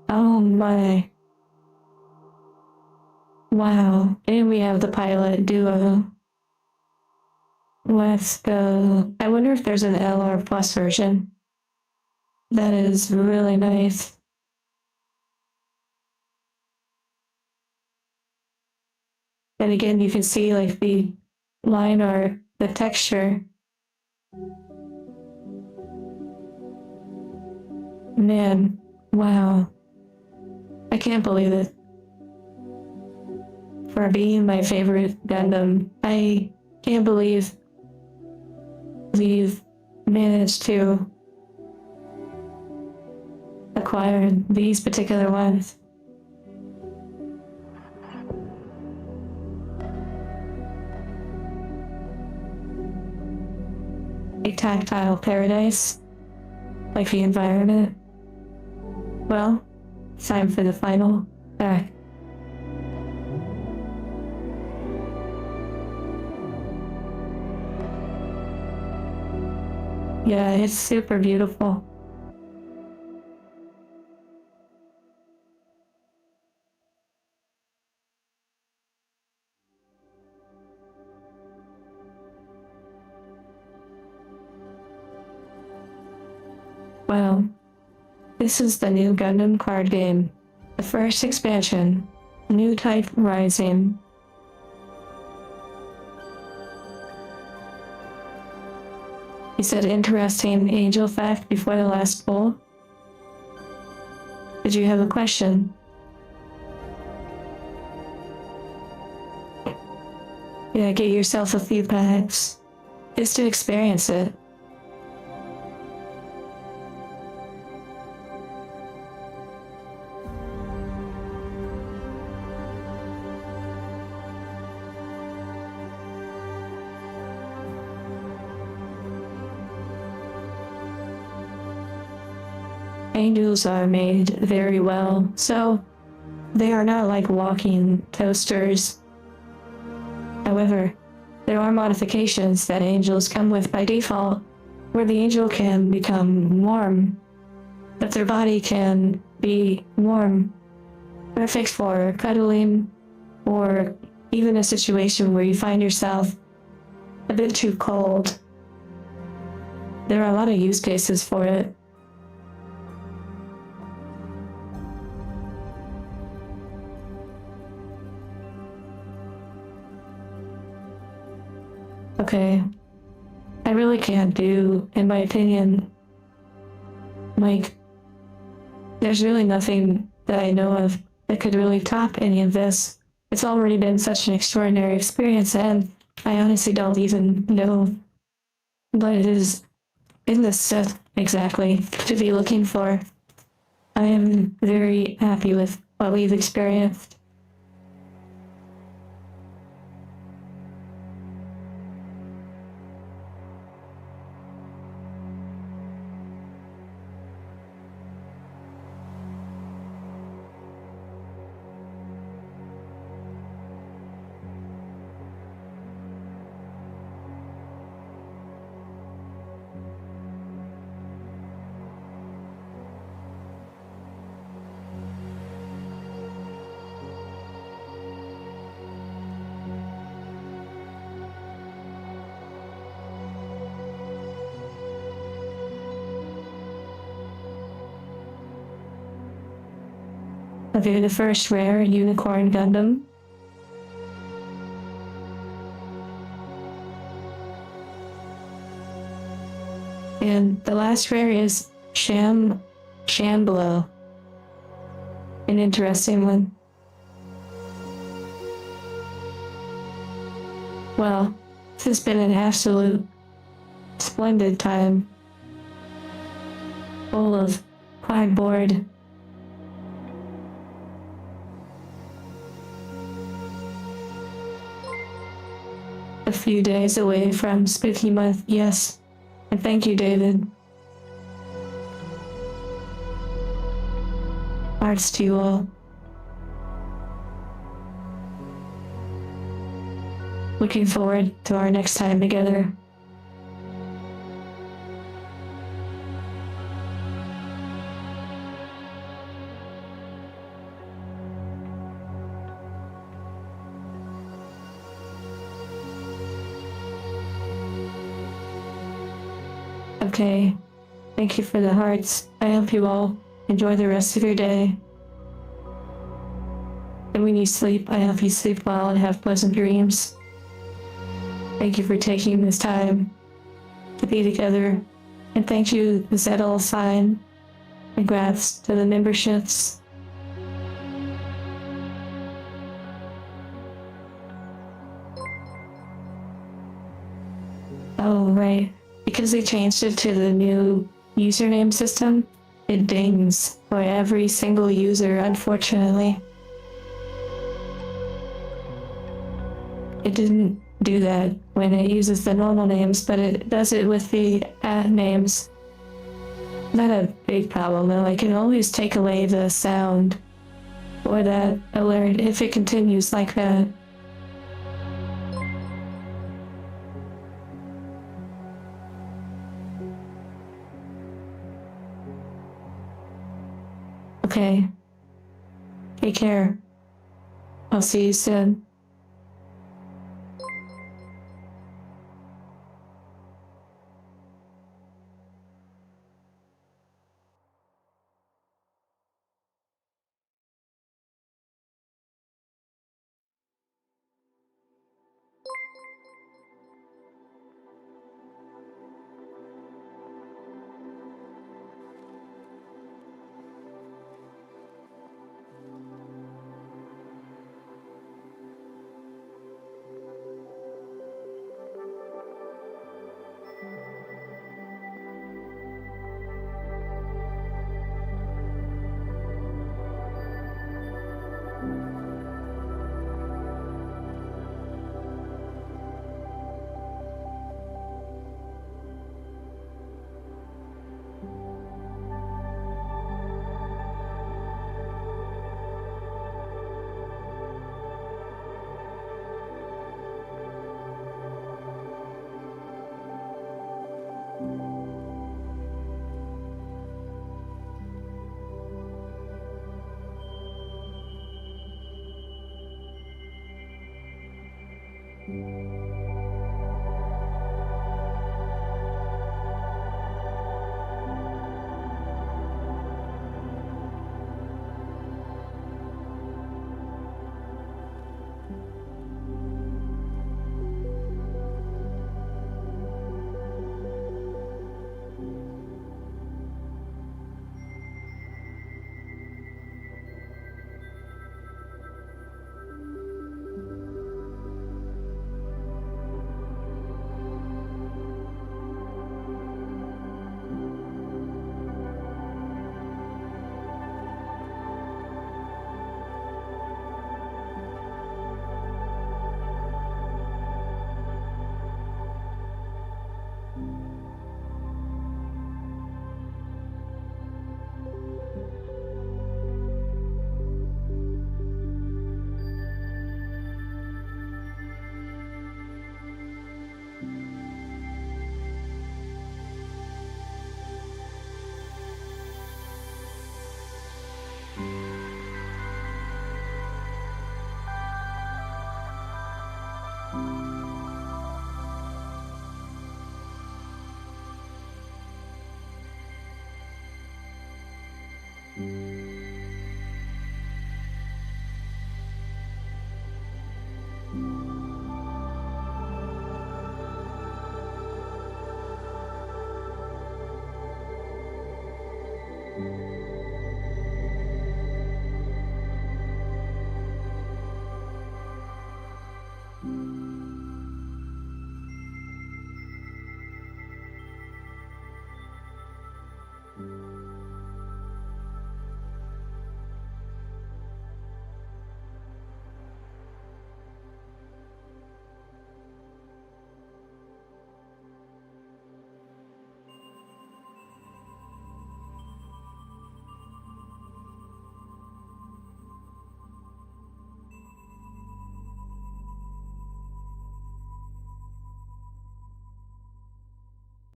Oh my. Wow, and we have the pilot duo. Let's go. I wonder if there's an LR Plus version. That is really nice. And again, you can see like the line art, the texture. Man, wow. I can't believe it. For being my favorite Gundam, I can't believe we've managed to acquire these particular ones. A tactile paradise, like the environment. Well, it's time for the final act. Yeah, it's super beautiful. Well, this is the new Gundam card game. The first expansion, New Type Rising. You said interesting angel fact before the last poll. Did you have a question? Yeah, get yourself a few packs, just to experience it. Angels are made very well, so they are not like walking toasters. However, there are modifications that angels come with by default, where the angel can become warm, that their body can be warm, perfect for cuddling, or even a situation where you find yourself a bit too cold. There are a lot of use cases for it. Okay, I really can't do, in my opinion, like, there's really nothing that I know of that could really top any of this. It's already been such an extraordinary experience, and I honestly don't even know what it is in this stuff exactly to be looking for. I am very happy with what we've experienced. Okay, the first rare unicorn Gundam. And the last rare is Shamblo. An interesting one. Well, this has been an absolute splendid time. Full of cardboard. A few days away from Spooky Month, yes. And thank you, David. Hearts to you all. Looking forward to our next time together. Okay, thank you for the hearts. I hope you all enjoy the rest of your day. And when you sleep, I hope you sleep well and have pleasant dreams. Thank you for taking this time to be together. And thank you, Zettel Sign. Congrats to the memberships. Oh, right. Because they changed it to the new username system, it dings for every single user, unfortunately. It didn't do that when it uses the normal names, but it does it with the names. Not a big problem though. I can always take away the sound for that alert if it continues like that. Okay. Take care. I'll see you soon.